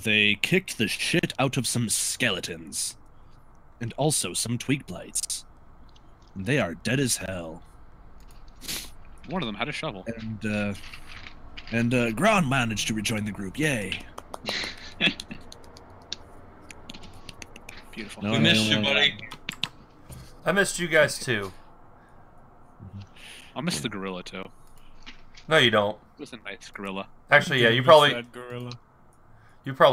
they kicked the shit out of some skeletons. And also some twig blights. And they are dead as hell. One of them had a shovel. And Gron managed to rejoin the group. Yay. Beautiful. We missed you, buddy. I missed you guys too. I miss the gorilla too. No, you don't. It was a nice gorilla. Actually, yeah, you probably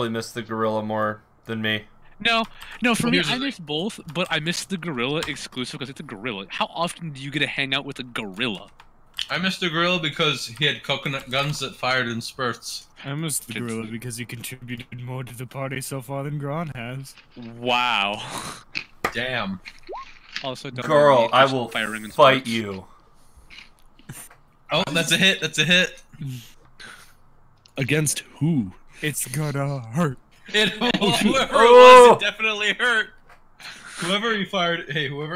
missed the gorilla more than me. No, for me, I miss both, but I miss the gorilla exclusive because it's a gorilla. How often do you get to hang out with a gorilla? I missed the gorilla because he had coconut guns that fired in spurts. I missed the gorilla because he contributed more to the party so far than Gron has. Wow. Damn. Also, Girl, I will fight you. Oh, that's a hit. That's a hit. Against who? It's gonna hurt. Whoever it was, it definitely hurt. Whoever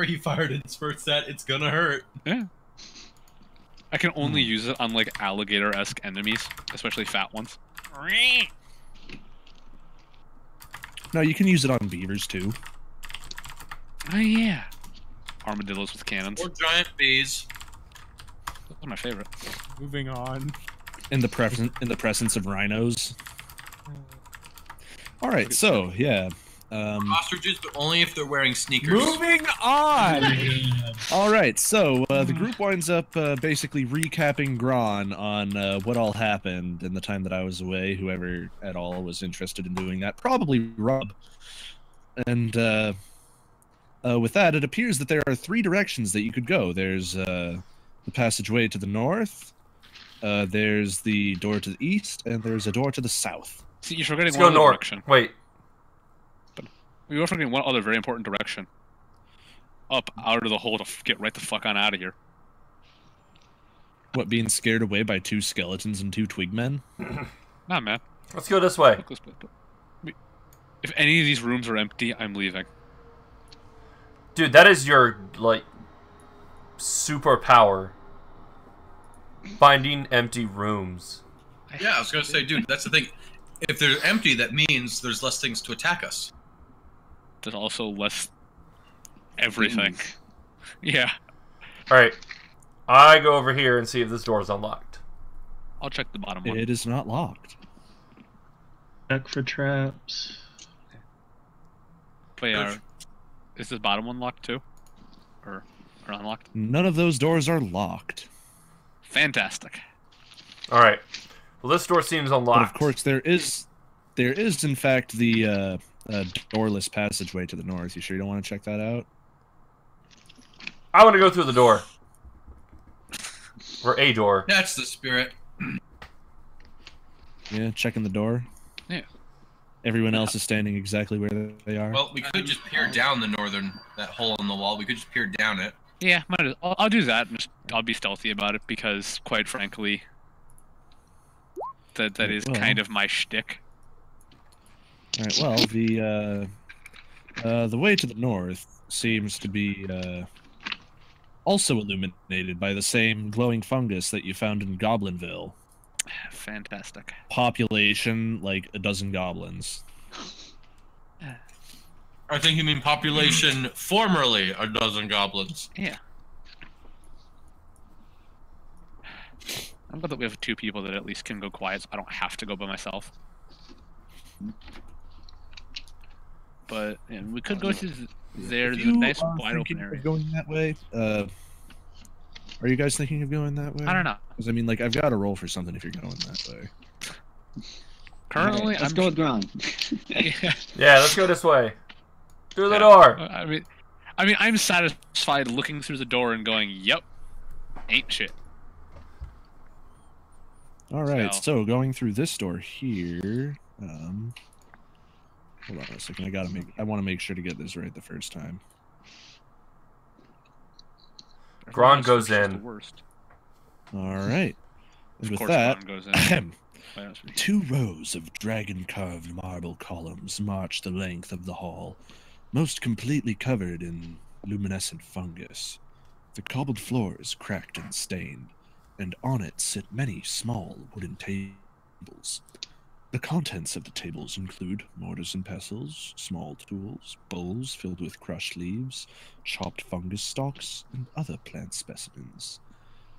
he fired in spurts at, it's gonna hurt. Yeah. I can only use it on like alligator-esque enemies, especially fat ones. No, you can use it on beavers too. Oh yeah. Armadillos with cannons. Or giant bees. Those are my favorite. Moving on. In the presence of rhinos. All right, so yeah. Ostriches, but only if they're wearing sneakers. Moving on! All right, so the group winds up basically recapping Gron on what all happened in the time that I was away, whoever at all was interested in doing that. Probably Rob. And with that, it appears that there are 3 directions that you could go. There's the passageway to the north, there's the door to the east, and there's a door to the south. See, you're forgetting Let's one go other north. direction. Wait. We were forgetting one other very important direction. Up out of the hole to get right the fuck on out of here. What, being scared away by 2 skeletons and 2 twig men? Nah, man. Let's go this way. If any of these rooms are empty, I'm leaving. Dude, that is your, like, superpower. Finding empty rooms. Yeah, I was gonna say, dude, that's the thing. If they're empty, that means there's less things to attack us. There's also less everything. Yeah. Alright. I go over here and see if this door is unlocked. I'll check the bottom one. It is not locked. Check for traps. Wait, is this bottom one locked too? Or unlocked? None of those doors are locked. Fantastic. Alright. Well, this door seems unlocked. But of course, there is in fact the doorless passageway to the north. You sure you don't want to check that out? I want to go through the door. Or a door. That's the spirit. Yeah, checking the door. Yeah. Everyone else is standing exactly where they are. Well, we could just peer down that hole in the wall. We could just peer down it. Yeah, I'll do that. And I'll be stealthy about it because, quite frankly, that is kind of my shtick. All right. Well, the way to the north seems to be also illuminated by the same glowing fungus that you found in Goblinville. Fantastic. Population like 12 goblins. I think you mean population formerly 12 goblins. Yeah. I'm glad that we have 2 people that at least can go quiet, so I don't have to go by myself. But we could go to there. There's a nice wide open area. Going that way. Are you guys thinking of going that way? I don't know. Because I mean, like, I've got to roll for something if you're going that way. Currently, let's go with ground. Yeah, let's go this way. Through the door. I mean, I'm satisfied looking through the door and going, "Yep, ain't shit." All right, so going through this door here. Hold on a second. I want to make sure to get this right the first time. Gron goes in. All right. And with that, 2 rows of dragon-carved marble columns march the length of the hall, most completely covered in luminescent fungus. The cobbled floor is cracked and stained, and on it sit many small wooden tables. The contents of the tables include mortars and pestles, small tools, bowls filled with crushed leaves, chopped fungus stalks, and other plant specimens.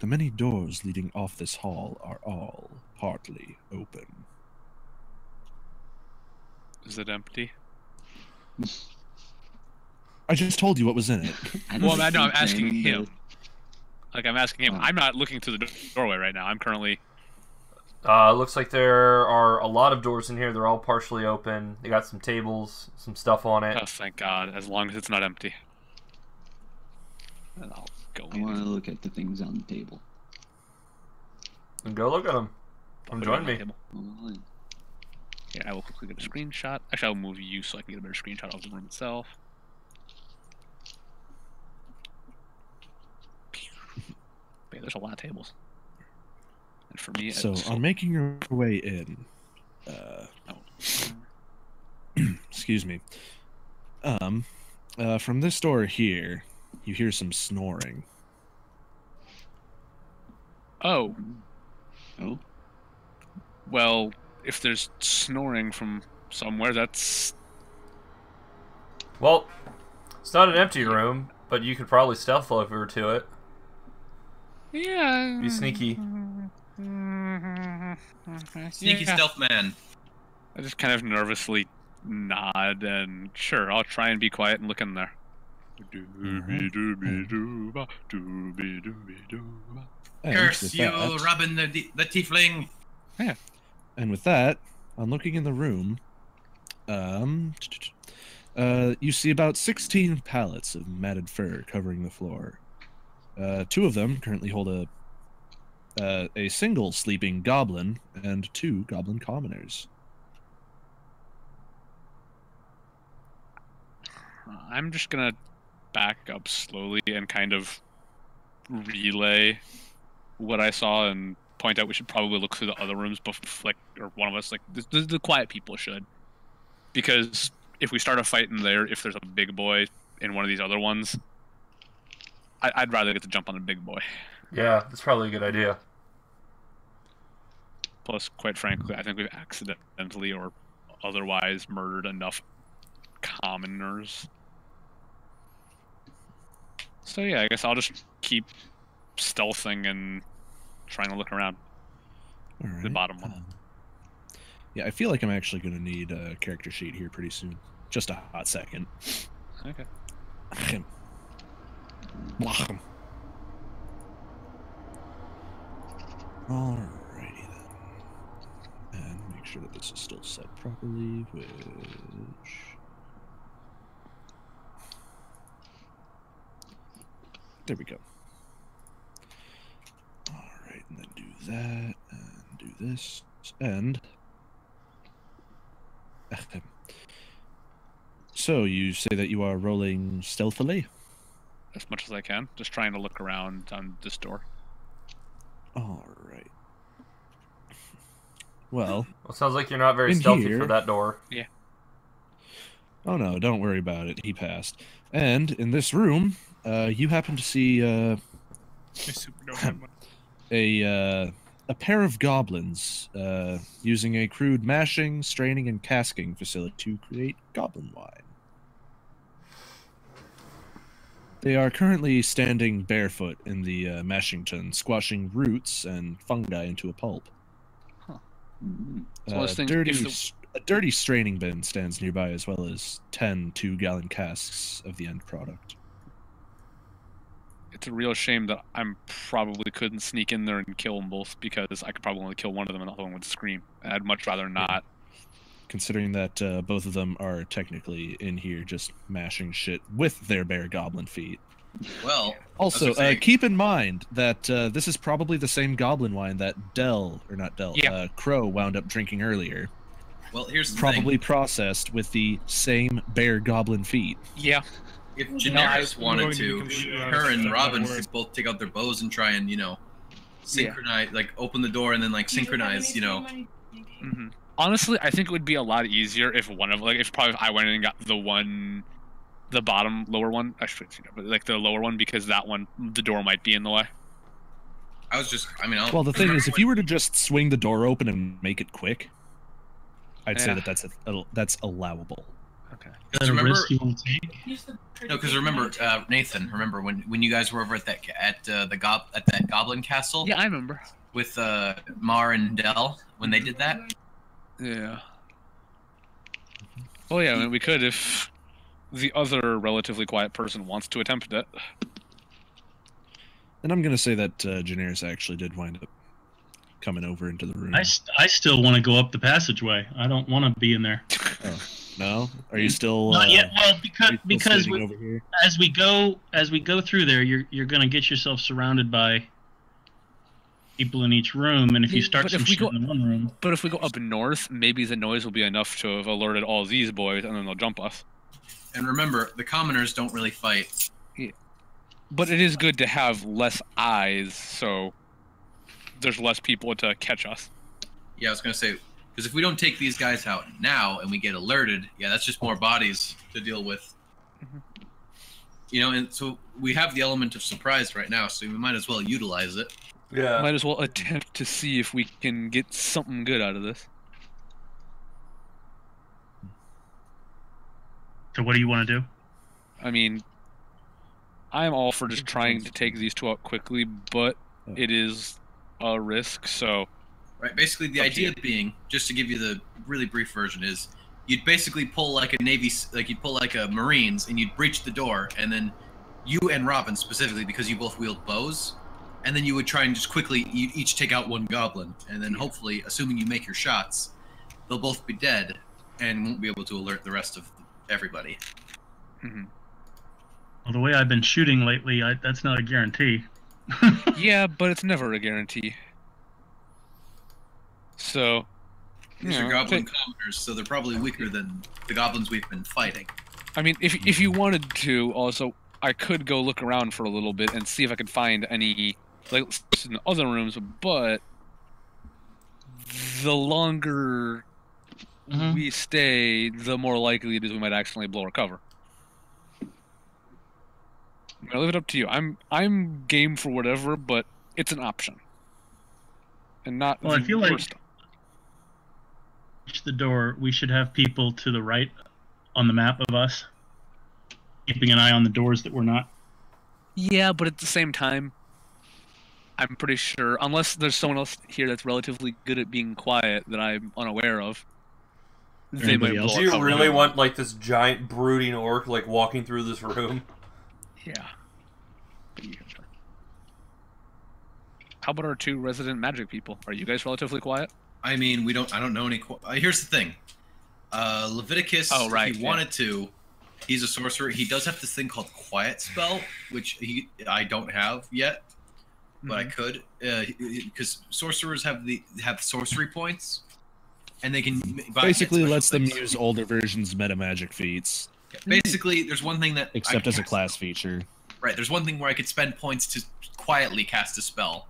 The many doors leading off this hall are all partly open. Is it empty? I just told you what was in it. Well, I'm asking him. Like, I'm asking him. Oh. I'm not looking through the doorway right now. I'm currently... Looks like there are a lot of doors in here. They're all partially open. They got some tables, some stuff on it. Oh, thank God. As long as it's not empty. Then I'll go I in. want to look at the things on the table. And go look at them. Put it Join on my me. table. Well, Yeah, I will quickly get a screenshot. Actually, I'll move you so I can get a better screenshot of the room itself. But yeah, there's a lot of tables. And for me, So, it's... on making your way in, excuse me, from this door here, you hear some snoring. Oh, Oh, well, if there's snoring from somewhere, that's... Well, it's not an empty room, but you could probably stealth over to it. Yeah. Be sneaky. Sneaky stealth man. I just kind of nervously nod and sure, I'll try and be quiet and look in there. And Curse with you, that- Robin the tiefling. And with that, on looking in the room, you see about 16 pallets of matted fur covering the floor. 2 of them currently hold a single sleeping goblin and 2 goblin commoners. I'm just gonna back up slowly and kind of relay what I saw and point out we should probably look through the other rooms, or one of us, like the quiet people should, because if we start a fight in there, if there's a big boy in one of these other ones, I'd rather get to jump on the big boy. Yeah, that's probably a good idea. Plus, quite frankly, I think we've accidentally or otherwise murdered enough commoners. So yeah, I guess I'll just keep stealthing and trying to look around. All right. The bottom one. Yeah, I feel like I'm actually going to need a character sheet here pretty soon. Just a hot second. Okay. Alrighty then. And make sure that this is still set properly, which... There we go. Alright, and then do that, and do this, and... So, you say that you are rolling stealthily? As much as I can. Just trying to look around on this door. Alright. Well... Well, sounds like you're not very In stealthy here- for that door. Oh no, don't worry about it. He passed. And in this room, you happen to see a pair of goblins using a crude mashing, straining, and casking facility to create goblin wine. They are currently standing barefoot in the mashing tun, squashing roots and fungi into a pulp. So I was thinking, A dirty straining bin stands nearby, as well as 10 2-gallon casks of the end product. it's a real shame that I'm probably couldn't sneak in there and kill them both, because I could probably only kill one of them and the other one would scream. And I'd much rather not. Considering that both of them are technically in here just mashing shit with their bare goblin feet. Well, Also, that's what I'm saying. keep in mind that this is probably the same goblin wine that Crow wound up drinking earlier. Well, here's the Probably thing. processed with the same bare goblin feet. Yeah. If I'm Daenerys wanted going to be to, completely honest her and with Robin that word. could both take out their bows and try and, synchronize, like open the door and then synchronize, Mm-hmm. Honestly, I think it would be a lot easier if if I went in and got the bottom lower one. I should but the lower one, because that one, the door might be in the way. I was just, I mean, Well, the thing is, if you were to just swing the door open and make it quick, I'd say that that's allowable. Okay. Is that a remember, risk you want to take? No, because remember, Nathan. Remember when you guys were over at that Goblin Castle? Yeah, I remember. With Mar and Dell when they did that. Yeah. Well, yeah, I mean, we could if the other relatively quiet person wants to attempt it. And I'm gonna say that Janaris actually did wind up coming over into the room. I still want to go up the passageway. I don't want to be in there. Oh, no? Are you still Not yet. Well, because standing over here? as we go through there, you're gonna get yourself surrounded by people in each room, and if you start some shit in one room. But if we go up north, maybe the noise will be enough to have alerted all these boys, and then they'll jump us. And remember, the commoners don't really fight. Yeah. But it is good to have less eyes, so there's less people to catch us. Yeah, I was gonna say, because if we don't take these guys out now and we get alerted, yeah, that's just more bodies to deal with. You know, and so we have the element of surprise right now, so we might as well utilize it. Yeah. Might as well attempt to see if we can get something good out of this. So what do you want to do? I mean, I'm all for just trying to take these two out quickly, but it is a risk, so... Right, basically the idea being, just to give you the really brief version, is you'd basically pull like a Navy, like you'd pull like a Marines, and you'd breach the door, and then you and Robin specifically, because you both wield bows, and then you would try and just quickly, you each take out one goblin, and then hopefully, assuming you make your shots, they'll both be dead, and won't be able to alert the rest of everybody. Well, the way I've been shooting lately, that's not a guarantee. Yeah, but it's never a guarantee. So... These are goblin commoners, so they're probably weaker than the goblins we've been fighting. I mean, if you wanted to, also, I could go look around for a little bit and see if I could find any, like, in other rooms, but the longer we stay, the more likely it is we might accidentally blow our cover. I'll leave it up to you. I'm game for whatever, but it's an option. And not Well, I feel like worst. The door, we should have people to the right on the map of us, keeping an eye on the doors that we're not. Yeah, but at the same time, I'm pretty sure, unless there's someone else here that's relatively good at being quiet that I'm unaware of, they might blow Do our you cover. really want like this giant brooding orc like walking through this room? Yeah. How about our two resident magic people? Are you guys relatively quiet? I mean, I don't know any... here's the thing. Leviticus, if he wanted to, he's a sorcerer. He does have this thing called Quiet Spell, which I don't have yet, but I could. Because sorcerers have sorcery points, and they can... Basically lets them use older versions of meta magic feats. Basically, there's one thing that... Except as a class feature. Right, there's one thing where I could spend points to quietly cast a spell.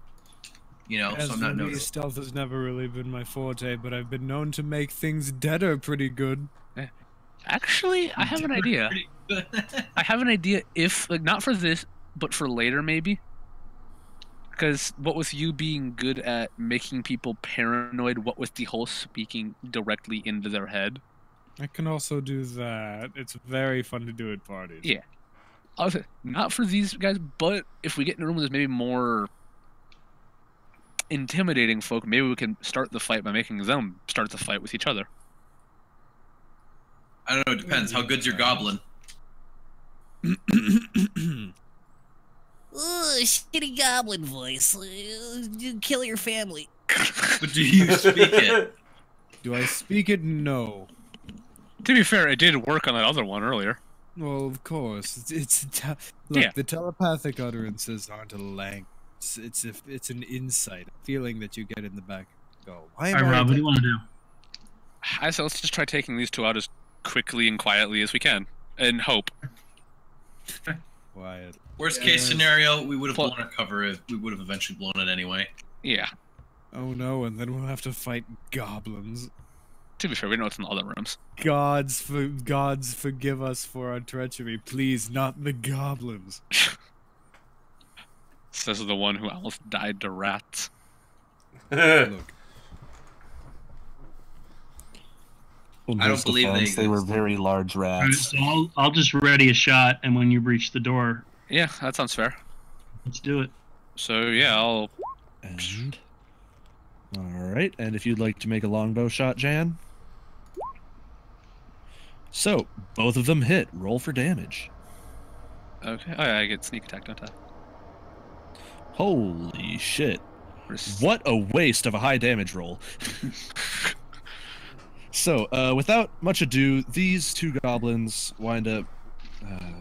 You know, As so I'm not for me, noticing. stealth has never really been my forte, but I've been known to make things deader pretty good. Actually, I have an idea. I have an idea if, like, not for this, but for later, maybe. Because what with you being good at making people paranoid, what with the whole speaking directly into their head. I can also do that. It's very fun to do at parties. Yeah. Also, not for these guys, but if we get in a room where there's maybe more intimidating folk, maybe we can start the fight by making them start the fight with each other. I don't know, it depends. How good's your goblin? Ooh, shitty goblin voice. You kill your family. But do you speak it? Do I speak it? No. To be fair, it did work on that other one earlier. Well, of course. Look, Yeah. the telepathic utterances aren't a language. It's an insight, a feeling that you get in the back. Go. Why am All right, Rob, what do you want to do? I said let's just try taking these two out as quickly and quietly as we can, and hope. Quiet. Worst case scenario, we would have blown our cover if we would have eventually blown it anyway. Yeah. Oh no, and then we'll have to fight goblins. To be fair, we know it's in the other rooms. Gods forgive us for our treachery. Please, not the goblins. Says the one who almost died to rats. Look. I don't believe they exist. They were very large rats. So I'll just ready a shot, and when you breach the door, Yeah, that sounds fair. let's do it. So yeah, I'll. And all right, and if you'd like to make a longbow shot, Jan. So both of them hit. Roll for damage. Okay. Oh yeah, I get sneak attack, don't I? Holy shit! What a waste of a high damage roll. So, without much ado, these two goblins wind up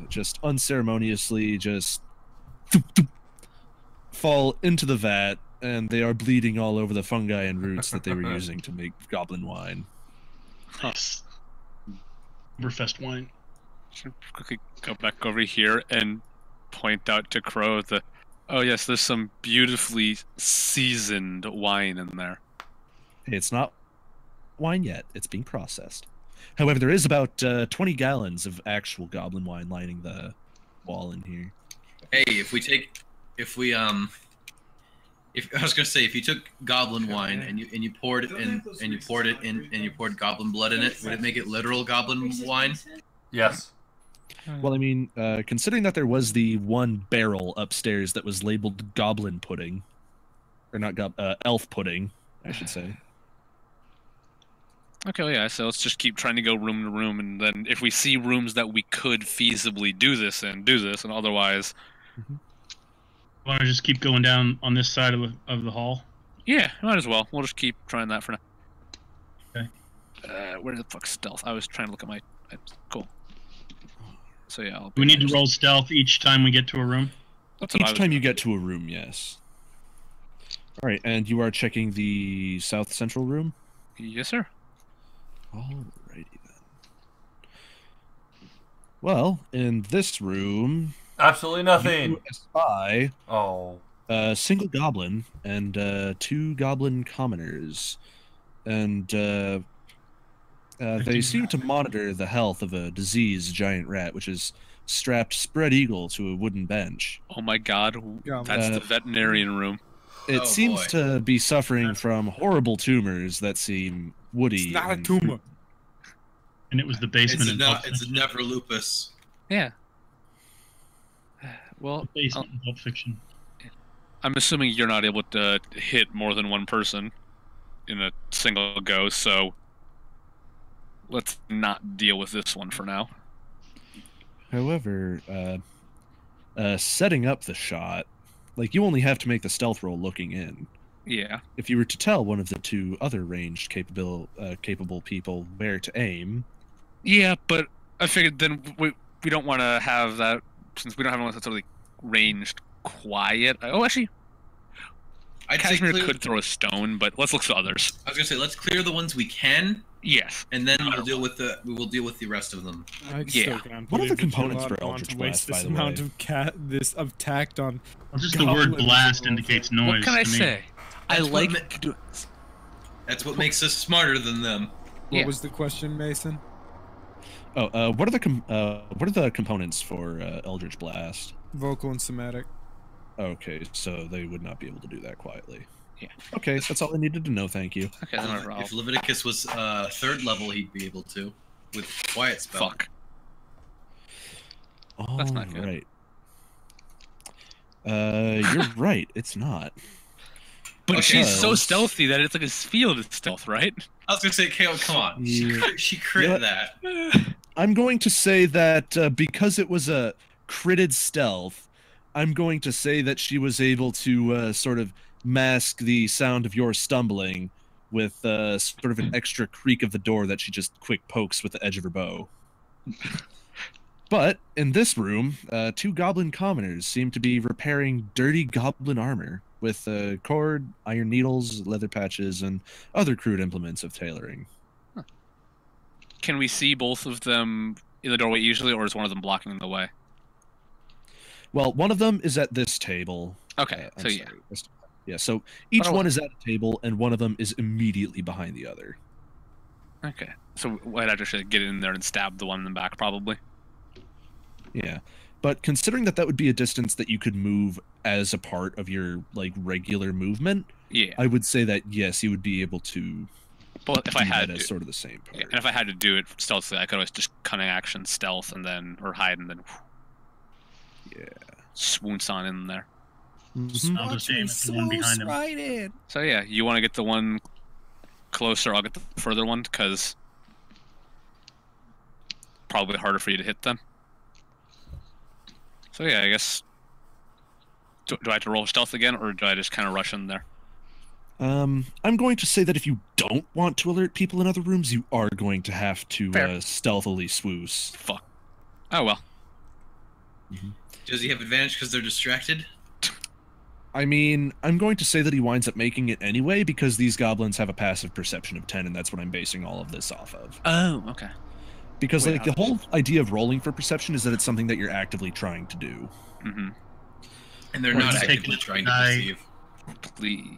just unceremoniously just fall into the vat, and they are bleeding all over the fungi and roots that they were using to make goblin wine. Nice. Riverfest wine. Should quickly go back over here and point out to Crow the. Oh yes, there's some beautifully seasoned wine in there. It's not wine yet. It's being processed. However, there is about 20 gallons of actual goblin wine lining the wall in here. Hey, if I was gonna say, if you took goblin wine and you poured goblin blood in it, would it make it literal goblin wine? Yes. Well, I mean, considering that there was the one barrel upstairs that was labeled goblin pudding, or not elf pudding, I should say. Okay, well, yeah, so let's just keep trying to go room to room, and then if we see rooms that we could feasibly do this in, do this, and otherwise... Want to just keep going down on this side of the hall? Yeah, might as well. We'll just keep trying that for now. Okay. Where the fuck's stealth? I was trying to look at my... Cool. So yeah, I'll... We need to roll stealth each time we get to a room? Each time you get to a room, yes. Alright, and you are checking the south central room? Yes, sir. Alrighty then. Well, in this room... Absolutely nothing! You espy a single goblin and 2 goblin commoners. And they seem to monitor the health of a diseased giant rat, which is strapped spread eagle to a wooden bench. Oh my god, that's the veterinarian room. It seems to be suffering from horrible tumors that seem woody. It's not a tumor. And it was the basement. It's a never lupus. Yeah. Well, the basement in Pulp Fiction. I'm assuming you're not able to hit more than one person in a single go, so let's not deal with this one for now. However, setting up the shot, like, you only have to make the stealth roll looking in. Yeah. If you were to tell one of the 2 other ranged capable people where to aim... Yeah, but I figured then we don't want to have that, since we don't have anyone that's really ranged quiet. Oh, actually... Casimir could throw a stone, but let's look for others. I was gonna say, let's clear the ones we can. Yes. And then we will deal with the rest of them. Yeah. What are the components for Eldritch Blast, by the way? Of tact on... Well, just the word blast indicates noise. What can I say? I like... That's what makes us smarter than them. What was the question, Mason? Oh, what are the components for Eldritch Blast? Vocal and somatic. Okay, so they would not be able to do that quietly. Yeah. Okay, that's all I needed to know, thank you. Okay, if Leviticus was 3rd level, he'd be able to, with quiet spell. Fuck. That's not good. Right. You're right, it's not. But she's so stealthy that it's like a field of stealth, right? I was gonna say, Kale, come on. She crit that. I'm going to say that because it was a critted stealth, I'm going to say that she was able to sort of mask the sound of your stumbling with sort of an extra creak of the door that she just quick pokes with the edge of her bow. But in this room, 2 goblin commoners seem to be repairing dirty goblin armor with cord, iron needles, leather patches, and other crude implements of tailoring. Huh. Can we see both of them in the doorway usually, or is one of them blocking the way? Well, one of them is at this table. Okay, so yeah. Yeah, so each one is at a table, and one of them is immediately behind the other. Okay, so I'd have to get in there and stab the one in the back, probably. Yeah, but considering that would be a distance that you could move as a part of your, like, regular movement, yeah, I would say that, yes, you would be able to But if I had that to, as sort of the same part. yeah, and if I had to do it stealthily, I could always just cunning action stealth and then or hide and then swoons on in there. I'll just aim at the one behind him. Right in. So yeah, you want to get the one closer, I'll get the further one because probably harder for you to hit them. So yeah, I guess do I have to roll stealth again, or do I just kind of rush in there? I'm going to say that if you don't want to alert people in other rooms, you are going to have to stealthily swoosh. Fuck. Oh well. Does he have advantage because they're distracted? I mean, I'm going to say that he winds up making it anyway because these goblins have a passive perception of 10, and that's what I'm basing all of this off of. Oh, okay. Because like the whole idea of rolling for perception is that it's something that you're actively trying to do. Mm-hmm. And they're not actively trying to perceive. Please.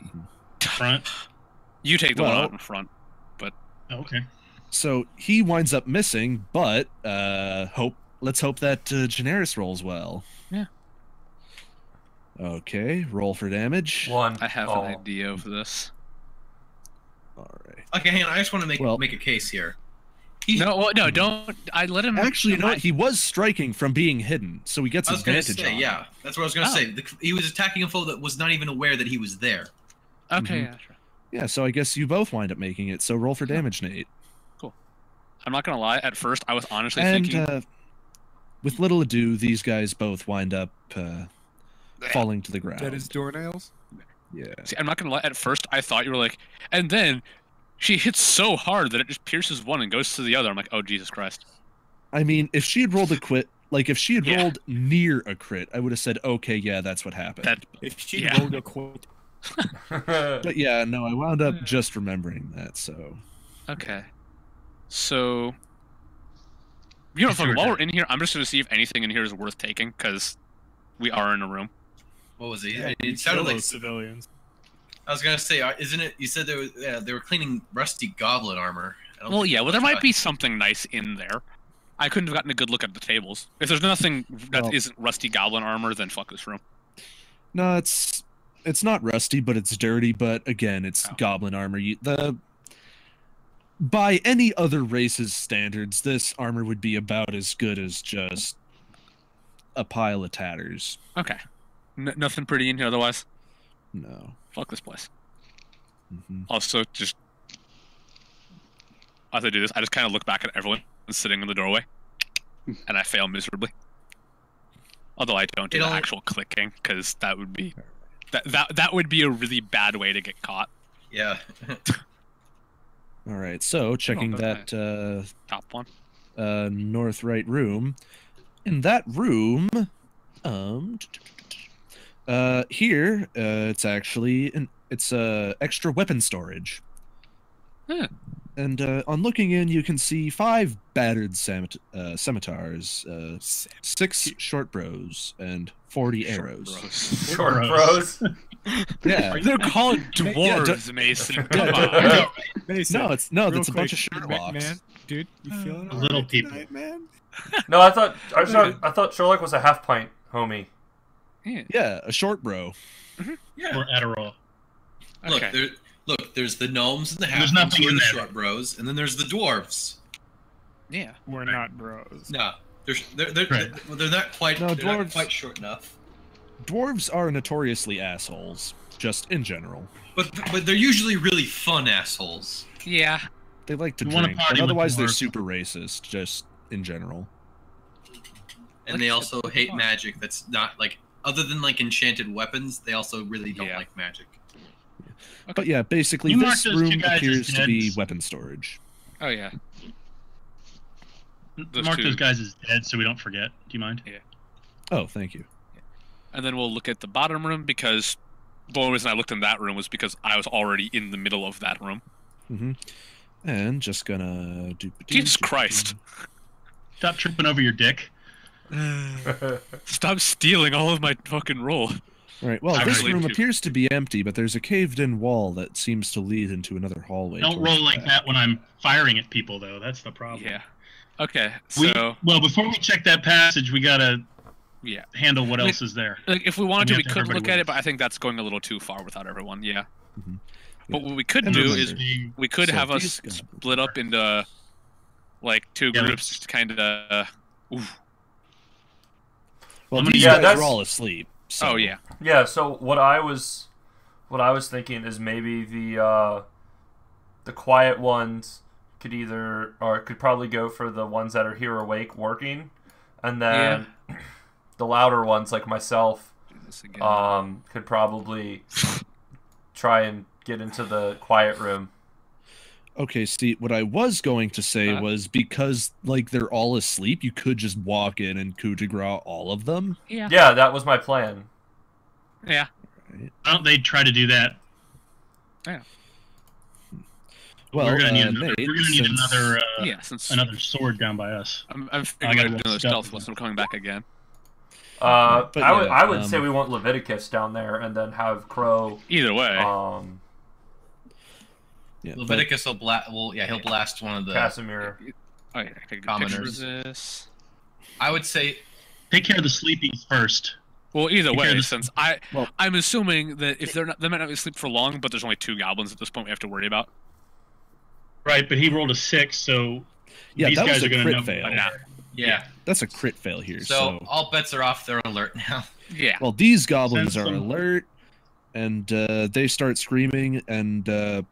Front. You take the one out in front, but Okay. So he winds up missing, but let's hope that Generis rolls well. Yeah. Okay, roll for damage. 1. I have an idea for this. All right. Okay, hang on. I just want to make a case here. No, don't. I let him. Actually, you know what? He was striking from being hidden, so he gets advantage on it. Yeah, that's what I was going to say. He was attacking a foe that was not even aware that he was there. Okay, yeah, sure. Yeah, so I guess you both wind up making it. So roll for damage, Nate. Cool. I'm not gonna lie. At first, I was honestly thinking. And with little ado, these guys both wind up falling to the ground. That is doornails? Yeah. See, I'm not gonna lie. At first, I thought you were like, and then she hits so hard that it just pierces one and goes to the other. I'm like, oh Jesus Christ. I mean, if she had rolled a crit, like if she had rolled near a crit, I would have said, okay, yeah, that's what happened. If she rolled a crit. But yeah, no, I wound up just remembering that. So. Okay. So. You know, while we're in here, I'm just gonna see if anything in here is worth taking, because we are in a room. What was it? Yeah, it sounded like civilians. I was gonna say, isn't it? You said they were cleaning rusty goblin armor. Well, yeah. Well, there might be something nice in there. I couldn't have gotten a good look at the tables. If there's nothing that isn't rusty goblin armor, then fuck this room. No, it's not rusty, but it's dirty. But again, it's goblin armor. By any other race's standards, this armor would be about as good as just a pile of tatters. Okay. Nothing pretty in here otherwise? No. Fuck this place. Also, just as I do this, I just kind of look back at everyone sitting in the doorway, and I fail miserably. Although I don't do the actual clicking, because that would be that would be a really bad way to get caught. Yeah. All right, so checking that top one, north right room. In that room, here it's actually it's extra weapon storage. Yeah. And on looking in, you can see 5 battered scimitars, 6 short bows, and 40 arrows. Short bros. Yeah, they're called dwarves, Mason. Come on. Mason, no, that's a bunch of Sherlocks. Man, dude, you feeling little people, tonight, man? No, I thought Sherlock was a half pint homie. Yeah, a short bro. Yeah. Or Adderall. Okay. Look, there's the gnomes and the There's half nothing who are in the there. short bros, and then there's the dwarves. Yeah. We're not bros. No, they're not quite. No, they're not dwarves- quite short enough. Dwarves are notoriously assholes, just in general. But they're usually really fun assholes. Yeah. They like to You wanna drink, party but with otherwise they're dwarves. super racist, just in general. And they also hate magic. That's not like other than like enchanted weapons. They also really don't like magic. But yeah, basically You this marked those two room guys as appears to be deads. weapon storage. Oh yeah. Mark those guys as dead so we don't forget. Do you mind? Yeah. Oh, thank you. And then we'll look at the bottom room, because the only reason I looked in that room was because I was already in the middle of that room. And just gonna do. Jesus Christ. Stop tripping over your dick. Stop stealing all of my fucking roll. All right. Well, I this really room do. appears to be empty, but there's a caved-in wall that seems to lead into another hallway. Don't towards roll the like back. that when I'm firing at people, though. That's the problem. Yeah. Okay. So Well, before we check that passage, we gotta yeah. handle what else is there. Like if we wanted to, And we we have to could have look everybody at with it, but I think that's going a little too far without everyone. Yeah. But what we could And do remember, is we could have us these goblins split up into like two Yeah. groups, just kind of. Well, many- these Yeah, guys that's- are all asleep. So. Oh yeah. Yeah. So what I was thinking is maybe the quiet ones could probably go for the ones that are here awake working, and then the louder ones like myself Do this again. could probably try and get into the quiet room. Okay, see, what I was going to say was because, like, they're all asleep, you could just walk in and coup de grace all of them. Yeah, that was my plan. Yeah. Right. Why don't they try to do that? Well, we're gonna need Nate, another Yeah. Since another sword down by us. I'm figuring out got doing the stuff. stealth once I'm coming back again. But I would yeah, say we want Leviticus down there, and then have Crow. Either way. yeah, but- Leviticus will he'll blast one of the. Casimir. Oh yeah, I take commoners. pictures of this. I would say Take care of the sleepies first. Well, either Take care way, of the- since Well- I'm assuming that if they might not be asleep for long, but there's only 2 goblins at this point we have to worry about. Right, but he rolled a 6, so yeah, these that guys was are a going to crit know. fail. Nah. yeah. That's a crit fail here. So all bets are off. They're alert now. Yeah. Well, these goblins Send are some- alert, and they start screaming, and so,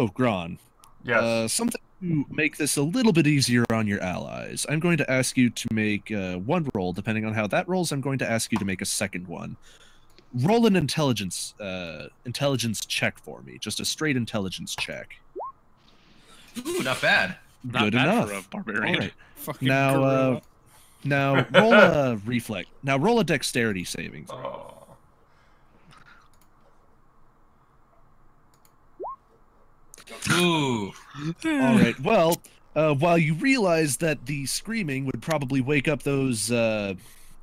Gron, Yes. something to make this a little bit easier on your allies. I'm going to ask you to make one roll. Depending on how that rolls, I'm going to ask you to make a second one. Roll an intelligence check for me. Just a straight intelligence check. Ooh, not bad. Not Good bad enough. for a barbarian. All right. Fucking Now, gorilla. now roll a reflex. Now roll a dexterity saving throw. Oh. Ooh. All right. Well, while you realize that the screaming would probably wake up those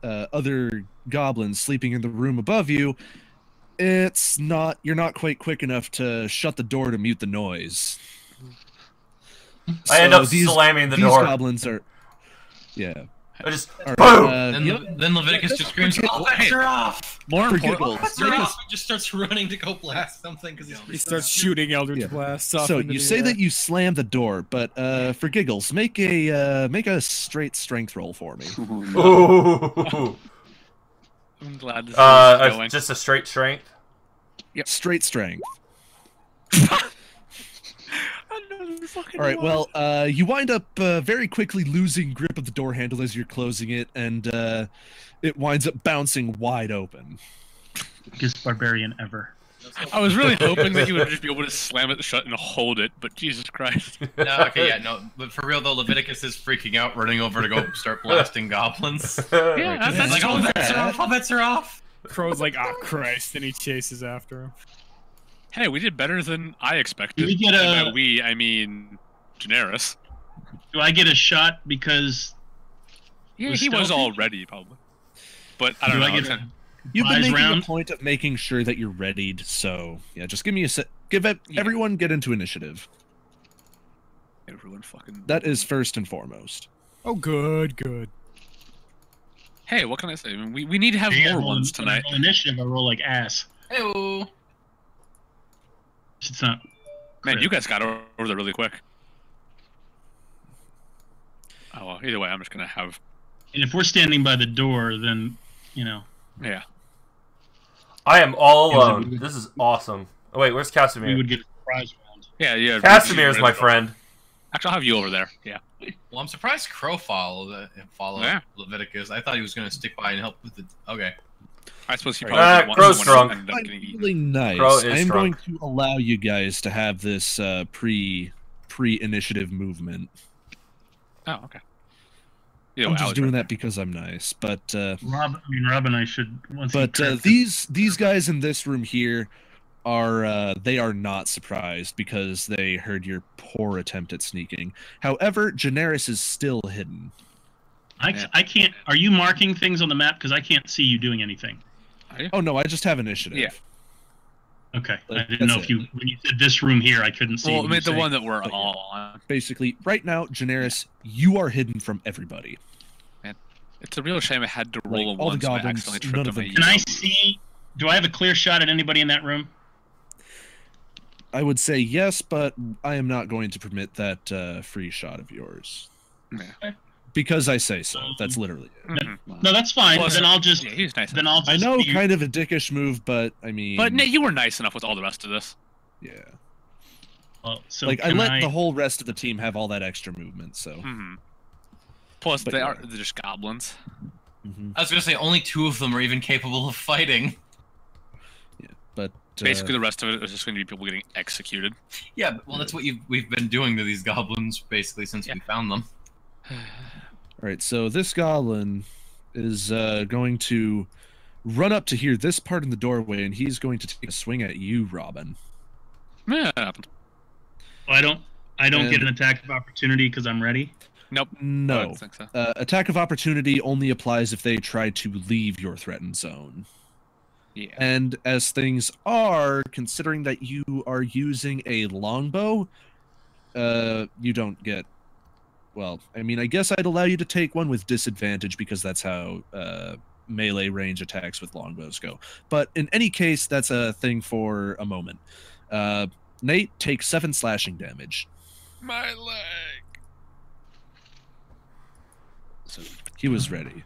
other goblins sleeping in the room above you, it's not. You're not quite quick enough to shut the door to mute the noise. I end up slamming the these door. goblins are. Yeah. I just All right, boom. Then Leviticus just screams, "All bets are off!" More For important, giggles. All bets are off. He just starts running to go blast something because He starts shooting Eldritch Yeah. blasts off. So into you the say air. that you slam the door, but for giggles, make a straight strength roll for me. Ooh. I'm glad this is going. Just a straight strength. Straight strength. Another fucking All right. one. Well, you wind up very quickly losing grip of the door handle as you're closing it, and it winds up bouncing wide open. Biggest barbarian ever. I was really hoping that you would just be able to slam it shut and hold it, but Jesus Christ. No, okay, yeah, no. But for real though, Leviticus is freaking out, running over to go start blasting goblins. Yeah, that's He's like, "All bets are off! All bets are off!" Crow's like, "Oh Christ!" and he chases after him. Hey, we did better than I expected. Do we get And a- by we, I mean Daenerys. Do I get a shot because Yeah, Was he was stealthy? already, probably. But I don't do know. I get it's- a You've been surprise making round? a point of making sure that you're readied. So yeah, just give me a set. Everyone get into initiative. Everyone fucking. That is first and foremost. Oh, good, good. Hey, what can I say? I mean, we need to have Yeah, more well, ones when I tonight. roll initiative, I roll like ass. Hey-oh. It's not. Man, crit. you guys got over there really quick. Oh well, either way, I'm just gonna have. And if we're standing by the door, then Yeah. I am all Yeah, so alone. This is awesome. Oh wait, where's Casimir? we would get a surprise round. Yeah, yeah. Casimir's my friend. Actually, I'll have you over there. Yeah. Well, I'm surprised Crow followed Yeah. Leviticus. I thought he was gonna stick by and help with the. Okay. I suppose he Right. probably didn't want Crow's someone drunk. to end up I'm getting eaten. feeling nice. Crow is I'm drunk. going to allow you guys to have this pre-initiative movement. Oh, okay. Either way, I'm I just was doing right. that because I'm nice. But Rob and I should. Once he but trips- these guys in this room here are they are not surprised because they heard your poor attempt at sneaking. However, Daenerys is still hidden. I can't. Are you marking things on the map? Because I can't see you doing anything. Are you? Oh no, I just have initiative. Yeah. Okay. I That's didn't know it. if you when you said this room here, I couldn't see. Well, I what mean, you the were one saying. that we're But yeah. all on. Basically, right now, Daenerys, you are hidden from everybody. It's a real shame I had to Like, roll a all the one, so I goblins, accidentally none tripped of on them my Can I see? Do I have a clear shot at anybody in that room? I would say yes, but I am not going to permit that free shot of yours. Yeah. Because I say so. That's literally it. Mhm. No, that's fine. Plus- then I'll just. Yeah, he's nice. Then I'll just. I know, be- kind of a dickish move, but I mean... But Nate, you were nice enough with all the rest of this. Yeah. Well, so Like, I can let the whole rest of the team have all that extra movement, so... Mm-hmm. Plus, But they're yeah. just goblins. Mhm. I was gonna say only 2 of them are even capable of fighting. Yeah, but... Basically, the rest of it is just going to be people getting executed. Yeah, well, that's what we've been doing to these goblins basically since we found them. Alright, so this goblin is going to run up to here, this part in the doorway, and he's going to take a swing at you, Robin. Yeah, that happened. I don't And- get an attack of opportunity because I'm ready. Nope. I No. don't think so. Attack of opportunity only applies if they try to leave your threatened zone. Yeah. And as things are, considering that you are using a longbow, you don't get... Well, I mean, I guess I'd allow you to take one with disadvantage because that's how melee range attacks with longbows go. But in any case, that's a thing for a moment. Nate, take 7 slashing damage. My leg. So he was ready.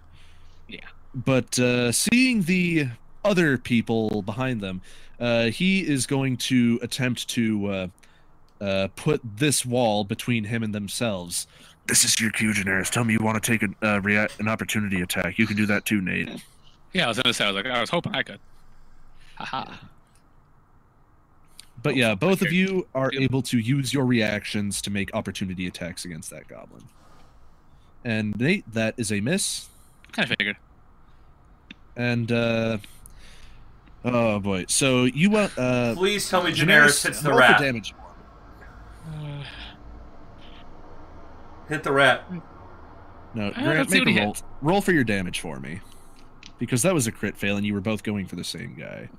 Yeah. But seeing the other people behind them, he is going to attempt to put this wall between him and themselves. This is your cue, Daenerys. Tell me you want to take an opportunity attack. You can do that too, Nate. Yeah, I was going to say, I was hoping I could. Haha. But yeah, both of you are Yep. able to use your reactions to make opportunity attacks against that goblin. And Nate, that is a miss. Kind of figured. And oh boy, so you want Please tell me Daenerys hits the roll for rat. damage. Hit the rat. No, let's Grant, see make what he a roll. Roll for your damage for me, because that was a crit fail, and you were both going for the same guy.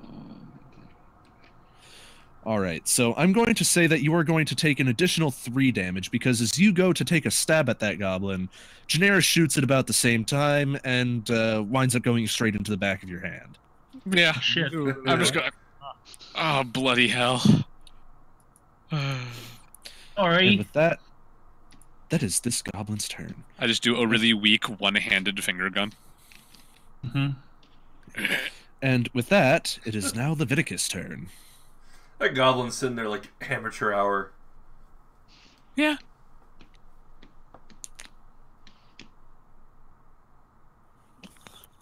All right, so I'm going to say that you are going to take an additional 3 damage because as you go to take a stab at that goblin, Daenerys shoots at about the same time and winds up going straight into the back of your hand. Yeah. Shit. I'm just going to... Oh, bloody hell. And Alright. with that, that is this goblin's turn. I just do a really weak one-handed finger gun. And with that, it is now the Viticus' turn. That goblin's sitting there like amateur hour. Yeah.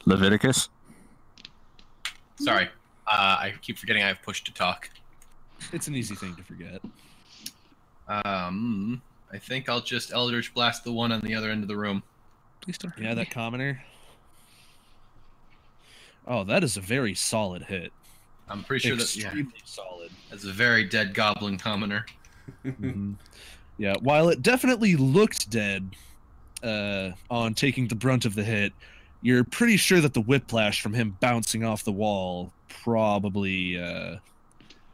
Leviticus? Sorry, I keep forgetting I have push to talk. It's an easy thing to forget. I think I'll just Eldritch Blast the one on the other end of the room. Please don't. Yeah, that commoner. Oh, that is a very solid hit. I'm pretty sure that's Extremely solid. that's a very dead goblin commoner. Mhm. Yeah, while it definitely looked dead on taking the brunt of the hit, you're pretty sure that the whiplash from him bouncing off the wall probably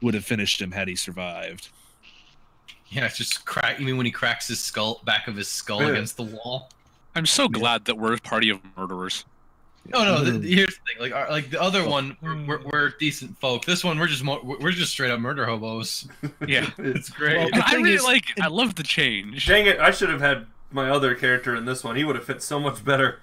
would have finished him had he survived. Yeah, it's just crack. You mean when he cracks his skull, back of his skull against the wall? I'm so glad that we're a party of murderers. Oh no! Literally. Here's the thing. Like the other one, we're decent folk. This one, we're just straight up murder hobos. Yeah. It's great. Well, And I thing really is, like it. I love the change. Dang it, I should have had my other character in this one. He would have fit so much better.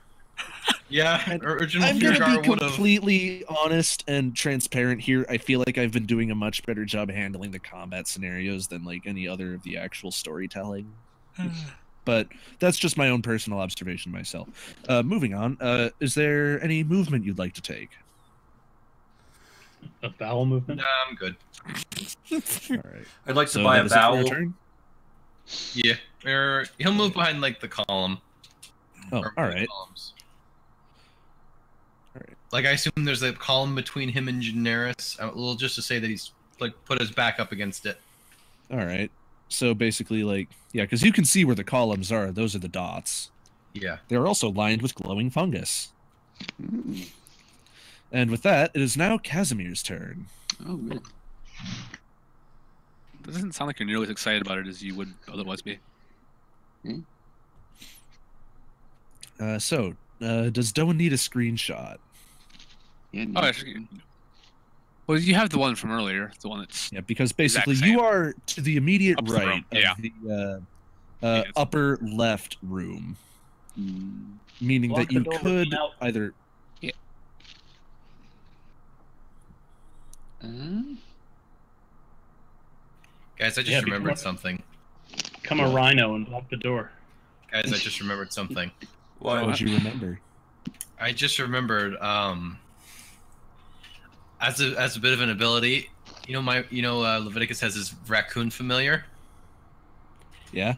Yeah, original I'm gonna Feargar be would have. completely honest and transparent here. I feel like I've been doing a much better job handling the combat scenarios than like any other of the actual storytelling. But that's just my own personal observation myself. Moving on, is there any movement you'd like to take? A bowel movement? Nah, I'm good. All right. I'd like to So buy that a is it for your bowel. turn? Yeah, he'll move behind like the column. Oh, or all the right. columns. All right. Like I assume there's a column between him and Daenerys. Well, just to say that he's like put his back up against it. All right. So basically, like, yeah, because you can see where the columns are. Those are the dots. Yeah. They're also lined with glowing fungus. And with that, it is now Casimir's turn. Oh, good. Doesn't sound like you're nearly as excited about it as you would otherwise be. Does Doan need a screenshot? Yeah, Oh, no. actually, Well, you have the one from earlier, the one that's Yeah, because basically exact you same. are to the immediate Up the right room, of yeah. the Yeah, upper left room, meaning Lock that the you door, could out. either. Guys, I just Yeah, remembered something. Become a rhino and lock the door. Guys, I just remembered something. What would you remember? I just remembered, as a bit of an ability, Leviticus has his raccoon familiar. Yeah.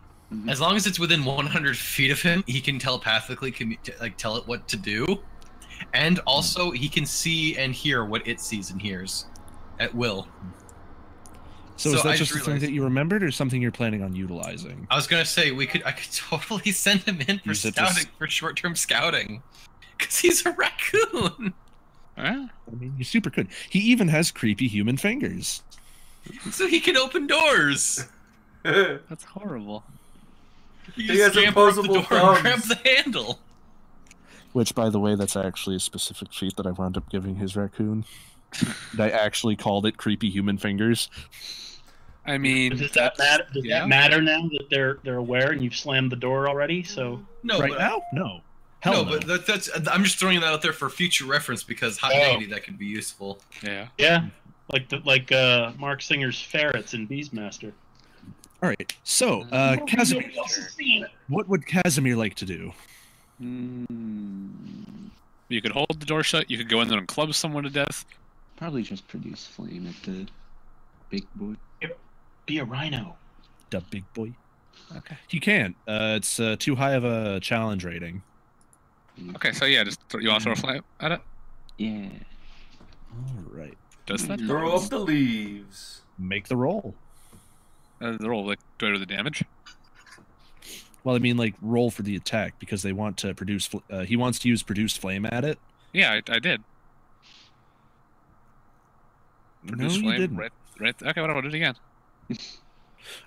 As long as it's within 100 feet of him, he can telepathically tell it what to do, and also he can see and hear what it sees and hears, at will. So is that just a thing that you remembered, or something you're planning on utilizing? I was gonna say I could totally send him in for scouting, for short-term scouting, because he's a raccoon. I mean, you super could. He even has creepy human fingers, so he can open doors. That's horrible. He has opposable thumbs. Grab the handle. Which, by the way, that's actually a specific feat that I wound up giving his raccoon. I actually called it creepy human fingers. I mean, does that matter? Does that matter now that they're aware and you've slammed the door already? So no, right now, no. Hell no. But that's I'm just throwing that out there for future reference because hot diggity, that could be useful. Yeah, like Mark Singer's ferrets in Beastmaster. All right, so Casimir, what would Casimir like to do? You could hold the door shut. You could go in there and club someone to death. Probably just produce flame at the big boy. Be a rhino. The big boy. Okay. You can't. It's too high of a challenge rating. Okay, so yeah, you want to throw a flame at it? Yeah. All right. Does that? Throw up the leaves. Make the roll. The roll, like, do I do the damage? Well, I mean, like, roll for the attack because they want to produce. He wants to use produce flame at it. Yeah, I did. Produce no, flame, you didn't. Right. Okay, whatever. I'll do it again.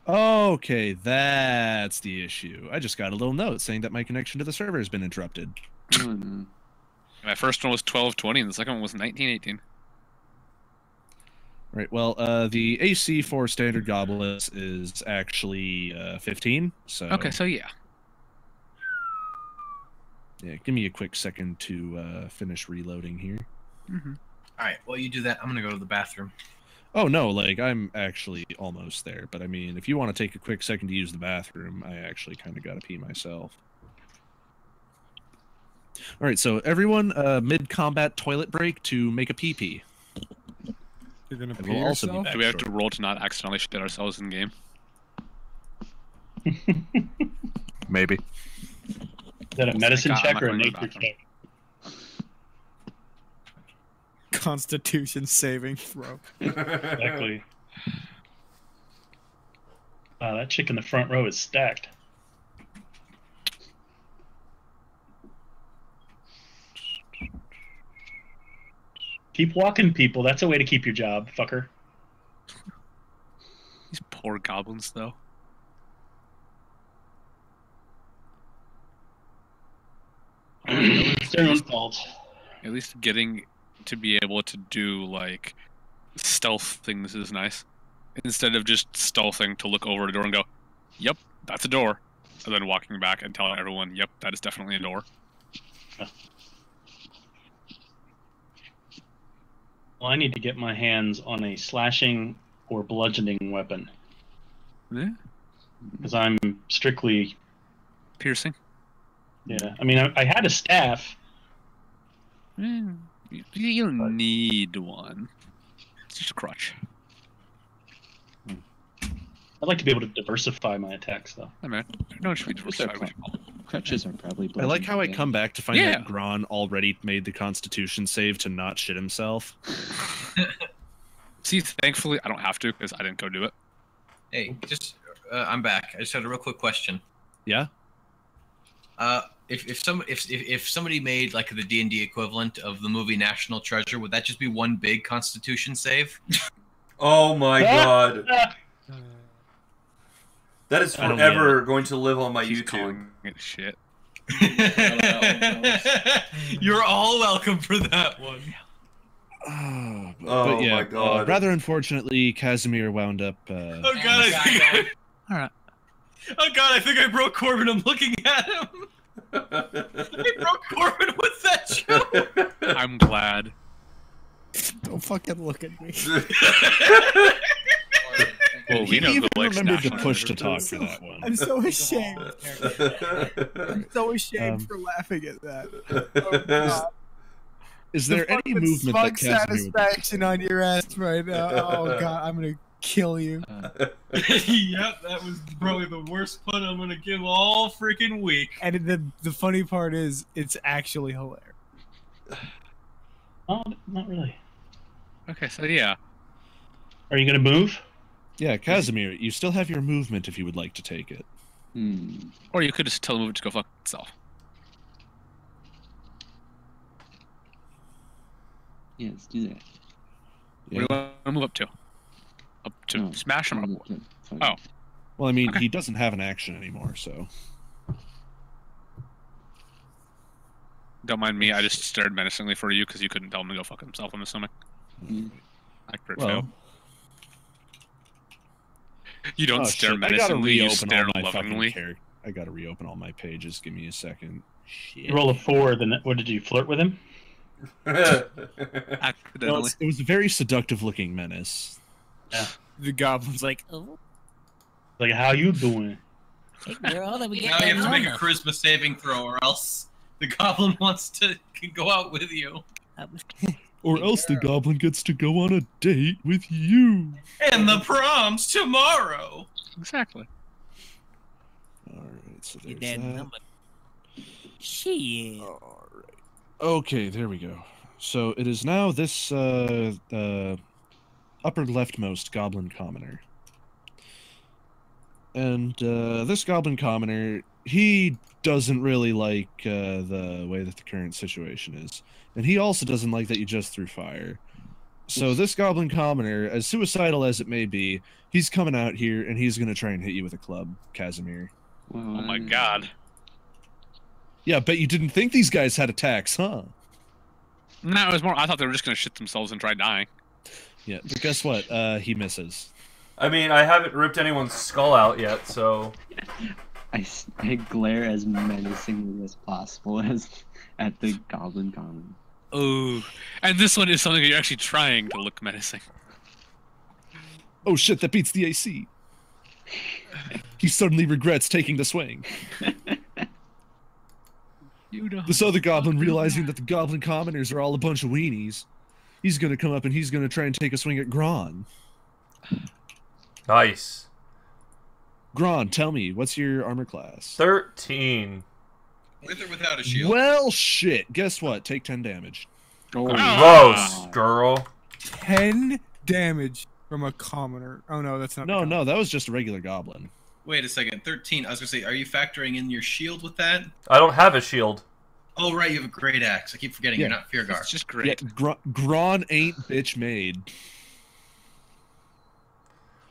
Okay, that's the issue. I just got a little note saying that my connection to the server has been interrupted. Oh, no. My first one was 1220, and the second one was 1918. Right. Well, the AC for standard goblins is actually 15. So okay, so yeah. Yeah, give me a quick second to finish reloading here. All right. Well, you do that. I'm gonna go to the bathroom. Oh no, like I'm actually almost there. But I mean, if you want to take a quick second to use the bathroom, I actually kind of got to pee myself. All right. So everyone, mid-combat toilet break to make a pee-pee. You're gonna And pee we'll also be yourself? back Do we have shortly. to roll to not accidentally shit ourselves in game? Maybe. Is that a medicine God, I'm check not or a going to the nature bathroom. check? Constitution saving throw. Exactly. Wow, that chick in the front row is stacked. Keep walking, people. That's a way to keep your job, fucker. These poor goblins, though. It's their own fault. At least getting to be able to do, like, stealth things is nice. Instead of just stealthing to look over a door and go, yep, that's a door. And then walking back and telling everyone, yep, that is definitely a door. Well, I need to get my hands on a slashing or bludgeoning weapon. Yeah. Because I'm strictly... Piercing? Yeah, I mean, I had a staff. You don't need one. It's just a crutch. I'd like to be able to diversify my attacks, though. I mean, no, should be diversified. Crutches are probably. I like how I come back to find Yeah. that Gron already made the Constitution save to not shit himself. See, thankfully, I don't have to because I didn't go do it. Hey, just I'm back. I just had a real quick question. Yeah. If somebody made like the D&D equivalent of the movie National Treasure, would that just be one big Constitution save? Oh my god. That is I don't forever going to live on my He's YouTube. calling it shit. You're all welcome for that one. But yeah, my god. rather unfortunately, Casimir wound up. Oh god! All right. Oh god! I think I broke Corbin. I'm looking at him. I broke Corbin with that joke. I'm glad. Don't fucking look at me. Well, we He know even who likes remembered to national push to anthem. talk for that one. I'm so ashamed. I'm so ashamed for laughing at that. Oh, God. Is there any fucking movement smug that Casimir would... satisfaction on your ass right now? Oh god, I'm gonna kill you. Yep, that was probably the worst pun I'm gonna give all freaking week. And the funny part is, it's actually hilarious. Oh, not really. Okay, so yeah. Are you gonna move? Yeah, Casimir, you still have your movement if you would like to take it. Or you could just tell the movement to go fuck itself. Yeah, let's do that. Where do you want to move up to? Up to Oh, smash him? move up to fucking- Oh. Well, I mean, Okay. he doesn't have an action anymore, so... Don't mind me, I just stared menacingly for you because you couldn't tell him to go fuck himself, I'm assuming. Mm. I crit Well... failed. You don't Oh, stare shit, I gotta menacingly, you reopen stare all my fucking lovingly. I gotta reopen all my pages. Give me a second. Shit. You roll a 4, then what did you flirt with him? No, Accidentally. it was a very seductive-looking menace. Yeah. The goblin's like, Oh, Like, how you doing? hey, girl, let me get Now that you have to make a number. charisma saving throw, or else the goblin wants to can go out with you. Or else the goblin gets to go on a date with you. And the prom's tomorrow. Exactly. Alright, so Get there's that that. number. Shit. Alright. Okay, there we go. So it is now this upper leftmost goblin commoner. And this goblin commoner, he doesn't really like the way that the current situation is. And he also doesn't like that you just threw fire. So this goblin commoner, as suicidal as it may be, he's coming out here and he's going to try and hit you with a club, Casimir. Well, Oh my god. Yeah, but you didn't think these guys had attacks, huh? No, it was more, I thought they were just going to shit themselves and try dying. Yeah, but guess what? He misses. I mean, I haven't ripped anyone's skull out yet, so... I glare as menacingly as possible at the goblin common. Oh, and this one is something you're actually trying to look menacing. Oh shit, that beats the AC. He suddenly regrets taking the swing. You know. This other goblin, realizing that the goblin commoners are all a bunch of weenies, he's gonna come up and he's gonna try and take a swing at Gron. Nice. Gron, tell me, what's your armor class? 13. With or without a shield. Well, shit. Guess what? Take 10 damage. Gross, girl. 10 damage from a commoner. Oh no, that's not. No, no, that was just a regular goblin. Wait a second, 13. I was gonna say, are you factoring in your shield with that? I don't have a shield. Oh right, you have a great axe. I keep forgetting Yeah. you're not Fear Guard. It's just Yeah, great. Gron ain't bitch made.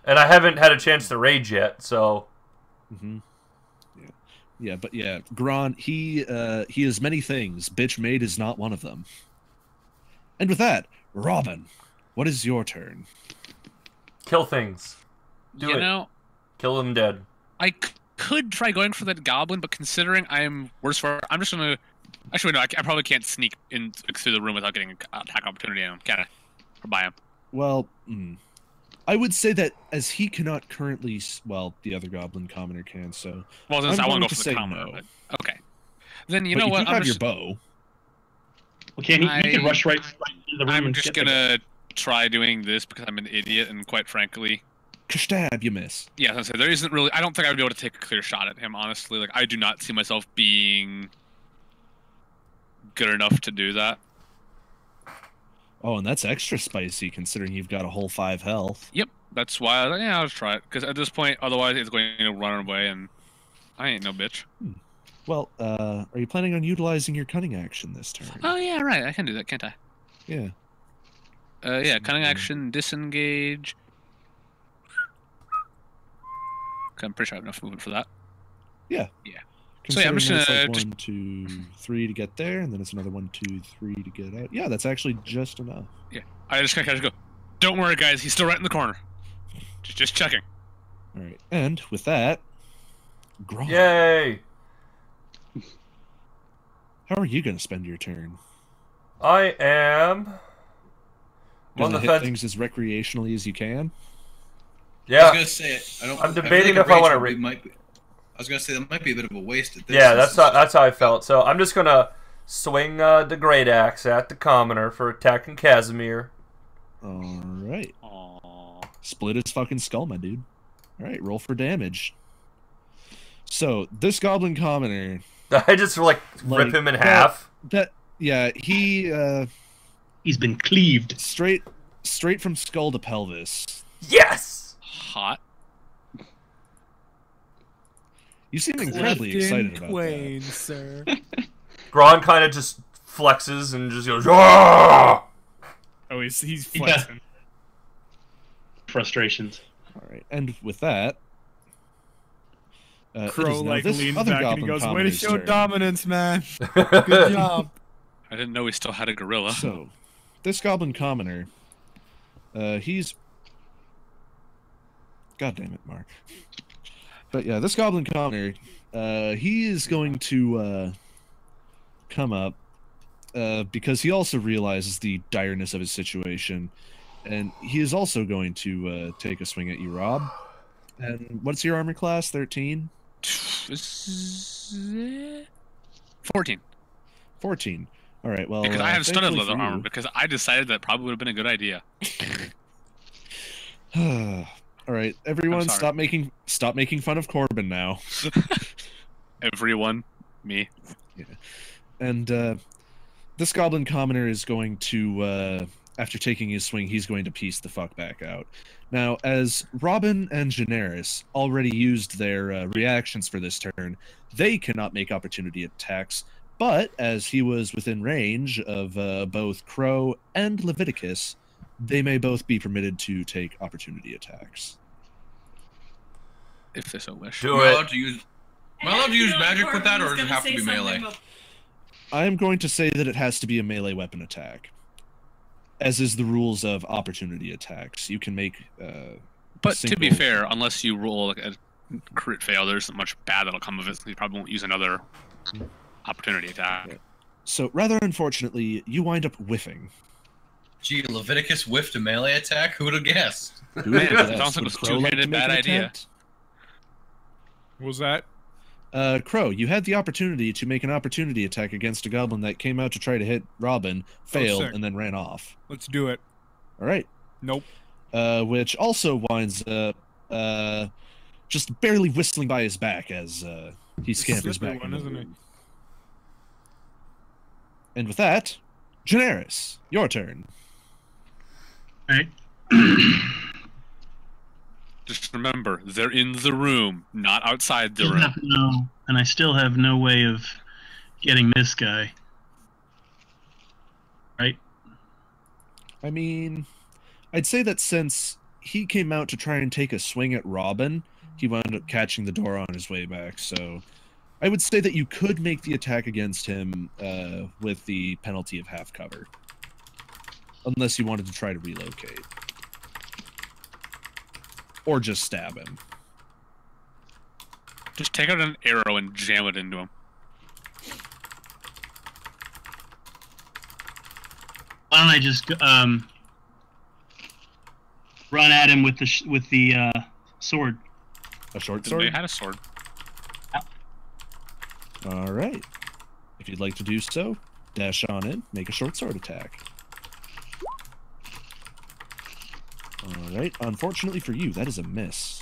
And I haven't had a chance to rage yet, so... Mm-hmm. Yeah, but yeah, Gron, he is many things. Bitch made is not one of them. And with that, Robin, what is your turn? Kill things. Do You it. know, Kill them dead. I could try going for that goblin, but considering I'm worse for it, I'm just gonna... Actually, no, I probably can't sneak in through the room without getting an attack opportunity on him, can I? Or by him. Well, I would say that as he cannot currently... Well, the other goblin commoner can, so... Well, since I'm I want going to to go for say the combo, no. but okay. Then you But know you what? do have your bow. Okay, he can rush right into the room I'm and just get the- gonna try doing this because I'm an idiot, and quite frankly, Stab, you miss. yeah, as I said, there isn't really. I don't think I would be able to take a clear shot at him. Honestly, like I do not see myself being good enough to do that. Oh, and that's extra spicy considering you've got a whole 5 health. Yep, that's why. I was like, yeah, I'll just try it because at this point, otherwise it's going to run away, and I ain't no bitch. Well, are you planning on utilizing your cunning action this turn? Oh yeah, right. I can do that, can't I? Yeah. Yeah, cunning action, disengage. I'm pretty sure I have enough movement for that. Yeah. Yeah. So yeah, I'm just Considering gonna that's like 1, 2, 3 to get there, and then it's another 1, 2, 3 to get out. Yeah, that's actually just enough. Yeah, I just kind of go. Don't worry, guys. He's still right in the corner. Just checking. All right, and with that, Grom. Yay! How are you going to spend your turn? I am Gonna hit things as recreationally as you can. Yeah. I was gonna say it. I'm debating if I want to. I was gonna say that might be a bit of a waste. At this Yeah, that's how I felt. So I'm just gonna swing the great axe at the commoner for attacking Casimir. All right. Split his fucking skull, my dude. All right, roll for damage. So this goblin commoner. I just like rip him in half. Yeah, he's been cleaved straight from skull to pelvis. Yes. Hot. You seem incredibly excited about that, sir. Gron kind of just flexes and just goes. Aah! Oh, he's flexing. Yeah. Frustrations. All right, and with that, Crow like leans back and he goes, "Way to show turn. dominance, man! Good job." I didn't know we still had a gorilla. So, this goblin commoner, he's. God damn it, Mark. But yeah, this goblin commoner, he is going to come up because he also realizes the direness of his situation, and he is also going to take a swing at you, Rob. And what's your armor class? 13? 14. 14. All right. Well, because I have studded leather for armor you- because I decided that probably would have been a good idea. All right, everyone, stop making fun of Corbin now. Everyone, me. Yeah. And this goblin commoner is going to, after taking his swing, he's going to piece the fuck back out. Now, as Robin and Daenerys already used their reactions for this turn, they cannot make opportunity attacks. But as he was within range of both Crow and Leviticus, they may both be permitted to take opportunity attacks. If they so wish. Am I allowed to use magic with that, or does it have to be melee? I am going to say that it has to be a melee weapon attack, as is the rules of opportunity attacks. You can make. But to be fair, unless you roll like a crit fail, there isn't much bad that'll come of it. So you probably won't use another opportunity attack. Yeah. So rather unfortunately, you wind up whiffing. Gee, Leviticus whiffed a melee attack? Who would have guessed? It sounds like a two-handed bad idea. What was that? Crow, you had the opportunity to make an opportunity attack against a goblin that came out to try to hit Robin, failed, and then ran off. Let's do it. All right. Nope. Which also winds up just barely whistling by his back as he scampers back. Isn't it? And with that, Daenerys, your turn. All right. Just remember, they're in the room, not outside the room. No, and I still have no way of getting this guy. Right? I mean, I'd say that since he came out to try and take a swing at Robin, he wound up catching the door on his way back, so I would say that you could make the attack against him with the penalty of half cover. Unless you wanted to try to relocate. Or just stab him. Just take out an arrow and jam it into him. Why don't I just run at him with the sword? A short sword? They had a sword. All right. If you'd like to do so, dash on in, make a short sword attack. All right. Unfortunately for you, that is a miss.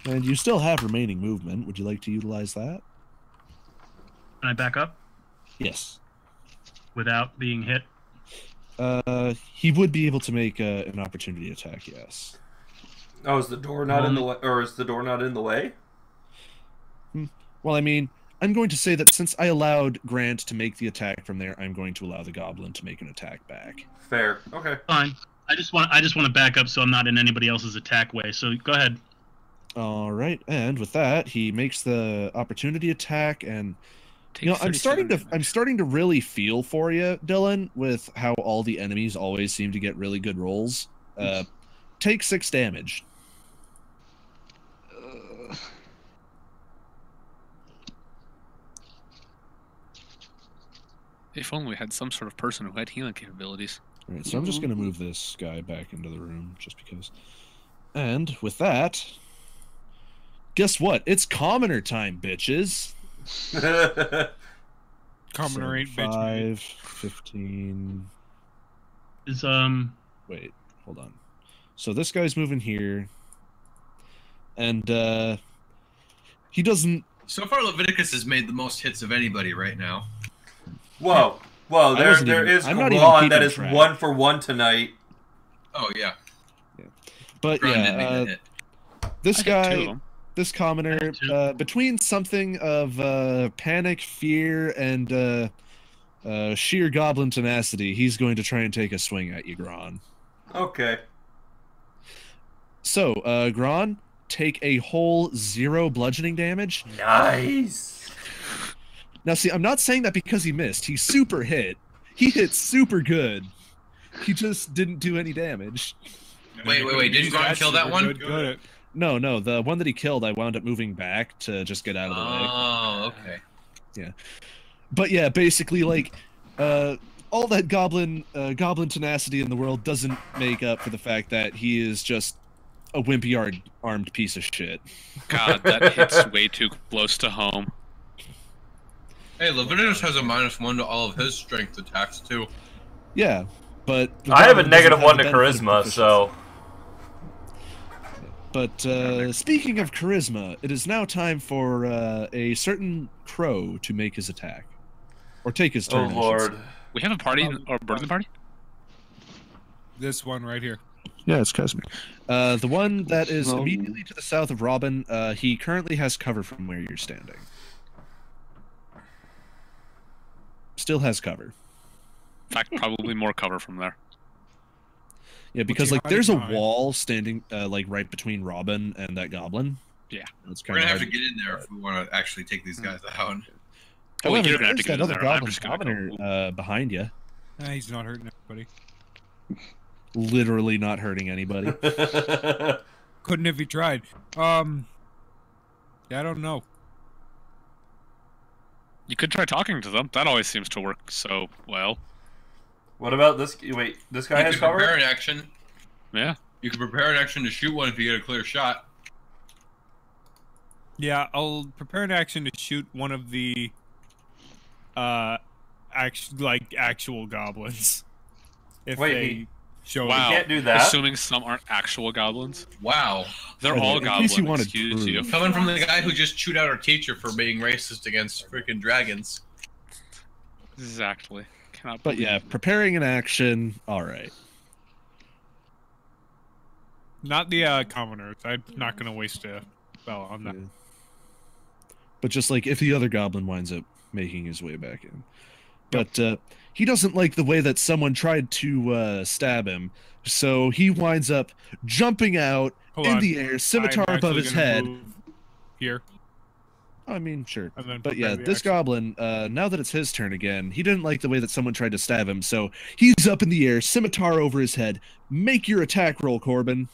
And you still have remaining movement. Would you like to utilize that? Can I back up Yes. without being hit? He would be able to make an opportunity attack, yes. Oh, is the door not in the way? Or is the door not in the way? Well, I mean, I'm going to say that since I allowed Grant to make the attack from there, I'm going to allow the goblin to make an attack back. Fair. Okay. Fine. I just want to back up so I'm not in anybody else's attack way. So go ahead. All right, and with that, he makes the opportunity attack, and you know, I'm starting to really feel for you, Dylan, with how all the enemies always seem to get really good rolls. Take 6 damage. If only we had some sort of person who had healing capabilities. All right, so I'm just going to move this guy back into the room, just because. And with that, guess what? It's commoner time, bitches. Commoner ain't bitch. 5, 15. Is Wait, hold on. So this guy's moving here, and he doesn't. So far, Leviticus has made the most hits of anybody right now. Whoa, whoa! There is Ron that is 1 for 1 tonight. Oh yeah. But Ron didn't make that yeah, hit. this I hit 2 of guy, them. this commoner, between something of panic, fear, and sheer goblin tenacity, he's going to try and take a swing at you, Gron. Okay. So, Gron, take a whole 0 bludgeoning damage. Nice. Now, see, I'm not saying that because he missed. He super hit. He hit super good. He just didn't do any damage. Wait. Didn't Gron kill that one? Good. No. The one that he killed, I wound up moving back to just get out of the way. Oh, okay. Yeah. But yeah, basically, like, all that goblin tenacity in the world doesn't make up for the fact that he is just a wimpy armed piece of shit. God, that hits way too close to home. Hey, Leviticus has a -1 to all of his strength attacks too. Yeah, but I have a -1 to charisma, so. But speaking of charisma, it is now time for a certain crow to make his attack, or take his turn. Oh Lord! We have a party or bird in the party. This one right here. Yeah, it's Casimir. The one that is immediately to the south of Robin, he currently has cover from where you're standing. Still has cover. In fact, probably more cover from there. Yeah, because like there's a wall standing like right between Robin and that goblin. Yeah, it's We're kind gonna of have to get in there if we want to actually take these guys out. However, you're gonna have to there's get that in other there. I'm goblin just gonna commoner behind you. He's not hurting anybody. Literally not hurting anybody. Couldn't if he tried. Yeah, I don't know. You could try talking to them. That always seems to work so well. What about this? Wait, this guy has cover? You could prepare an action. Yeah. You could prepare an action to shoot one if you get a clear shot. Yeah, I'll prepare an action to shoot one of the actual goblins. If they show Wow. You can't do that. Assuming some aren't actual goblins. Wow. They're all goblins. Excuse you. Coming from the guy who just chewed out our teacher for being racist against freaking dragons. Exactly. But yeah, preparing an action. All right. Not the commoners. I'm not gonna waste a spell on that. Yeah. But just like if the other goblin winds up making his way back in, but he doesn't like the way that someone tried to stab him, so he winds up jumping out in the air, scimitar above his head. Here. I mean, sure. But But yeah, this goblin, now that it's his turn again, he didn't like the way that someone tried to stab him, so he's up in the air, scimitar over his head. Make your attack roll, Corbin.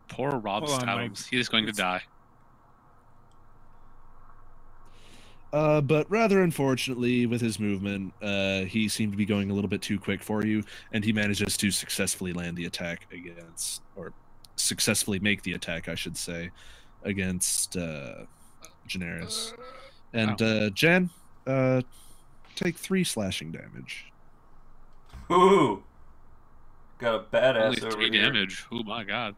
Poor Rob Stabbs. He is going to die. But rather unfortunately, with his movement, he seemed to be going a little bit too quick for you, and he manages to successfully land the attack against, or successfully make the attack, I should say, against Generis. And Jan, take 3 slashing damage. Ooh, got a badass Only over 3 here. damage. Oh my god.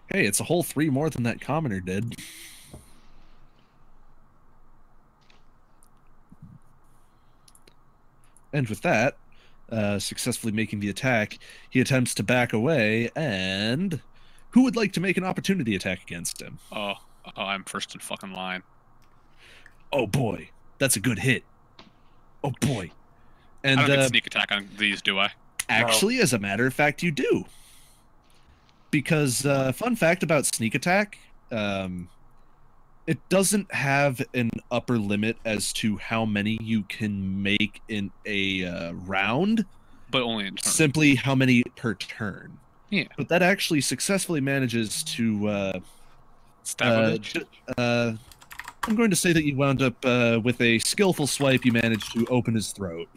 Hey, it's a whole 3 more than that commoner did. And with that, successfully making the attack, he attempts to back away, and who would like to make an opportunity attack against him? Oh, I'm first in fucking line. Oh boy, that's a good hit. Oh boy. And I don't get sneak attack on these, do I? Actually, as a matter of fact, you do. Because, fun fact about sneak attack, it doesn't have an upper limit as to how many you can make in a round. But only in turn. Simply how many per turn. Yeah. But that actually successfully manages to... I'm going to say that you wound up with a skillful swipe, you managed to open his throat.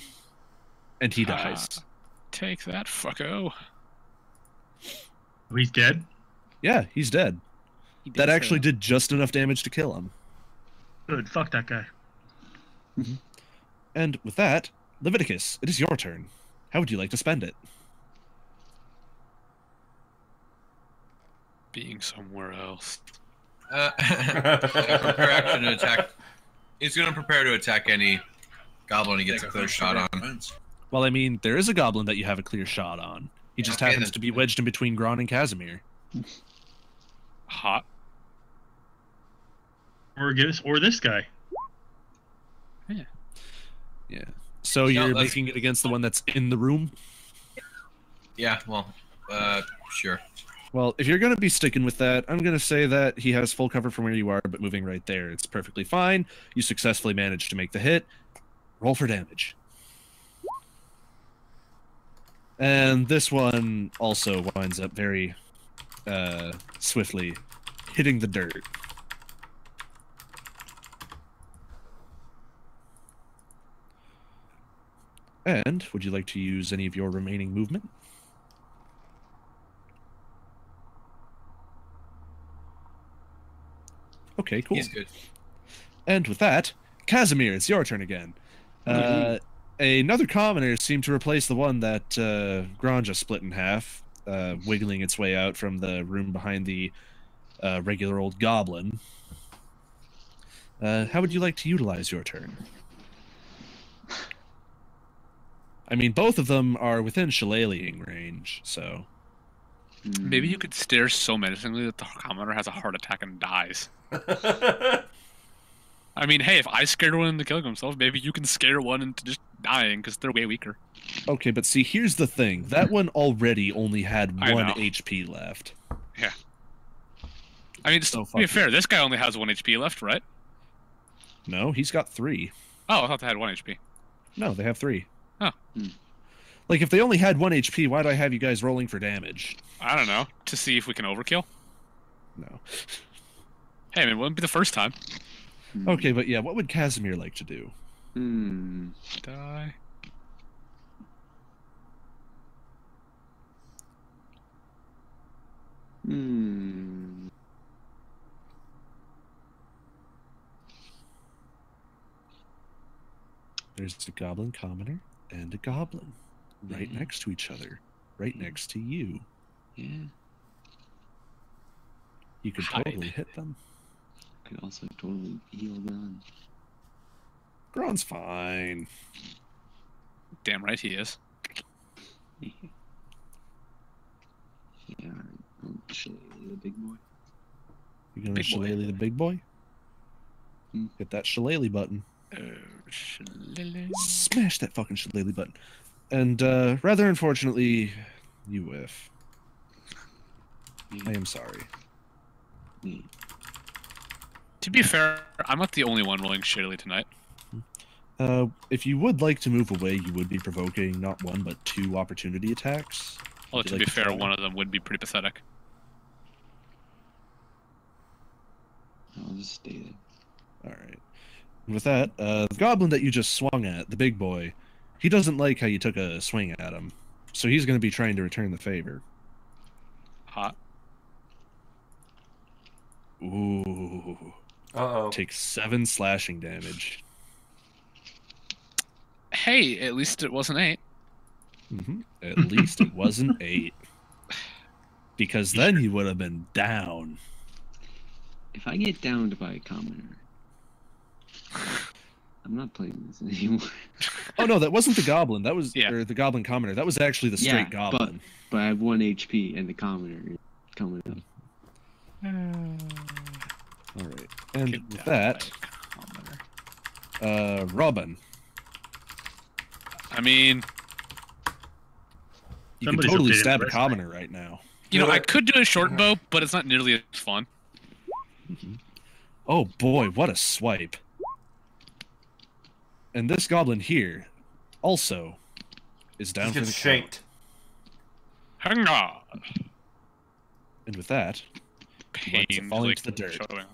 And he dies. Take that, fucko. Oh, he's dead? Yeah, he's dead. That actually did just enough damage to kill him. Good, fuck that guy. And with that, Leviticus, it is your turn. How would you like to spend it? Being somewhere else. Prepare action to attack. He's going to prepare to attack any goblin he gets a clear shot on. Well, I mean, there is a goblin that you have a clear shot on. He just happens to be wedged in between Gron and Casimir. Hot. Or this guy. Yeah. Yeah. So you're making it against the one that's in the room? Yeah, well, sure. Well, if you're going to be sticking with that, I'm going to say that he has full cover from where you are, but moving right there. It's perfectly fine. You successfully managed to make the hit. Roll for damage. And this one also winds up very swiftly hitting the dirt. And would you like to use any of your remaining movement? Okay, cool. He's good. And with that, Casimir, it's your turn again. Another commoner seemed to replace the one that Granja split in half, wiggling its way out from the room behind the regular old goblin. How would you like to utilize your turn? I mean, both of them are within shillelaghing range, so... Maybe you could stare so menacingly that the commoner has a heart attack and dies. I mean, hey, if I scared one into killing himself, maybe you can scare one into just dying because they're way weaker. Okay, but see, here's the thing. That one already only had 1 HP left. Yeah. I mean, to be fair, this guy only has 1 HP left, right? No, he's got 3. Oh, I thought they had 1 HP. No, they have 3. Oh. Like, if they only had 1 HP, why do I have you guys rolling for damage? I don't know. To see if we can overkill? No. Hey, man, it wouldn't be the first time. Okay, but yeah, what would Casimir like to do? Die. There's a goblin commoner and a goblin right next to each other, right next to you. Yeah. You could totally hit them. Could also totally heal them. Gron's fine. Damn right he is. Yeah, I'm shillelagh the big boy. You gonna shillelagh the big boy? Hit that shillelagh button. Smash that fucking shillelagh button. And rather unfortunately, you whiff. I am sorry. To be fair, I'm not the only one rolling shittily tonight. If you would like to move away, you would be provoking not 1 but 2 opportunity attacks. Although to be fair, one of them would be pretty pathetic. I'll just stay there. Alright. With that, the goblin that you just swung at, the big boy, he doesn't like how you took a swing at him. So he's going to be trying to return the favor. Hot. Ooh. Uh-oh. Take 7 slashing damage. Hey, at least it wasn't 8. At least it wasn't 8. Because then he would have been down. If I get downed by a commoner, I'm not playing this anymore. Oh no, that wasn't the goblin. That was or the goblin commoner. That was actually the straight goblin. But I have 1 HP and the commoner is coming up. All right, and with that, Robin. I mean, you can Somebody's totally updating stab the a resume. commoner right now. you know, I could do a short bow, but it's not nearly as fun. Oh boy, what a swipe. And this goblin here also is down He for the gets count. shanked. Hang on. And with that, winds up falling to the dirt. Showing.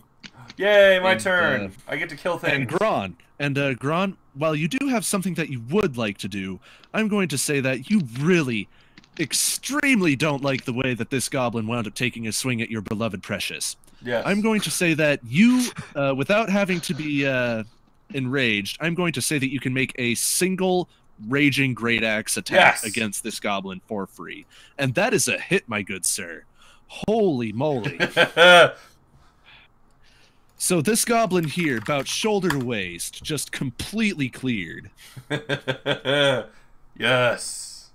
Yay, my And, turn. I get to kill And things. Gron, while you do have something that you would like to do, I'm going to say that you really extremely don't like the way that this goblin wound up taking a swing at your beloved Precious. Yes. I'm going to say that you, without having to be enraged, I'm going to say that you can make a single raging great axe attack against this goblin for free. And that is a hit, my good sir. Holy moly. So this goblin here, about shoulder to waist, just completely cleared. Yes.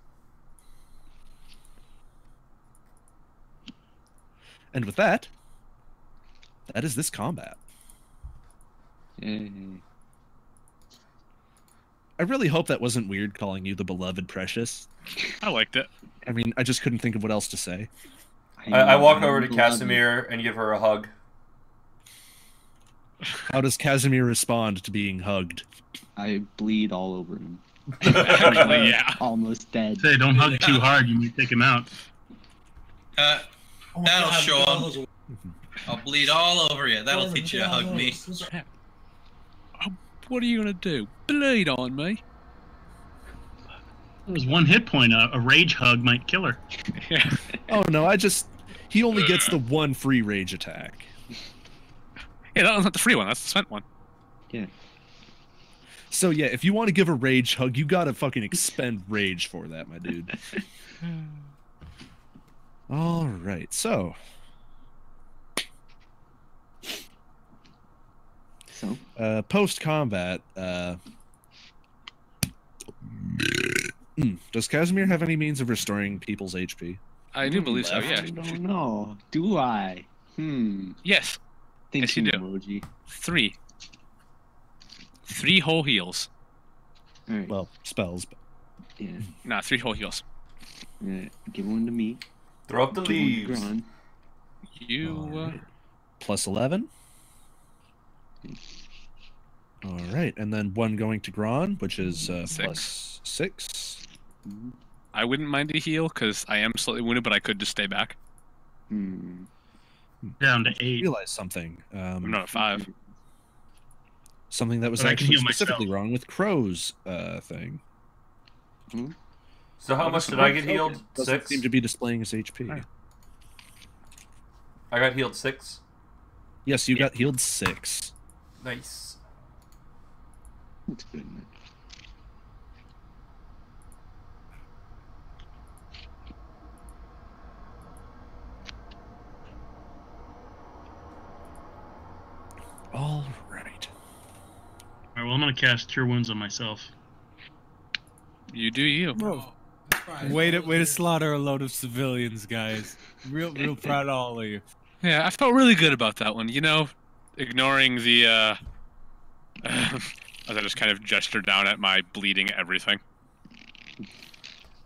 And with that, that is this combat. Yay. I really hope that wasn't weird calling you the beloved Precious. I liked it. I mean, I just couldn't think of what else to say. I walk over to Casimir and give her a hug. How does Casimir respond to being hugged? I bleed all over him. Actually, yeah. Almost dead. Say, don't hug too hard. You might take him out. That'll show him. I'll bleed all over you. That'll teach you to hug me. What are you gonna do? Bleed on me? There was one hit point. A rage hug might kill her. Yeah. Oh no, he only gets the one free rage attack. Yeah, that was not the free one. That's the spent one. Yeah. So yeah, if you want to give a rage hug, you gotta fucking expend rage for that, my dude. All right, so post combat, does Casimir have any means of restoring people's HP? I do believe so. Yeah. I don't know. Do I? Yes. Thinking Yes, you do. emoji. 3 whole heals. All right. Well, spells. But... Yeah. Nah, 3 whole heals. Give one to me. Throw up the Give one to leaves. Gron. You. Right. Plus 11. All right, and then one going to Gron, which is plus 6. I wouldn't mind a heal because I am slightly wounded, but I could just stay back. Down to I 8. realized something. I'm not at 5. Something that was But I can actually heal specifically myself. wrong with Crow's thing. So how much did I get healed? Doesn't 6? seem to be displaying his HP. Right. I got healed 6. Yes, you got healed 6. Nice. That's good, man. All right. All right, well, I'm going to cast Cure Wounds on myself. You do you. Way to slaughter a load of civilians, guys. Real proud of all of you. Yeah, I felt really good about that one. You know, ignoring the, as I just kind of gesture down at my bleeding everything.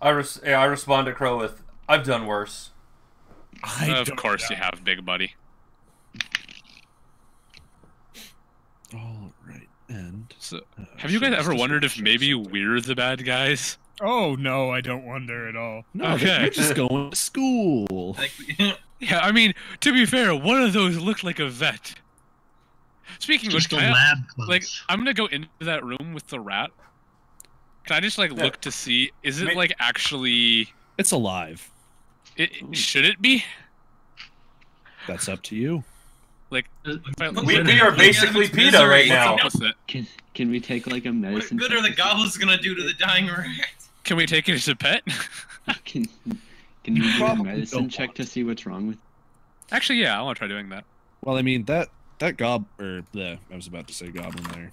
I respond to Crow with, I've done worse. Of course you have, big buddy. All right, and So, have you guys ever wondered if maybe we're the bad guys? Oh no, I don't wonder at all. no, Okay. you're just going to school. Yeah, I mean, to be fair, one of those looked like a vet. Speaking of which, Just a can I, lab clothes. like, I'm gonna go into that room with the rat. Can I just like look to see? Is it like actually? It's alive. Should it be? That's up to you. Like, We are basically PETA right now. Can we take like a medicine? What good are the goblins gonna do to the dying rat? Can we take it as a pet? Can you do a probably medicine don't check want to see what's wrong with? Actually, yeah, I want to try doing that. Well, I mean that I was about to say goblin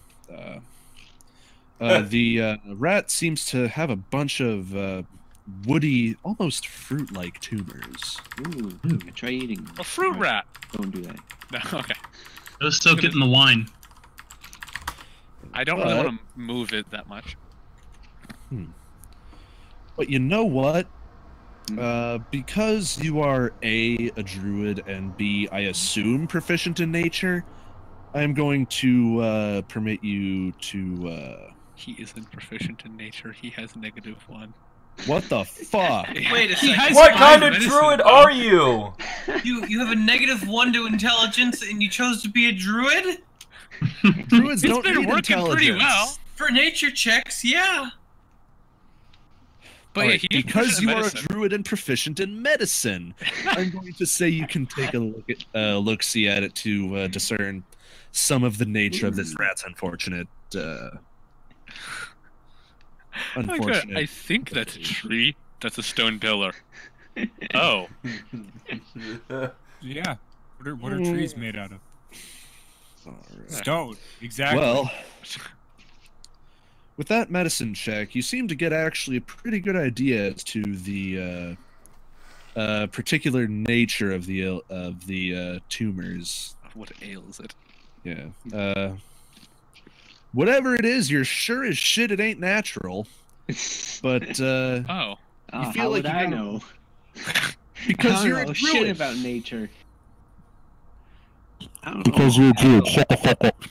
there. The rat seems to have a bunch of woody, almost fruit-like tumors. Ooh, try eating. A fruit rat. Don't do that. No, okay. Go soak it in the wine. I don't really want to move it that much. But you know what? Because you are A, a druid, and B, I assume proficient in nature, I'm going to permit you to. He isn't proficient in nature. He has -1. What the fuck? Wait a second. What kind of druid are you? You have a -1 to intelligence, and you chose to be a druid? Druids It's don't been need working intelligence. pretty well. For nature checks, yeah. But Alright, yeah, because you are a medicine. druid and proficient in medicine, I'm going to say you can take a look-see at it to discern some of the nature of this rat's unfortunate. I think that's a tree. That's a stone pillar. Oh. Yeah. What are trees made out of? Alright. Stone. Exactly. Well, with that medicine check, you seem to get actually a pretty good idea as to the particular nature of the tumors. What ails it? Yeah. Whatever it is, you're sure as shit it ain't natural. But Oh. you feel how like would you I gotta- know? because I you're don't a know shit druid. about nature. I don't Because know. you're a druid. Shut the fuck up.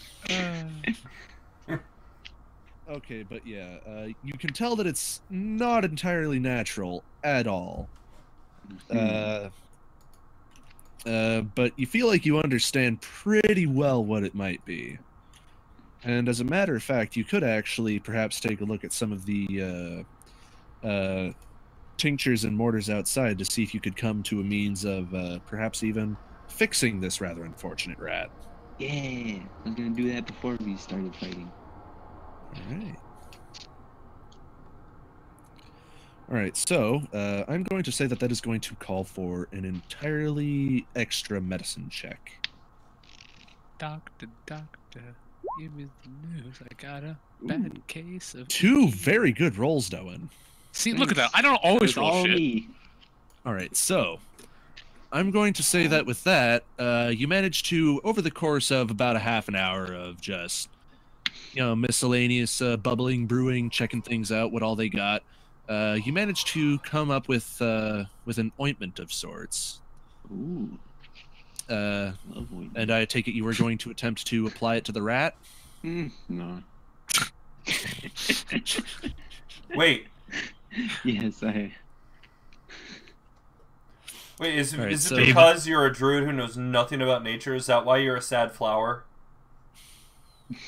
Okay, but yeah, you can tell that it's not entirely natural at all. But you feel like you understand pretty well what it might be. And as a matter of fact, you could actually perhaps take a look at some of the tinctures and mortars outside to see if you could come to a means of perhaps even fixing this rather unfortunate rat. Yeah, I was gonna do that before we started fighting. Alright. Alright, so I'm going to say that is going to call for an entirely extra medicine check. Doctor, give me the news. I got a bad case of... Two very good rolls, Doan. See, look at that. I don't always It's roll all shit. me. Alright, so I'm going to say that with that, you managed to, over the course of about a half an hour of just, miscellaneous bubbling, brewing, checking things out, what all they got, you managed to come up with an ointment of sorts. Ooh, lovely. And I take it you were going to attempt to apply it to the rat? No. Wait, Yes, I. wait, is Alright, it so- because you're a druid who knows nothing about nature? Is that why you're a sad flower?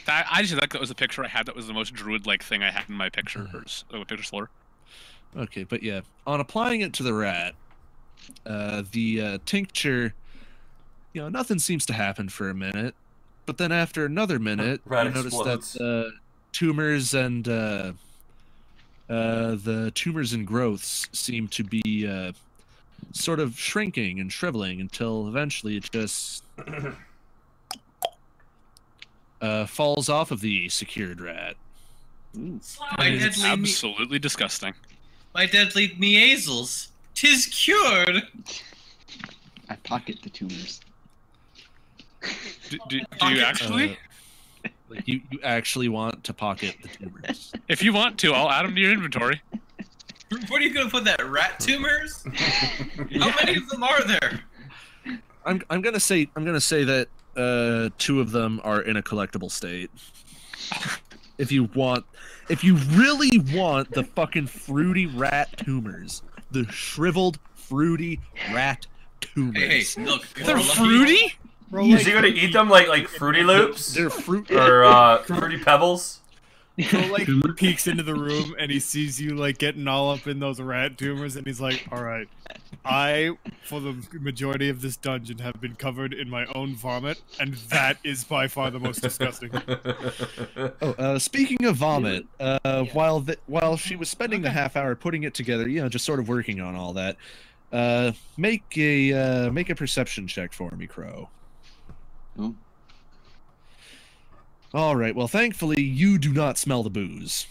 I just like that was the picture I had. That was the most druid-like thing I had in my picture. Or picture slur. Okay, but yeah, on applying it to the rat, the tincture, nothing seems to happen for a minute, but then after another minute, Rat you notice explodes. that tumors and the tumors and growths seem to be sort of shrinking and shriveling until eventually it just falls off of the secured rat. Ooh. My It is deadly, absolutely disgusting. my deadly measles. 'Tis cured. I pocket the tumors. Do you actually? Like you actually want to pocket the tumors. If you want to, I'll add them to your inventory. Where are you gonna put that? Rat tumors? How many of them are there? I'm gonna say that two of them are in a collectible state. If you really want the fucking fruity rat tumors, the shriveled fruity rat tumors. Hey, look. They're fruity? Is he gonna eat them like Fruity Loops They're fruit. or Fruity Pebbles? So like peeks into the room and he sees you like getting all up in those rat tumors and he's like, all right, I for the majority of this dungeon have been covered in my own vomit and that is by far the most disgusting. Speaking of vomit, while she was spending the half hour putting it together, just sort of working on all that, make a perception check for me, Crow. Oh. All right. Well, thankfully, you do not smell the booze.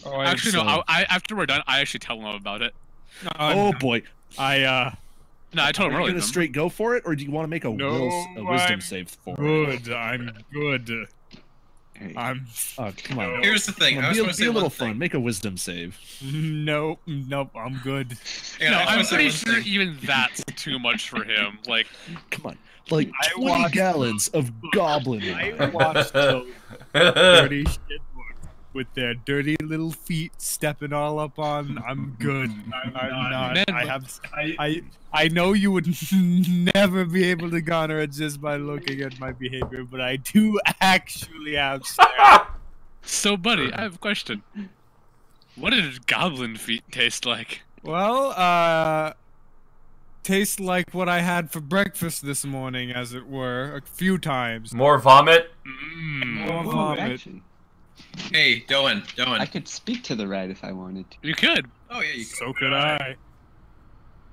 Actually, no. After we're done, I actually tell them about it. Oh boy. No, I told them Are you earlier. gonna straight go for it, or do you want to make a wisdom save for it? Good, I'm good. I'm. Oh, come on. Here's the thing. Come I on, just want to be say a little one fun. thing. Make a wisdom save. Nope. I'm good. Yeah, No, I just I'm wanna say pretty one sure thing. even that's too much for him. Like, Come on. Like I 20 watched- gallons of goblin I wine. watched those dirty shit work with their dirty little feet stepping all up on. I'm good. I'm not. Man, I know you would never be able to garner it just by looking at my behavior, but I do actually have stare. so buddy, I have a question. What did goblin feet taste like? Well, tastes like what I had for breakfast this morning, as it were, a few times. More vomit. More Ooh, vomit. actually, Hey, Doan. I could speak to the rat if I wanted to. You could. Oh yeah, you So could I.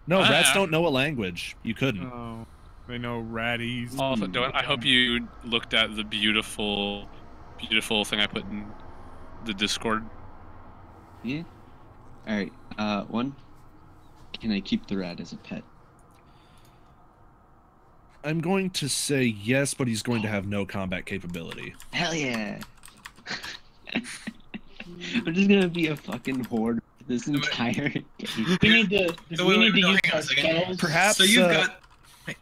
No, rats Ah. don't know a language. You couldn't. Oh, they know ratties. Also, Dylan, I hope you looked at the beautiful thing I put in the Discord. Yeah. All right. One. Can I keep the rat as a pet? I'm going to say yes, but he's going to have no combat capability. Hell yeah! I'm just gonna be a fucking horde this entire game. We need to. So we wait, need to no, use hang on our a second. spells. Perhaps. So you've got.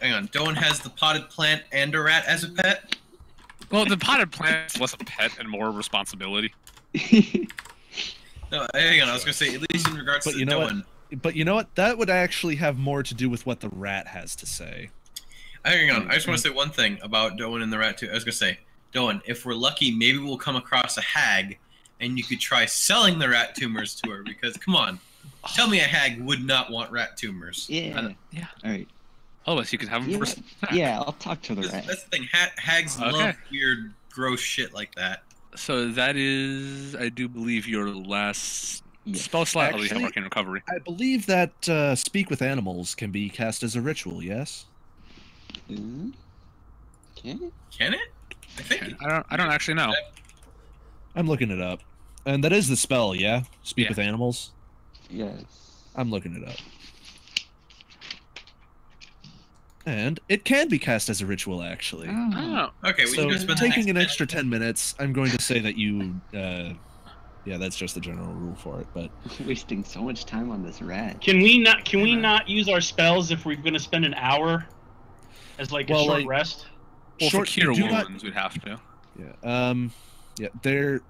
Hang on. Doan has the potted plant and a rat as a pet. Well, the potted plant is less a pet and more responsibility. No, hang on. I was gonna say at least in regards But to you know what? Doan. But you know what? That would actually have more to do with what the rat has to say. Hang on. I just want to say one thing about Doan and the rat too. I was gonna say, Doan, if we're lucky, maybe we'll come across a hag, and you could try selling the rat tumors to her. Because come on, tell me a hag would not want rat tumors. Yeah. Yeah. All right. Otherwise, you can have them Yeah. for snack. Yeah, I'll talk to the That's, rat. that's the thing. Hags Okay. love weird, gross shit like that. So that is, I do believe, your last Yeah. spell slot. Oh, we have Actually- Arcane Recovery. I believe that speak with animals can be cast as a ritual. Yes. Can it? Can it? I think. I don't actually know. I'm looking it up, and that is the spell. Yeah. Speak Yeah. with animals. Yes. I'm looking it up. And it can be cast as a ritual, actually. Oh. Okay, we So, can just spend the taking next an minute. extra 10 minutes, I'm going to say that you, yeah, that's just the general rule for it, but... Wasting so much time on this rat. Can we not? Can we not use our spells if we're going to spend an hour as like a Well, short like- rest? Well, Short- for cure you do not- wounds, we'd have to. Yeah, they're...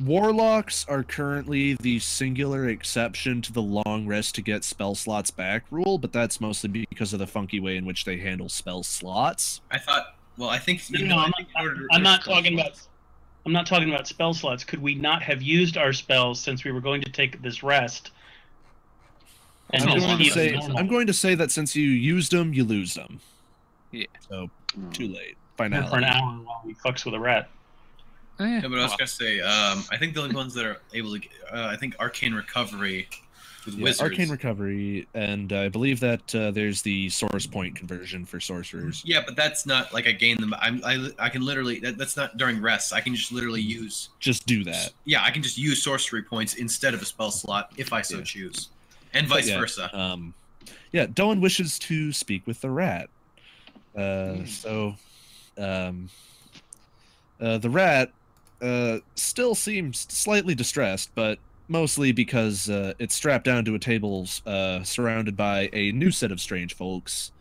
Warlocks are currently the singular exception to the long rest to get spell slots back rule, but that's mostly because of the funky way in which they handle spell slots. I thought. Well, I think. You No, know, I I'm think in order to- I'm not talking about. I'm not talking about spell slots. Could we not have used our spells since we were going to take this rest? And I'm just going to use say, normal? I'm going to say that since you used them, you lose them. Yeah. So, Oh. too late. for an Finality. hour while we fucks with a rat. Yeah, but I was gonna say, I think the only ones that are able to, I think Arcane Recovery with Yeah, wizards. Arcane Recovery, and I believe that there's the source point conversion for sorcerers. Yeah, but that's not like I gain them. I can literally. That's not during rests. I can just literally use. Just do that. Yeah, I can just use sorcery points instead of a spell slot if I so Yeah. choose, and vice Yeah, versa. Yeah, Doan wishes to speak with the rat. So, the rat still seems slightly distressed, but mostly because it's strapped down to a table surrounded by a new set of strange folks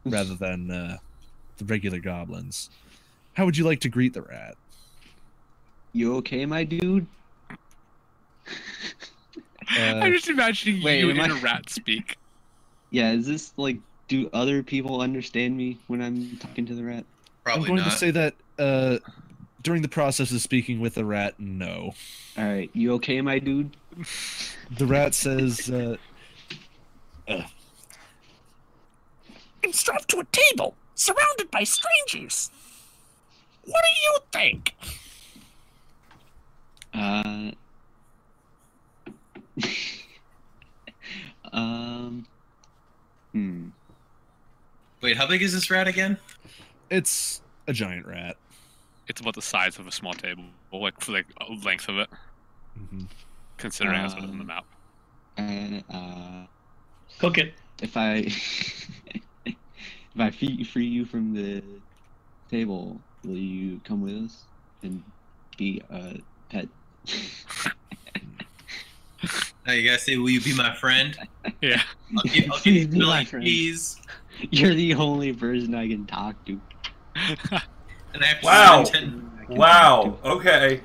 rather than the regular goblins. How would you like to greet the rat? You okay, my dude? I'm just imagining wait, you am in I- a rat speak. Yeah, is this like, do other people understand me when I'm talking to the rat? Probably I'm going not. to say that during the process of speaking with the rat, no. Alright, you okay, my dude? The rat says, I'm strapped to a table, surrounded by strangers. What do you think? Wait, how big is this rat again? it's a giant rat. It's about the size of a small table, like for the length of it, Mhm. considering that's what's on the map. Cook it. If I if I free you from the table, will you come with us and be pet. Now you guys say, "Will you be my friend?" Yeah. I'll give you Please be my million friend. keys, You're the only person I can talk to. and I have to Wow. spend 10. Wow. Okay.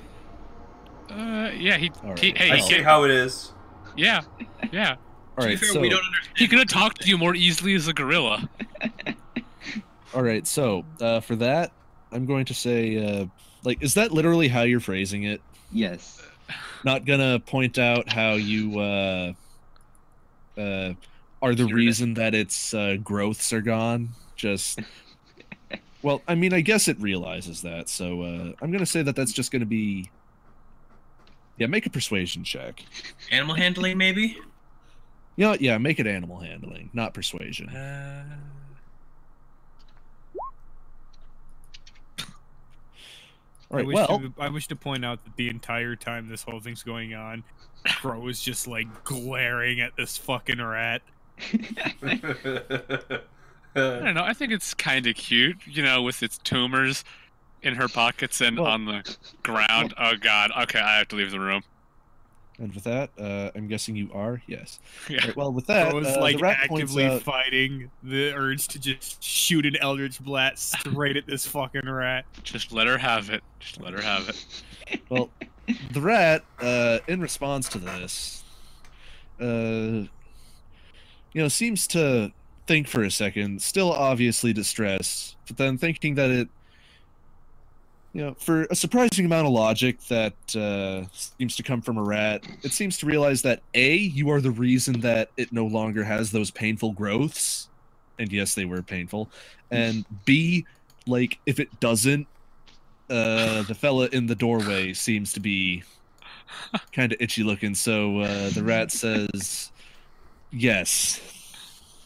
Yeah, All right. hey, I see how it is. yeah, yeah. All To be right, fair, so we don't understand. He could have talked to you more easily as a gorilla. all right, so for that, I'm going to say, like, is that literally how you're phrasing it? Yes. Not gonna point out how you are the reason that its growths are gone. Just, well, I mean, I guess it realizes that. So I'm gonna say that that's just gonna be, yeah, make a persuasion check. Animal handling, maybe. You know what? Yeah, make it animal handling, not persuasion. All right. I wish to point out that the entire time this whole thing's going on, Crow is just like glaring at this fucking rat. I don't know. I think it's kind of cute, you know, with its tumors in her pockets and on the ground. Oh God. Okay, I have to leave the room. And with that, I'm guessing you are. Yes. Yeah. All right, well, with that, Crow is the like rat points actively out. fighting the urge to just shoot an Eldritch Blast straight at this fucking rat. Just let her have it. Just let her have it. Well, the rat, in response to this, you know, seems to think for a second, still obviously distressed, but then thinking that it, you know, for a surprising amount of logic that seems to come from a rat, it seems to realize that A, you are the reason that it no longer has those painful growths, and yes, they were painful, and B, like, if it doesn't, the fella in the doorway seems to be kind of itchy looking, so the rat says, yes.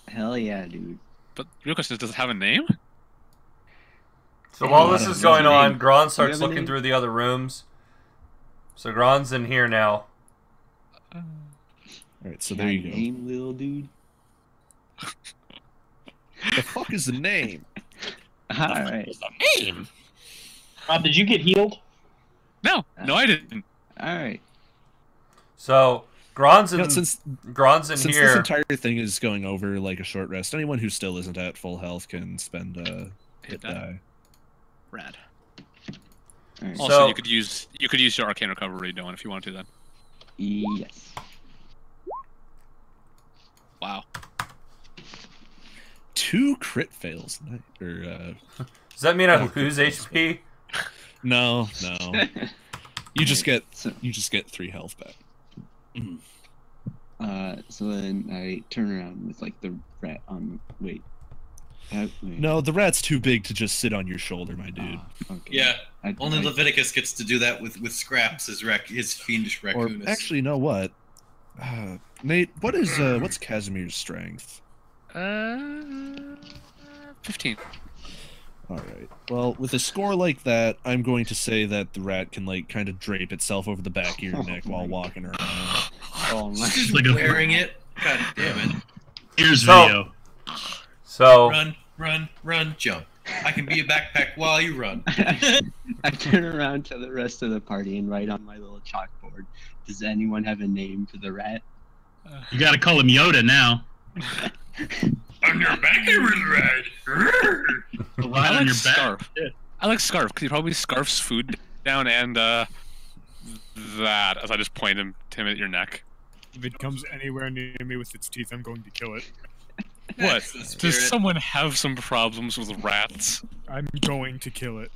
Hell yeah, dude. But the real question is, does it have a name? So while Hey, this is going on, Gron starts have a looking name? through the other rooms. So Gron's in here now. All right, so Can there I you go. name little dude? The fuck is the name? Alright. Name. Rob, did you get healed? No, I didn't. Alright. So Gron's in, You know, since Gron's in this here. entire thing is going over like a short rest, anyone who still isn't at full health can spend a hit die. Rad. Alright. Also, So- you could use your arcane recovery, Dylan, if you want to. Then. Yes. Wow. 2 crit fails. Or Does that mean I lose HP? no. You just get So, 3 health back. so then I turn around with like the rat on. Wait. Wait. No, the rat's too big to just sit on your shoulder, my dude. Okay. Yeah, I- only I- Leviticus gets to do that with Scraps, his fiendish Or raccoonus. actually, you know what? Nate, what's Casimir's strength? 15. All right. Well, with a score like that, I'm going to say that the rat can like kind of drape itself over the back of your Oh neck my while walking around. Oh my. Just Like a- wearing it. God damn it! Here's So- video. So Run, jump. I can be a backpack while you run. I turn around to the rest of the party and write on my little chalkboard. Does anyone have a name for the rat? You gotta call him Yoda now. On your back, rat. The rat on your back. Scarf. I like Scarf because he probably scarfs food down and that as I just point him at your neck. If it comes anywhere near me with its teeth, I'm going to kill it. What? That's the Does spirit. someone have some problems with rats? I'm going to kill it.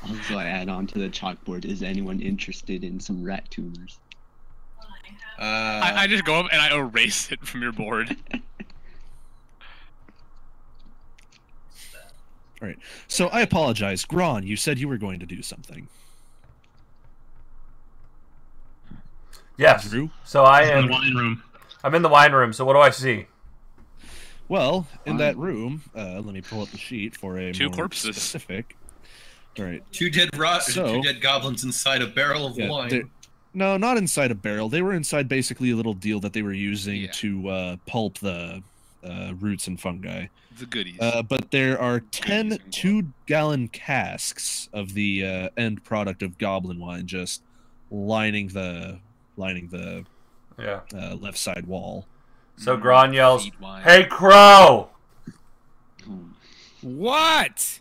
Also, I add on to the chalkboard. Is anyone interested in some rat tumors? I just go up and I erase it from your board. All right. So I apologize, Gron. You said you were going to do something. yes. Drew? So I In the am. wine room. I'm in the wine room. So what do I see? Well, in that room, let me pull up the sheet for a 2 more corpses. specific. All right. Two dead goblins inside a barrel of Yeah, wine. no, not inside a barrel. They were inside basically a little deal that they were using Yeah. to pulp the roots and fungi. The goodies. But there are 10 Goodies. 2-gallon casks of the end product of goblin wine just lining the left side wall. So Gron yells, Feed wine. "Hey, Crow! What?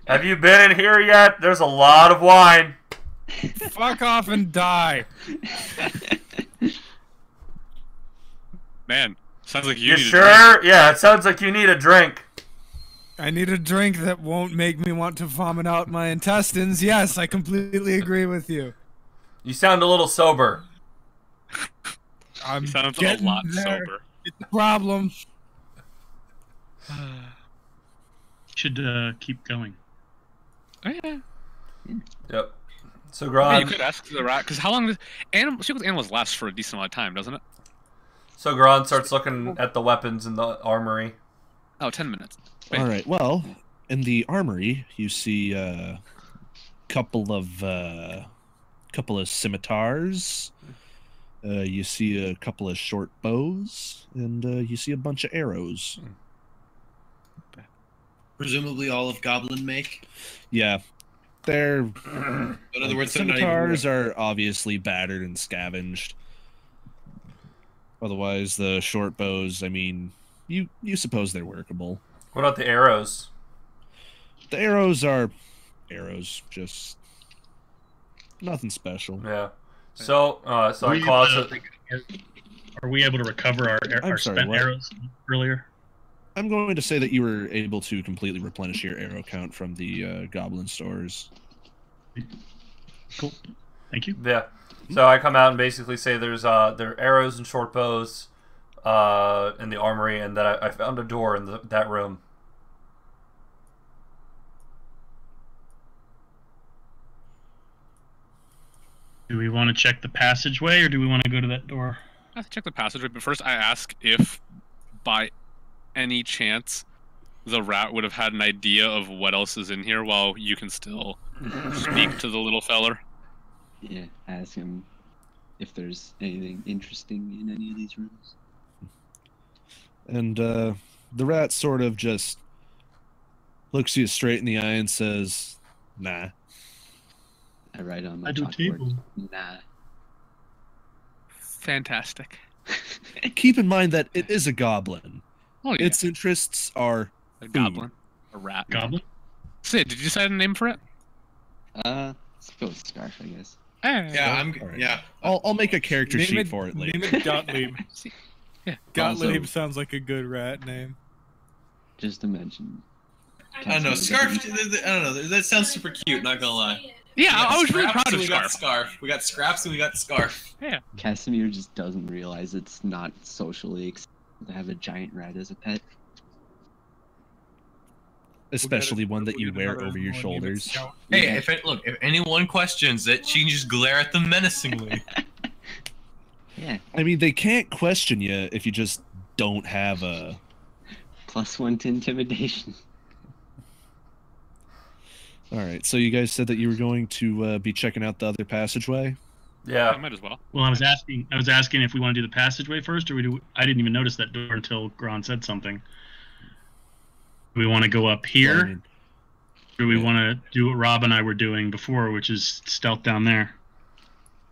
Have you been in here yet? There's a lot of wine." Fuck off and die. Man, sounds like You need a drink. sure? Yeah, it sounds like you need a drink. I need a drink that won't make me want to vomit out my intestines. Yes, I completely agree with you. You sound a little sober. I'm Sounds a getting lot there. sober. It's a problem. Should keep going. Oh, yeah. Yep. So Yeah, Gron, you could ask the rat, because how long does animals last for a decent amount of time, doesn't it? starts looking at the weapons in the armory. Oh, 10 minutes. Wait. All right. Well, in the armory, you see a couple of scimitars. You see a couple of short bows, and you see a bunch of arrows. Presumably all of Goblin make. Yeah, they're. In other words, they're not scimitars even... are obviously battered and scavenged. Otherwise, the short bows, I mean, you suppose they're workable. What about the arrows? The arrows are arrows, just nothing special. Yeah. So I We, call it. Are we able to recover our I'm sorry, spent what? arrows earlier? I'm going to say that you were able to completely replenish your arrow count from the goblin stores. Cool. Thank you. Yeah. So I come out and basically say there are arrows and short bows in the armory, and that I found a door in that room. Do we want to check the passageway, or do we want to go to that door? I have to check the passageway, but first I ask if, by any chance, the rat would have had an idea of what else is in here while you can still speak to the little feller. Yeah, ask him if there's anything interesting in any of these rooms. And the rat sort of just looks you straight in the eye and says, "Nah." I write on my I do chalkboard, table. nah. Fantastic. Keep in mind that it is a goblin. Oh, yeah. Its interests are A food. goblin. A rat. Goblin? Sid, did you decide a name for it? Let's go with Scarf, I guess. Hey. Yeah, All right. yeah. I'll make a character Name sheet it- for it later. Name it Gottlieb. Yeah. Gottlieb Also- sounds like a good rat name. Just to mention. I don't know. Scarf. I don't know. That sounds super cute. Not gonna lie. Yeah, I was really Scraps proud and of we got Scarf. Scarf. We got Scraps and we got Scarf. Yeah. Casimir just doesn't realize it's not socially acceptable to have a giant rat as a pet. Especially one that you wear over your shoulders. Hey, Yeah. if anyone questions it, she can just glare at them menacingly. Yeah, I mean, they can't question you if you just don't have a... +1 to intimidation. Alright, so you guys said that you were going to be checking out the other passageway? I Yeah. might as well. Well, I was asking if we want to do the passageway first, or I didn't even notice that door until Gron said something. Do we want to go up here? Well, I mean, Or do we want to do what Rob and I were doing before, which is stealth down there?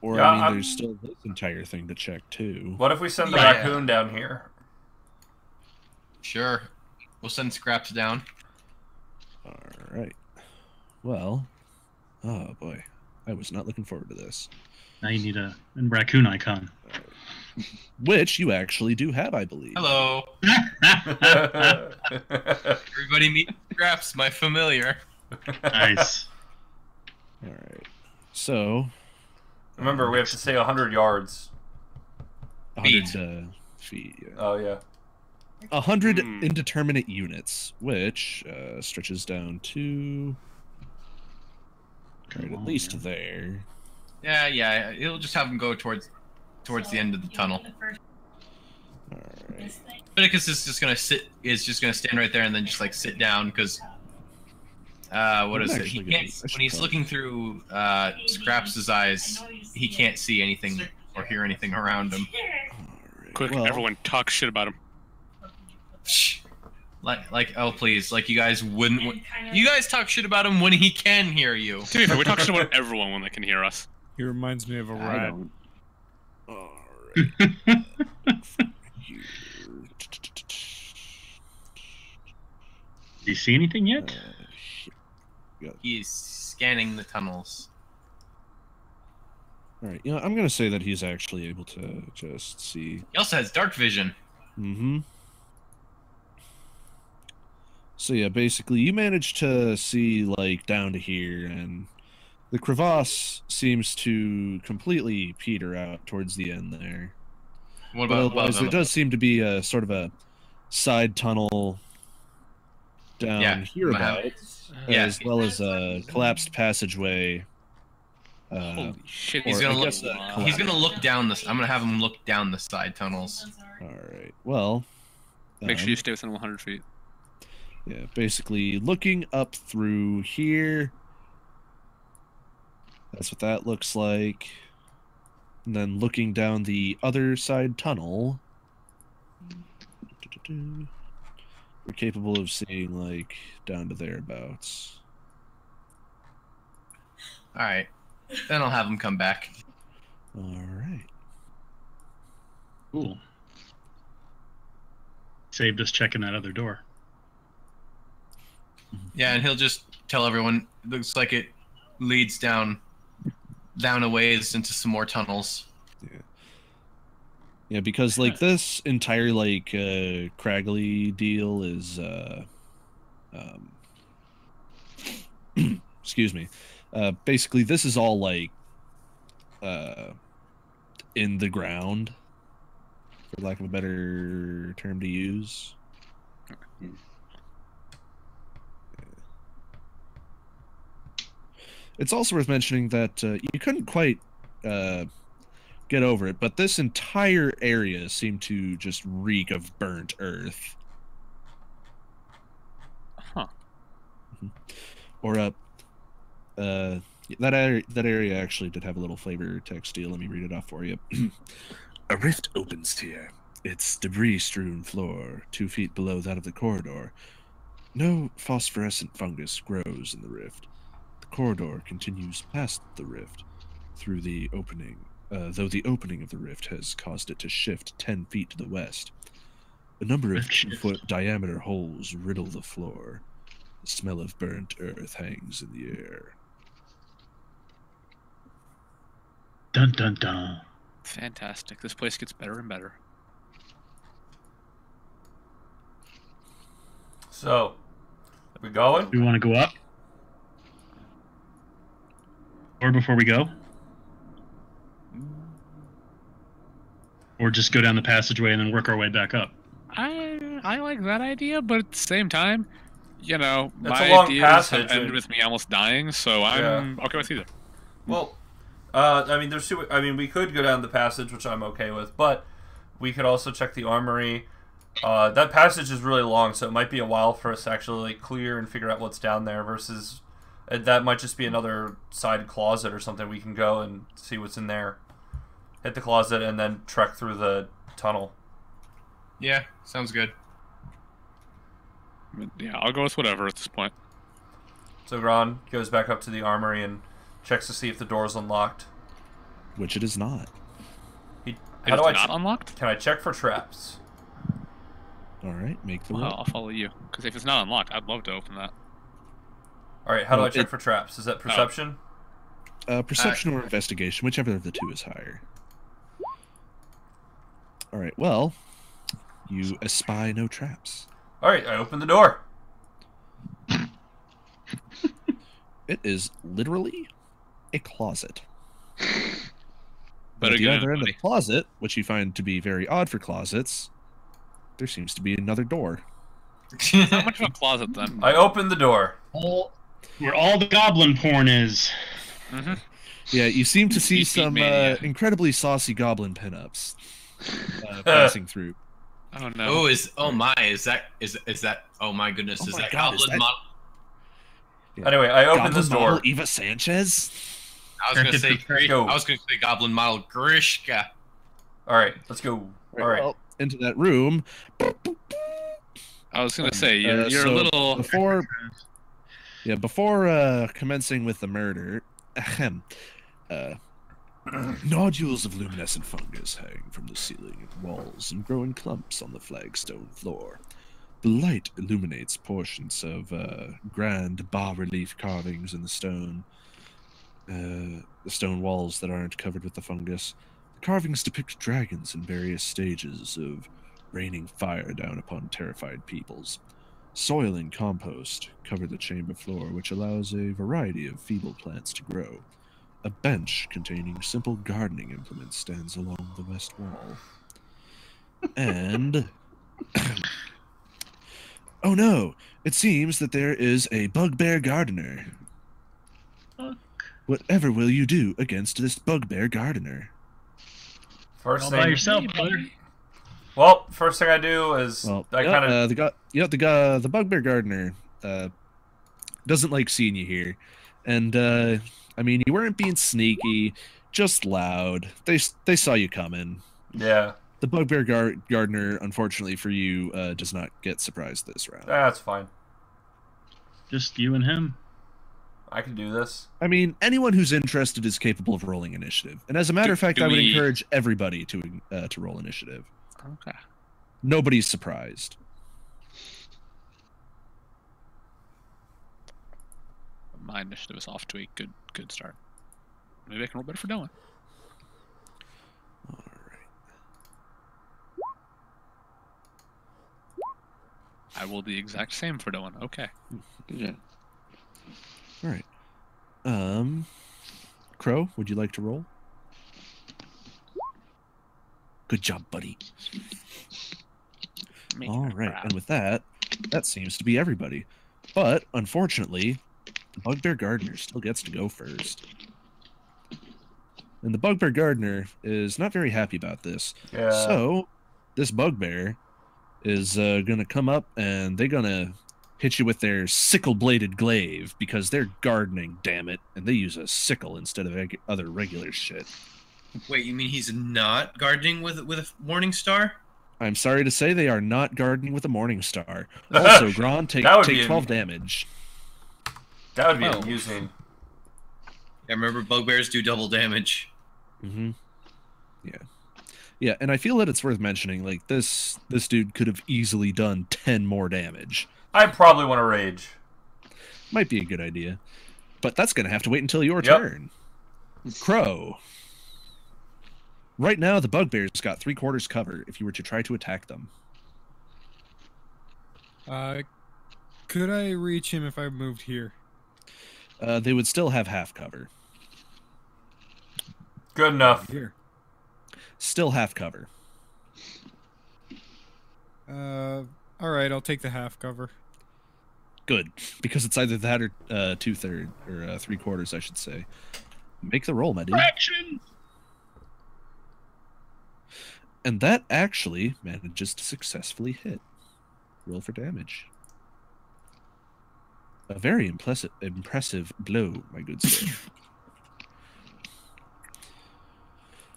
or, Yeah, I mean, I'm- there's still this entire thing to check, too. What if we send the Yeah. raccoon down here? Sure. We'll send Scraps down. Alright. Well, oh boy. I was not looking forward to this. Now you need a raccoon icon. Which you actually do have, I believe. Hello. Everybody meet Scraps, my familiar. Nice. Alright. So, Remember, we have to say 100 yards. 100 feet. Yeah. Oh, yeah. 100 indeterminate units, which stretches down to right, at least there. Yeah. It'll just have him go towards the end of the tunnel. Alright. Pinicus is just gonna stand right there and then just like sit down because what is it? He can't, when he's looking through Scraps' eyes, he can't see anything or hear anything around him. Alright, Quick, well, everyone talk shit about him. Like, oh please, like you guys wouldn't. You guys talk shit about him when he can hear you. To be fair, we talk shit about everyone when they can hear us. He reminds me of a I rat. don't. Alright. Do you see anything yet? He's scanning the tunnels. Alright, you know, I'm gonna say that he's actually able to just see. He also has dark vision. Mm-hmm. So yeah, basically you manage to see like down to here, and the crevasse seems to completely peter out towards the end there. What But about otherwise, there does seem to be a sort of a side tunnel down here about, as well as a collapsed passageway. Holy shit! He's gonna look. He's gonna look down this. I'm gonna have him look down the side tunnels. All right. Well, Make sure you stay within 100 feet. Yeah, basically looking up through here. That's what that looks like. And then looking down the other side tunnel. We're capable of seeing, like, down to thereabouts. Alright. Then I'll have him come back. Alright. Cool. Saved us checking that other door. Yeah, and he'll just tell everyone, looks like it leads down a ways into some more tunnels. Yeah, because, like, this entire, like, craggly deal is, excuse me. Basically, this is all, like, in the ground, for lack of a better term to use. It's also worth mentioning that you couldn't quite get over it, but this entire area seemed to just reek of burnt earth. Huh. Or that area actually did have a little flavor text deal. Let me read it off for you. A rift opens here. Its debris-strewn floor, 2 feet below that of the corridor. No phosphorescent fungus grows in the rift. The corridor continues past the rift through the opening, though the opening of the rift has caused it to shift 10 feet to the west. A number of 2-foot diameter holes riddle the floor. The smell of burnt earth hangs in the air. Dun dun dun. Fantastic. This place gets better and better. So, are we going? We want to go up? Or before we go? Or just go down the passageway and then work our way back up? I like that idea, but at the same time, you know, It's my a long ideas passage, have ended with me almost dying, so I'm okay with either. Well, I mean, there's two. I mean, we could go down the passage, which I'm okay with, but we could also check the armory. That passage is really long, so it might be a while for us to actually like, clear and figure out what's down there. Versus, that might just be another side closet or something. We can go and see what's in there. Hit the closet and then trek through the tunnel. Yeah, sounds good. Yeah, I'll go with whatever at this point. So Gron goes back up to the armory and checks to see if the door is unlocked. Which it is not. How do I not unlocked? Can I check for traps? Alright, make the Well, roll. I'll follow you. Because if it's not unlocked, I'd love to open that. Alright, how do I check for traps? Is that perception? Perception or investigation, whichever of the two is higher. Alright, well, you espy no traps. Alright, I open the door. It is literally a closet. Better At the get in, other end of the buddy. closet, which you find to be very odd for closets, there seems to be another door. Not much of a closet then. I open the door. Where all the goblin porn is. Mm-hmm. Yeah, you seem to see some Mania. incredibly saucy goblin pinups passing through. Oh no. Oh, oh my, is that oh my goodness, Oh is my that God, is goblin that- model? Yeah. Anyway, I open Goblin this door. model Eva Sanchez? I was gonna say Go. I was gonna say goblin model Grishka. Alright, let's go. Alright. Well, into that room. I was gonna say you're so a little before commencing with the murder, nodules of luminescent fungus hang from the ceiling and walls and grow in clumps on the flagstone floor. The light illuminates portions of grand bas-relief carvings in the stone walls that aren't covered with the fungus. The carvings depict dragons in various stages of raining fire down upon terrified peoples. Soil and compost cover the chamber floor, which allows a variety of feeble plants to grow. A bench containing simple gardening implements stands along the west wall. And... oh no! It seems that there is a bugbear gardener. Fuck. Whatever will you do against this bugbear gardener? First All thing. by yourself, brother. Well, first thing I do is I yeah, kind of the bugbear gardener doesn't like seeing you here, and I mean, you weren't being sneaky, just loud. They saw you coming. yeah. The bugbear gardener, unfortunately for you, does not get surprised this round. That's fine. Just you and him. I can do this. I mean, anyone who's interested is capable of rolling initiative, and as a matter of fact, I would encourage everybody to roll initiative. Okay. Nobody's surprised. My initiative is off to a good start. Maybe I can roll better for Dylan. All right. I will the exact same for Dylan. Okay. Good job. All right. Crow, would you like to roll? Good job, buddy. All right, and with that seems to be everybody. But unfortunately, the bugbear gardener still gets to go first. And the bugbear gardener is not very happy about this. Yeah. So, this bugbear is going to come up and they're going to hit you with their sickle-bladed glaive because they're gardening, damn it, and they use a sickle instead of other regular shit. Wait, you mean he's not gardening with a warning star? I'm sorry to say they are not gardening with a morning star. Also, Gron, take 12 damage. That would be amusing. Yeah, remember, bugbears do double damage. Mm-hmm. Yeah. Yeah, and I feel that it's worth mentioning, like, this dude could have easily done 10 more damage. I probably want to rage. Might be a good idea. But that's going to have to wait until your turn. Crow. Right now, the bugbear's got 3/4 cover if you were to try to attack them. Could I reach him if I moved here? They would still have half cover. Good enough. Here. Still half cover. All right, I'll take the half cover. Good, because it's either that or 2/3 or 3/4, I should say. Make the roll, my dude. Action! And that actually manages to successfully hit. Roll for damage. A very impressive blow, my good sir.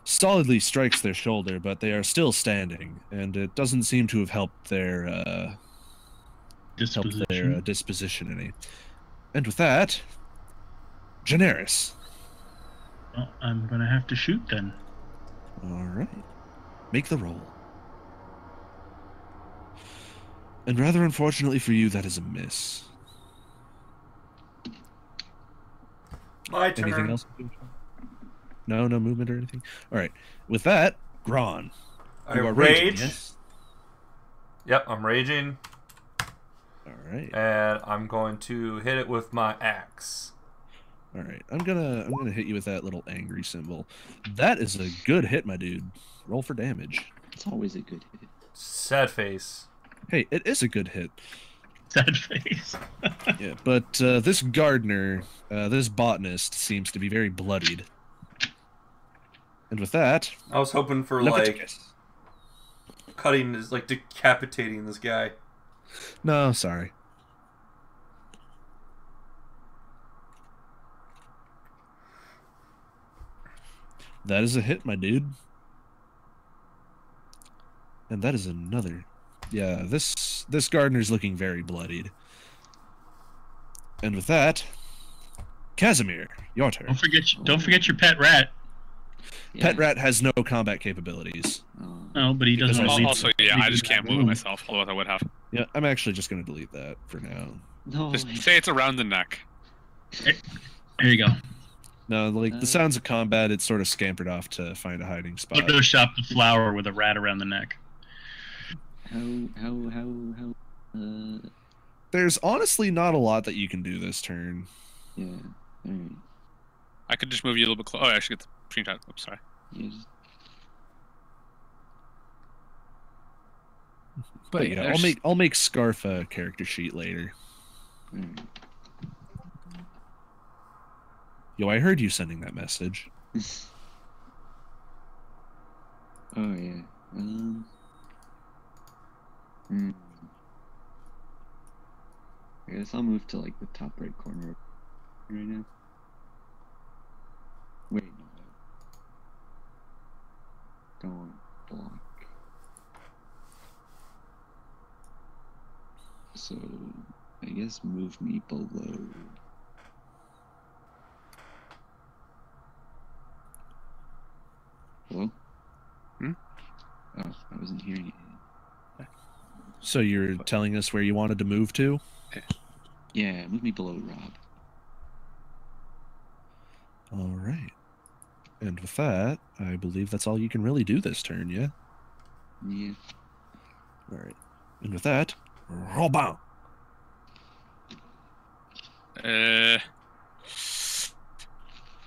Solidly strikes their shoulder, but they are still standing, and it doesn't seem to have helped their disposition any. And with that, Generis. Well, I'm gonna have to shoot then. All right. Make the roll. And rather unfortunately for you, that is a miss. My turn. Anything else? No movement or anything? All right. With that, Gron. I You are rage. raging, yes? Yep, I'm raging. All right. And I'm going to hit it with my axe. All right. I'm gonna hit you with that little angry symbol. That is a good hit, my dude. Roll for damage. It's always a good hit. Sad face. Hey, it is a good hit. Sad face. Yeah, but this gardener, this botanist, seems to be very bloodied. And with that, I was hoping for Leviticus. cutting is like decapitating this guy. No, sorry. That is a hit, my dude. And that is another Yeah, this gardener's looking very bloodied. And with that, Casimir, your turn. Don't forget your pet rat. Pet rat has no combat capabilities. No, but he doesn't. Also, yeah, I just can't move it myself. Otherwise, I would have. Yeah, I'm actually just going to delete that for now. No. Just say it's around the neck. There you go. No, like the sounds of combat, it sort of scampered off to find a hiding spot. Photoshop the flower with a rat around the neck. How? There's honestly not a lot that you can do this turn. Yeah. Alright. I could just move you a little bit closer. Oh, I should get the screenshot. Oops, sorry. Yeah, But yeah, I'll make Scarf a character sheet later. Alright. Yo, I heard you sending that message. Oh yeah. I guess I'll move to like the top right corner right now. Wait, no. Don't block. So, I guess move me below. Hello? Hmm? Oh, I wasn't hearing it. So you're telling us where you wanted to move to? Yeah, move me below Rob. All right. And with that, I believe that's all you can really do this turn, yeah? Yeah. All right. And with that, Robin.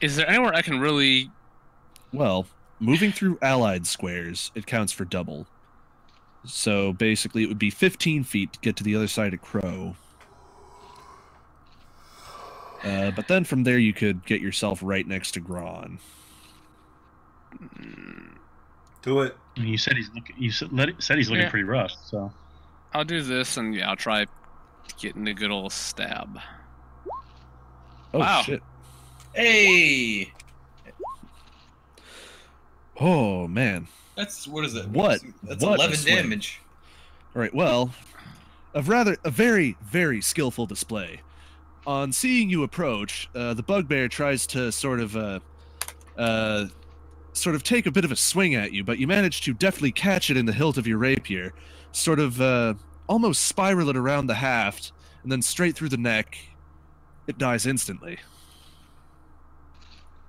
Is there anywhere I can really... Well, moving through allied squares, it counts for double. So basically, it would be 15 feet to get to the other side of Crow. But then from there, you could get yourself right next to Gron. Do it. And you said he's looking. Said he's looking pretty rough. So I'll do this, and yeah, I'll try getting a good old stab. Oh, wow. shit. Hey! Oh, man. That's, what is it? What? That's What 11 a swing. damage. All right, well, a very, very skillful display. On seeing you approach, the bugbear tries to sort of take a bit of a swing at you, but you manage to deftly catch it in the hilt of your rapier, sort of almost spiral it around the haft, and then straight through the neck. It dies instantly.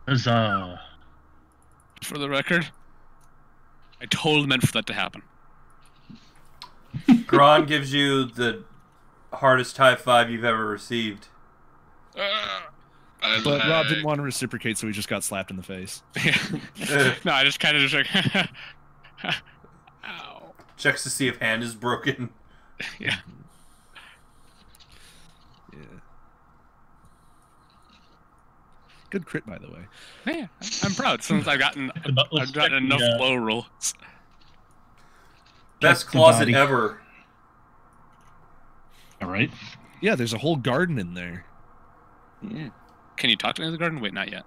Huzzah! For the record, I totally meant for that to happen. Gron gives you the hardest high five you've ever received. But Rob didn't want to reciprocate, so he just got slapped in the face. No, I just kind of just like... Ow. Checks to see if hand is broken. Yeah. Yeah. Good crit, by the way. Yeah, I'm proud since I've gotten enough low rolls. Best closet ever. All right. Yeah, there's a whole garden in there. Yeah. Can you talk to any of the garden? Wait, not yet.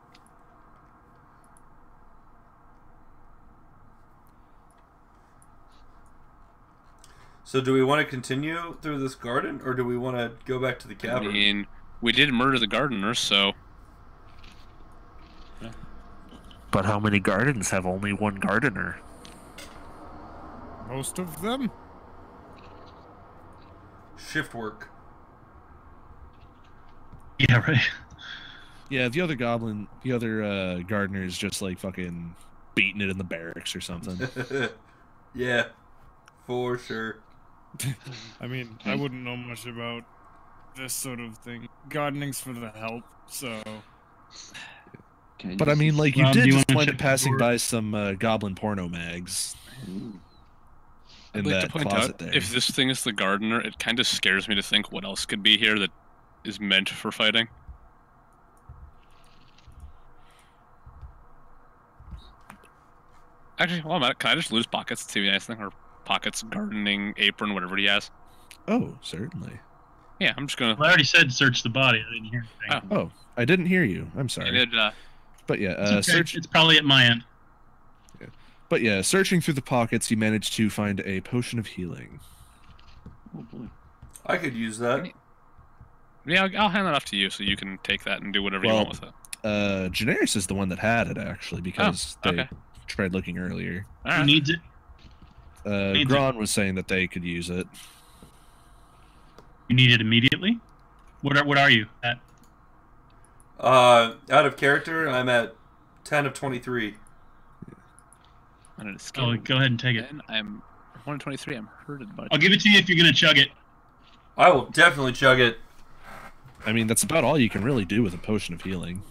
So do we want to continue through this garden, or do we want to go back to the cavern? I mean, we did murder the gardener, so... But how many gardens have only one gardener? Most of them? Shift work. Yeah, right. Yeah, the other gardener is just like fucking beating it in the barracks or something. Yeah, for sure. I mean, I wouldn't know much about this sort of thing. Gardening's for the help, so... But I mean, like, you Rob, did do you just wanna wind check up the passing board? by some goblin porno mags. Ooh. In I'd like that to point closet out, there. if this thing is the gardener, it kind of scares me to think what else could be here that is meant for fighting. Actually, well, can I just lose pockets to nice thing, or pockets, gardening, apron, whatever he has? Oh, certainly. Yeah, I'm just gonna. Well, I already said search the body. I didn't hear anything. Oh, I didn't hear you. I'm sorry. I did. But yeah, It's okay. search. It's probably at my end. But yeah, searching through the pockets, you managed to find a potion of healing. Oh boy. I could use that. Yeah, I'll hand that off to you so you can take that and do whatever you want with it. Generis is the one that had it actually because they okay. tried looking earlier. Who needs it? Gron was saying that they could use it. You need it immediately? What are you at? Out of character, I'm at 10 of 23. Oh, go ahead and take it. I'm 123. I'm hurted by it. I'll give it to you if you're gonna chug it. I will definitely chug it. I mean, that's about all you can really do with a potion of healing.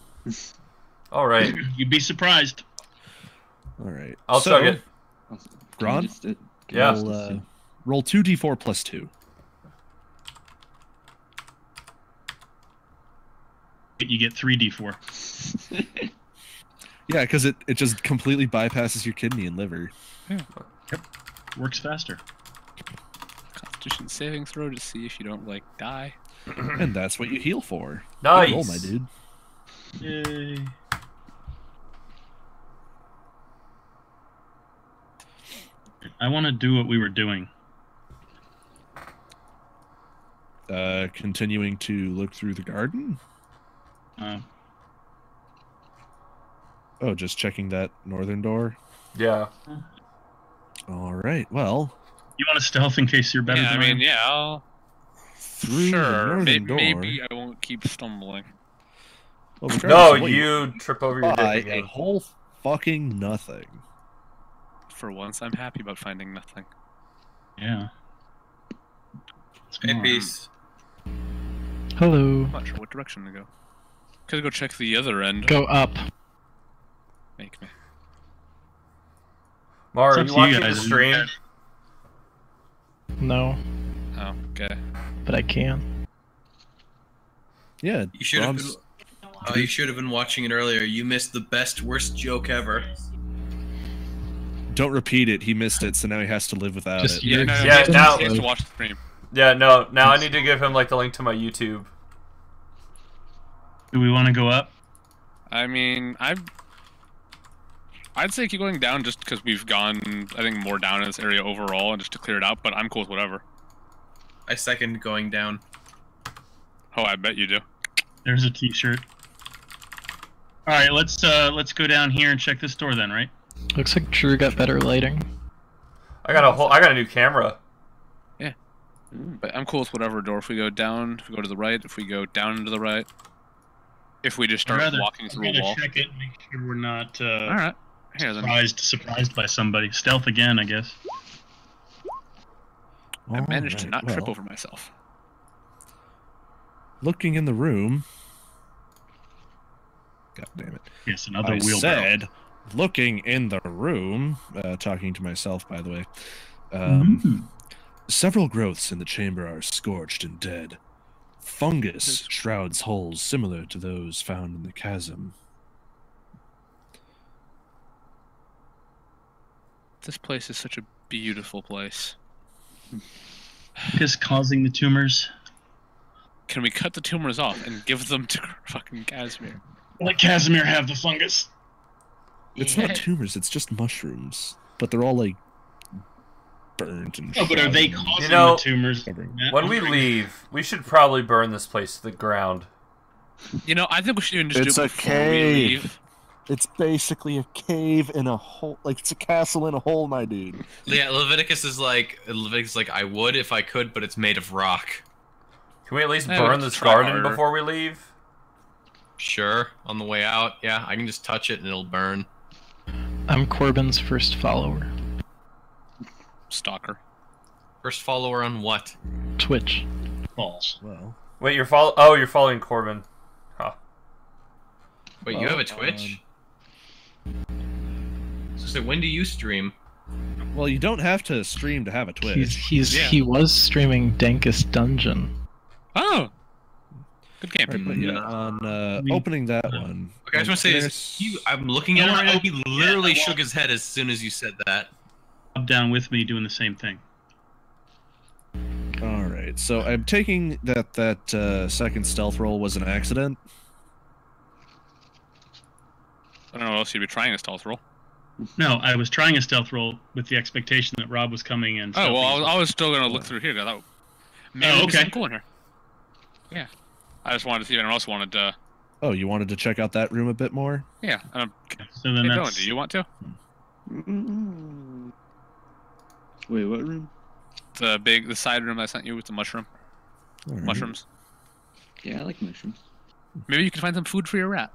All right. You'd be surprised. All right. I'll chug it. Gron? Yeah. Roll 2d4 plus 2. You get 3d4. Yeah, because it just completely bypasses your kidney and liver. Yeah. Yep. Works faster. Constitution saving throw to see if you don't, like, die. And that's what you heal for. Nice. Good roll, my dude. Yay. I want to do what we were doing. Continuing to look through the garden? Oh, just checking that northern door? Yeah. All right, well... You want to stealth in case you're better than I mean, yeah, I'll... Through the northern door... Maybe I won't keep stumbling. Well, no, you trip over your dick a whole fucking nothing. For once, I'm happy about finding nothing. Yeah. Hey, peace. Hello. I'm not sure what direction to go. Could go check the other end. Go up. Make me. Mara, you watching the stream? No. Oh, okay. But I can. Yeah. You should have. You should have been watching it earlier. You missed the worst joke ever. Don't repeat it. He missed it, so now he has to live without it. Yeah, now he has to watch the stream. Yeah, no. Now I need to give him like the link to my YouTube. Do we want to go up? I mean, I'd say keep going down just because we've gone, I think, more down in this area overall, and just to clear it out. But I'm cool with whatever. I second going down. Oh, I bet you do. There's a T-shirt. All right, let's go down here and check this door then, right? Looks like Drew got better lighting. I got a new camera. Yeah, but I'm cool with whatever door. If we go down, if we go to the right, if we go down and to the right, if we just start walking through a wall. Check it, and make sure we're not all right. Here, surprised by somebody. Stealth again, I guess. I managed to not trip over myself. Looking in the room. God damn it. Yes, another I wheelbarrow. said, looking in the room, talking to myself, by the way. Several growths in the chamber are scorched and dead. Fungus shrouds holes similar to those found in the chasm. This place is such a beautiful place. Just causing the tumors. Can we cut the tumors off and give them to fucking Casimir? Let Casimir have the fungus. It's not tumors, it's just mushrooms. But they're all, like, burnt and but are they causing the tumors? When we leave, we should probably burn this place to the ground. You know, I think we should even just It's do it a before we cave. leave. It's basically a cave in a hole. Like, it's a castle in a hole, my dude. Yeah, Leviticus is like, I would if I could, but it's made of rock. Can we at least burn this garden before we leave? Sure, on the way out. Yeah, I can just touch it and it'll burn. I'm Corbin's first follower. Stalker. First follower on what? Twitch. False. Well. Wait, you're following Corbin. Huh. Wait, you have a Twitch? So when do you stream? Well, you don't have to stream to have a Twitch. He was streaming Dankest Dungeon. Oh! Good game. Right, but yeah, on opening that one. Okay, I just want to say this. I'm looking at him right now. He literally shook his head as soon as you said that. Up down with me doing the same thing. Alright, so I'm taking that second stealth roll was an accident. I don't know what else you'd be trying a stealth roll. No, I was trying a stealth roll with the expectation that Rob was coming in. Oh, well, I was still going to look through here. Maybe Oh, there's okay. something cool in here. Yeah. I just wanted to see if anyone else wanted to. Oh, you wanted to check out that room a bit more? Yeah. So then Hey, that's Dylan, do you want to? Wait, what room? The side room I sent you with the All right. mushrooms. Yeah, I like mushrooms. Maybe you can find some food for your rat.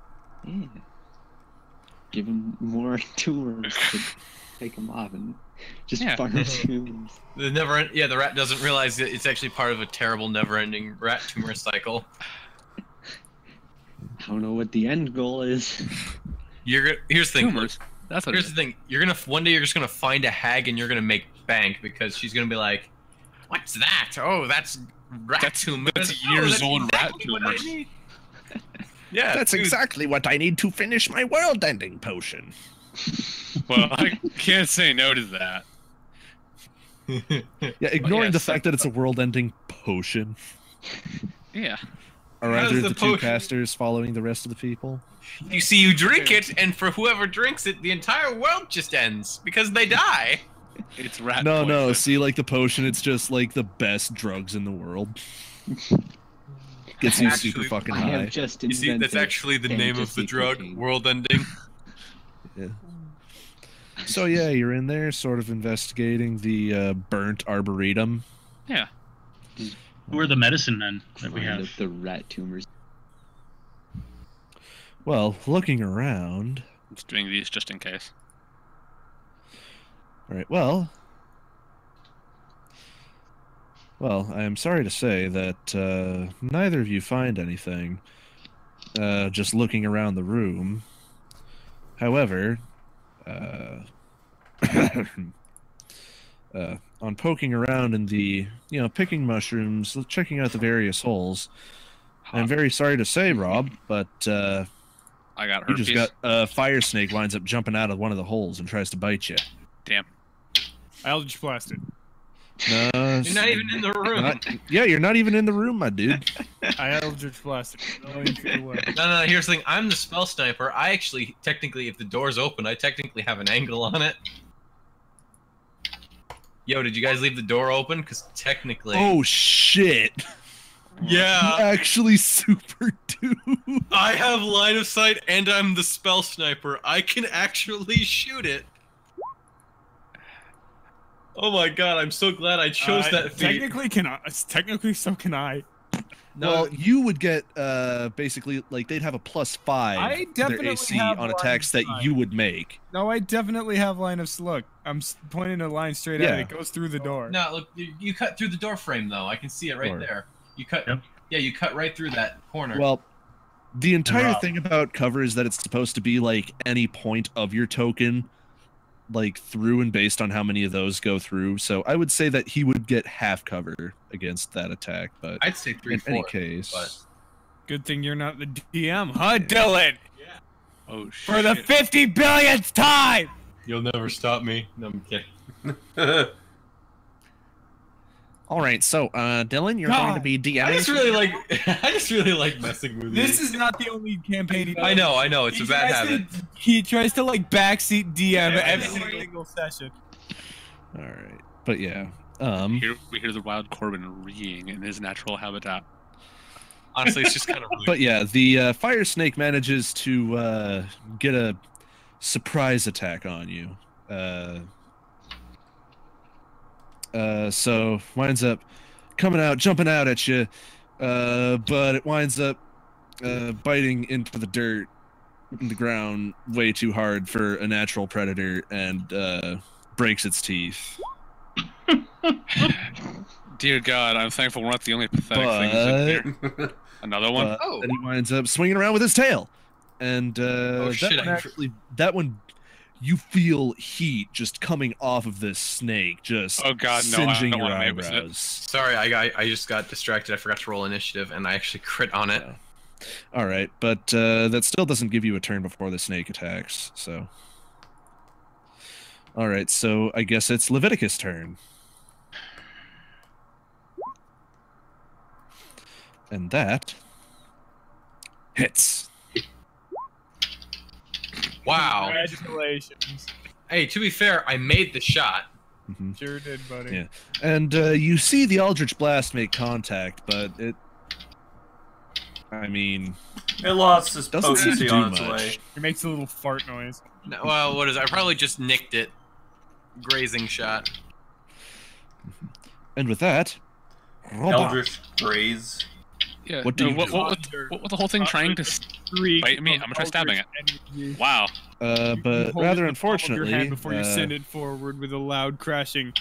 Yeah. Give him more tumors to take them off and just Yeah. farm tumors. The rat doesn't realize that it's actually part of a terrible, never-ending rat tumor cycle. I don't know what the end goal is. Here's the thing. Tumors. That's what. Here's the thing. One day you're just gonna find a hag and you're gonna make bank because she's gonna be like, "What's that? Oh, that's rat tumors. That's Oh, years that's old exactly rat what I tumors." need." Yeah, That's dude. exactly what I need to finish my world-ending potion. Well, I can't say no to that. Yeah, ignoring yeah, the so- fact that it's a world-ending potion. Yeah. Are How's either the of the two potion- casters following the rest of the people? You see, you drink it, and for whoever drinks it, the entire world just ends because they die. It's rat. No, no. poison. See, like the potion, it's just like the best drugs in the world. Gets you Actually, super fucking I high. have just You see, invented that's actually the name of the fantasy drug, cocaine. world-ending. Yeah. So yeah, you're in there, sort of investigating the burnt arboretum. Yeah. who are the medicine men that we Find have? the rat tumors. Well, looking around. Just doing these just in case. All right. Well, I am sorry to say that neither of you find anything. Just looking around the room. However, on poking around in the, picking mushrooms, checking out the various holes, I'm very sorry to say, Rob, but I got you herpes. just got a fire snake winds up jumping out of one of the holes and tries to bite you. Damn. Eldritch blasted. No, You're not even in the room. yeah, you're not even in the room, my dude. I Eldritch blasted. Million feet away. No, here's the thing. I'm the spell sniper. I actually, technically, if the door's open, I technically have an angle on it. Yo, did you guys leave the door open? Because technically... Oh, shit. yeah. You actually super do. I have line of sight, and I'm the spell sniper. I can actually shoot it. Oh my god, I'm so glad I chose that feat. Technically, so can I. No, Well, you would get basically like they'd have a +5 I to their definitely AC have on line attacks of that sight. you would make. No, I definitely have line of look. I'm pointing a line straight Yeah. at it. It goes through the door. no, look, you cut through the door frame, though. I can see it right Door. there. You cut... Yep. Yeah, you cut right through that corner. Well, the entire Rob. thing about cover is that it's supposed to be like any point of your token, like through and based on how many of those go through. So I would say that he would get half cover against that attack, but I'd say 3/4. in any case, but- Good thing you're not the DM, huh, Dylan? Oh, shit. For the 50 billionth time! You'll never stop me. No, I'm kidding. all right. So, Dylan, you're going to be DMing. I just really like messing with you. This is not the only campaign he does. I know. It's a bad habit. He tries to like backseat DM every single session. All right, but yeah. Here we hear the wild Corbin reeing in his natural habitat. Honestly, it's just kind of rude. But yeah, the fire snake manages to get a surprise attack on you. So winds up coming out, jumping out at you, but it winds up biting into the dirt, in the ground, way too hard for a natural predator, and breaks its teeth. Dear God, I'm thankful we're not the only pathetic things in here. Another one? Oh. And he winds up swinging around with his tail, and shit, that one, you feel heat just coming off of this snake, just Oh God, no, I singeing don't your want to mate with it. eyebrows. Sorry, I just got distracted. I forgot to roll initiative, and I actually crit on it. Yeah. All right, but that still doesn't give you a turn before the snake attacks. So, all right, so I guess it's Leviticus' turn, and that hits. Wow. Congratulations. Hey, to be fair, I made the shot. Sure did, buddy. Yeah, and you see the Eldritch Blast make contact, but it. I mean, it lost its doesn't seem to potency do on its much. way. It makes a little fart noise. No, well, what is it? I probably just nicked it. Grazing shot. And with that, Eldritch Graze. Yeah. What do you do? What the whole thing trying to bite me? I'm gonna try stabbing it. Wow. But Hold rather it in the palm of your unfortunately, hand before you send it forward with a loud crashing.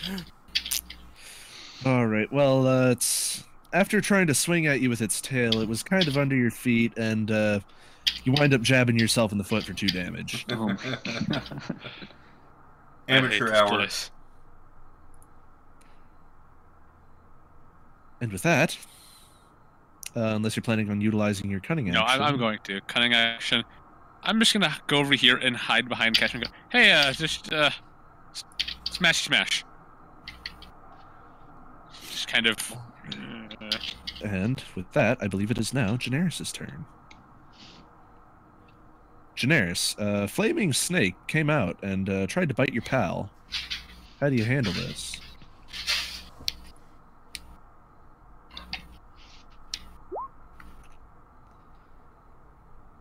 All right. Well, it's after trying to swing at you with its tail, it was kind of under your feet, and you wind up jabbing yourself in the foot for 2 damage. Oh. Amateur hour. And with that, unless you're planning on utilizing your cunning action. No, I'm going to cunning action. I'm just gonna go over here and hide behind Catch and go, hey, just smash. Just kind of. And with that, I believe it is now Janaris' turn. Janaris, flaming snake came out and tried to bite your pal. How do you handle this?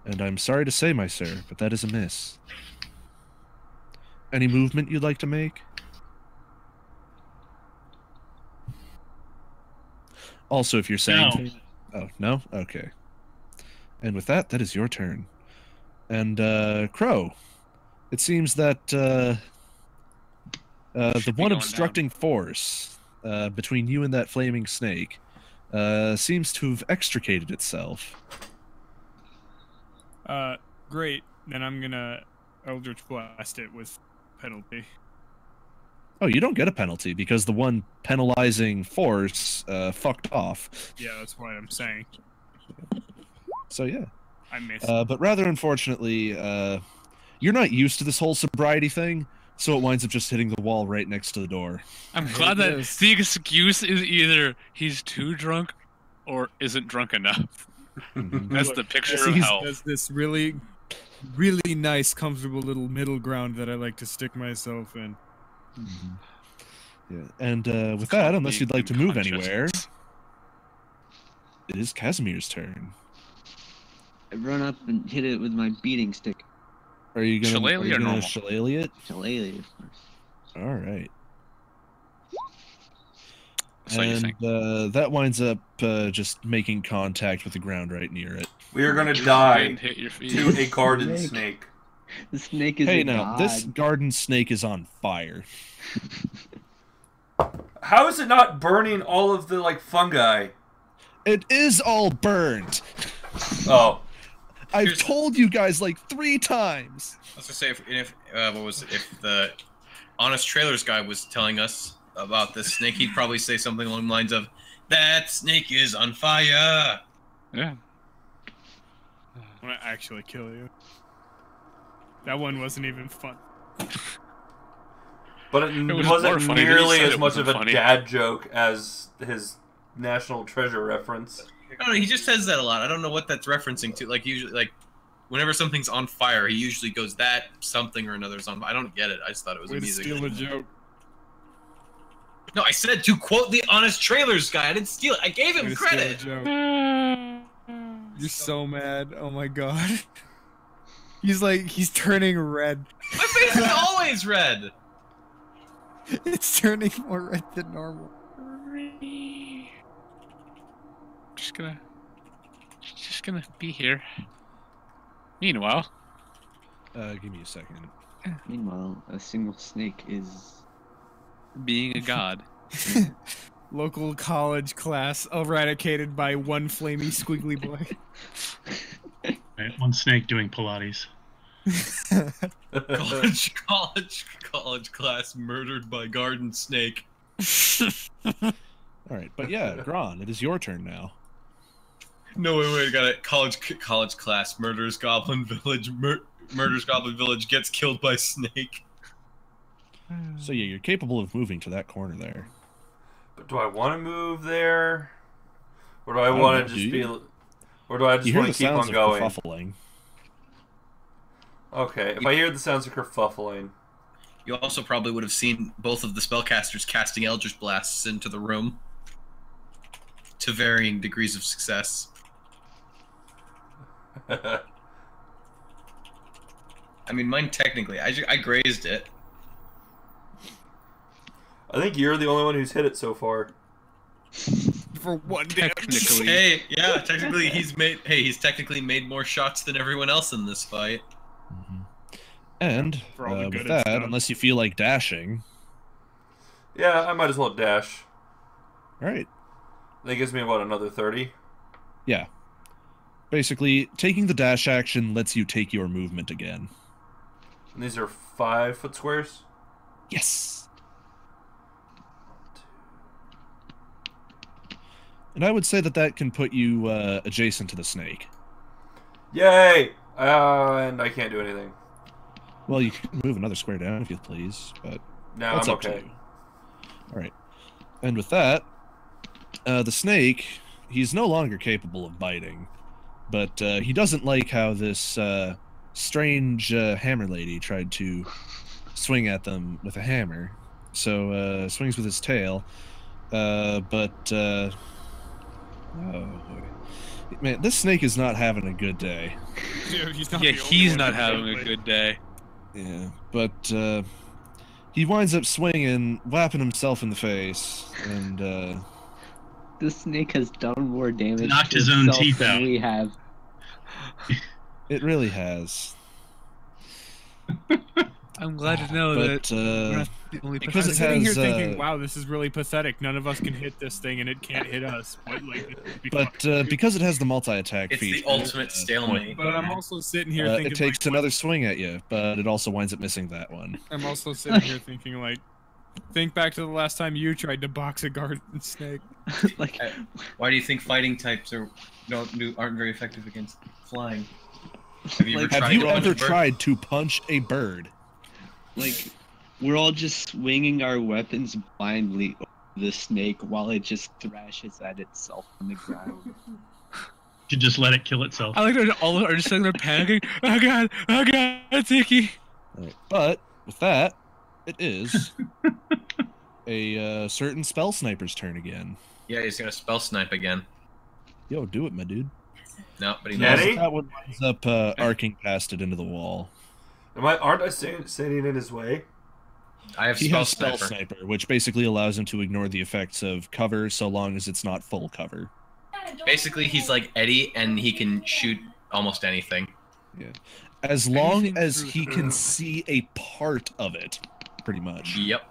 And I'm sorry to say, my sir, but that is a miss. Any movement you'd like to make? Also, if you're saying... No. Oh, no? Okay. And with that, that is your turn. And, Crow, it seems that, the one obstructing force, between you and that flaming snake, seems to have extricated itself. Great. Then I'm gonna Eldritch Blast it with penalty. Oh, you don't get a penalty because the one penalizing force fucked off. Yeah, that's what I'm saying. So yeah. I missed. But rather unfortunately, you're not used to this whole sobriety thing, so it winds up just hitting the wall right next to the door. I'm glad that the excuse is either he's too drunk or isn't drunk enough. That's the picture of hell. There's this really, really nice, comfortable little middle ground that I like to stick myself in. Yeah, and with that, unless you'd like to move anywhere, it is Casimir's turn. I run up and hit it with my beating stick. Are you gonna Shillelagh or normal? shillelagh it? Shillelagh, of course. All right. So you think? And that winds up just making contact with the ground right near it. We are gonna die Hit your feet. to a garden snake. The snake is Hey, a now, god. this garden snake is on fire. How is it not burning all of the fungi? It is all burned. Oh. I've told you guys like 3 times. I was gonna say if the Honest Trailers guy was telling us about this snake, he'd probably say something along the lines of, "That snake is on fire." Yeah. I'm gonna actually kill you. That one wasn't even fun. But it was wasn't more funny than he nearly said as it much of wasn't a funny. dad joke as his National Treasure reference. I don't know. He just says that a lot. I don't know what that's referencing to. Usually, whenever something's on fire, he usually goes that something or another's on. I don't get it. I just thought it was Way to amusing. steal a joke. No, I said to quote the Honest Trailers guy. I didn't steal it. I gave Way him to steal a credit. joke. You're so mad. Oh my god. He's turning red. My face is always red. It's turning more red than normal. Just gonna be here. Meanwhile, Give me a second. Meanwhile, a single snake is... being a god. Local college class eradicated by one flamey squiggly boy. Right, one snake doing Pilates. college class murdered by garden snake. All right, but yeah, Gron, it is your turn now. No, wait, got it. College class murders Goblin Village. Murders Goblin Village gets killed by snake. So yeah, you're capable of moving to that corner there. But do I want to move there? Or do I want to just be... Or do I just want to keep on going? Kerfuffling. Okay, if I hear the sounds of kerfuffling... You also probably would have seen both of the spellcasters casting Eldritch Blasts into the room to varying degrees of success. I mean, mine technically, I grazed it. I think you're the only one who's hit it so far. For one damage. Technically. Hey, yeah, technically he's technically made more shots than everyone else in this fight. And For all the good with it's that, done. unless you feel like dashing, Yeah, I might as well dash. all right. That gives me, what, another 30? Yeah. Basically, taking the dash action lets you take your movement again. And these are 5-foot squares? Yes. And I would say that can put you adjacent to the snake. Yay! And I can't do anything. Well, you can move another square down if you please, but No, that's I'm up to okay. you. All right. And with that, the snake, he's no longer capable of biting, but he doesn't like how this strange hammer lady tried to swing at them with a hammer. So swings with his tail, oh boy. Man, this snake is not having a good day. Dude, he's not Yeah, the only he's one not who's having a ugly. good day. Yeah, but he winds up swinging, whapping himself in the face, and This snake has done more damage Knocked to his own itself teeth than out. we have. it really has. I'm glad to know But that we're not the only because I'm it sitting here has, thinking, wow, this is really pathetic. None of us can hit this thing, and it can't hit us. But, like, it'd be but fine. because it has the multi-attack It's feature, the ultimate stalemate. But I'm also sitting here thinking, it takes like, another swing at you, but it also winds up missing that one. I'm also sitting here thinking, like, think back to the last time you tried to box a garden snake. Like, Why do you think fighting types aren't very effective against flying? Have you ever Have tried you to punch a ever bird? tried to punch a bird? like, we're all just swinging our weapons blindly over the snake while it just thrashes at itself on the ground. To just let it kill itself. I like that all are just sitting there panicking. Oh god, Tiki. Right. But with that, it is a certain spell sniper's turn again. Yeah, he's gonna spell snipe again. Yo, do it, my dude. No, but he Daddy? knows. That one winds up arcing past it into the wall. Aren't I standing in his way? I have He spell has spell sniper. sniper, which basically allows him to ignore the effects of cover so long as it's not full cover. Basically, he's like Eddie, and he can shoot almost anything. Yeah. As long Anything as through he the can room. see a part of it, pretty much. Yep.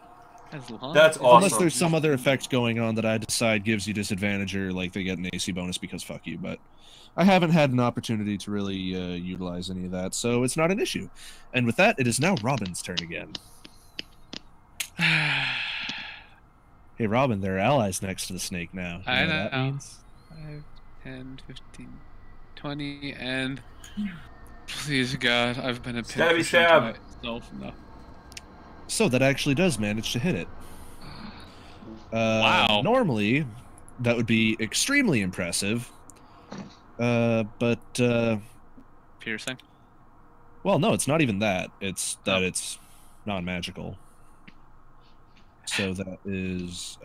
As long That's as- awesome. Unless there's some other effect going on that I decide gives you disadvantage or like they get an AC bonus because fuck you, but I haven't had an opportunity to really utilize any of that, so it's not an issue. And with that, it is now Robin's turn again. Hey Robin, there are allies next to the snake now. You I know what that know. means? 5, 10, 15, 20, and please God, I've been a Stabby pincushion stab. to myself enough. So that actually does manage to hit it. Wow. Normally, that would be extremely impressive. But Piercing. well, no, it's not even that. It's that it's non-magical. So that is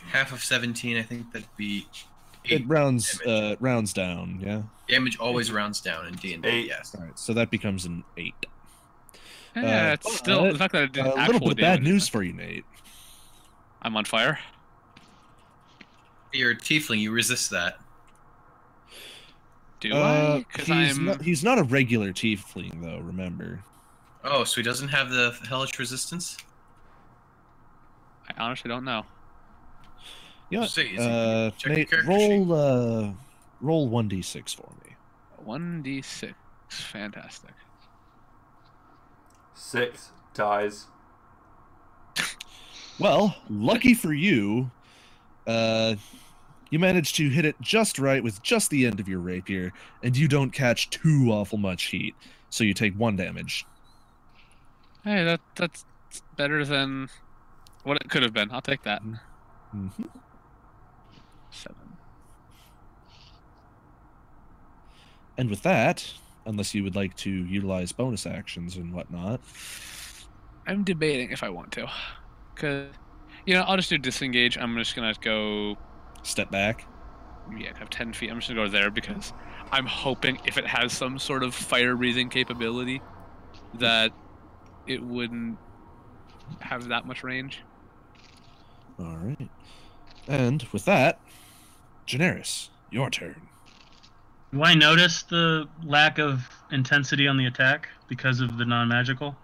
Half of 17, I think that'd be. it rounds down, yeah. Damage always rounds down in D&D. 8. Yes. All right, so that becomes an 8. Yeah, it's still the fact that it did A little actual bit of bad damage. news for you, Nate. I'm on fire. You're a tiefling. You resist that. Do I? Because he's not a regular tiefling, though. Remember. Oh, so he doesn't have the hellish resistance? I honestly don't know. Yeah. So easy. Check your Nate, character sheet. roll 1d6 for me. 1d6. Fantastic. 6 dies. Well, lucky for you, you managed to hit it just right with just the end of your rapier, and you don't catch too awful much heat, so you take 1 damage. Hey, that's better than what it could have been. I'll take that. Mm-hmm. 7. And with that, unless you would like to utilize bonus actions and whatnot. I'm debating if I want to, because I'll just do disengage. I'm just gonna go step back. Yeah, I have 10 feet. I'm just gonna go there because I'm hoping if it has some sort of fire breathing capability, that it wouldn't have that much range. All right, and with that, Generis, your turn. Do I notice the lack of intensity on the attack because of the non-magical?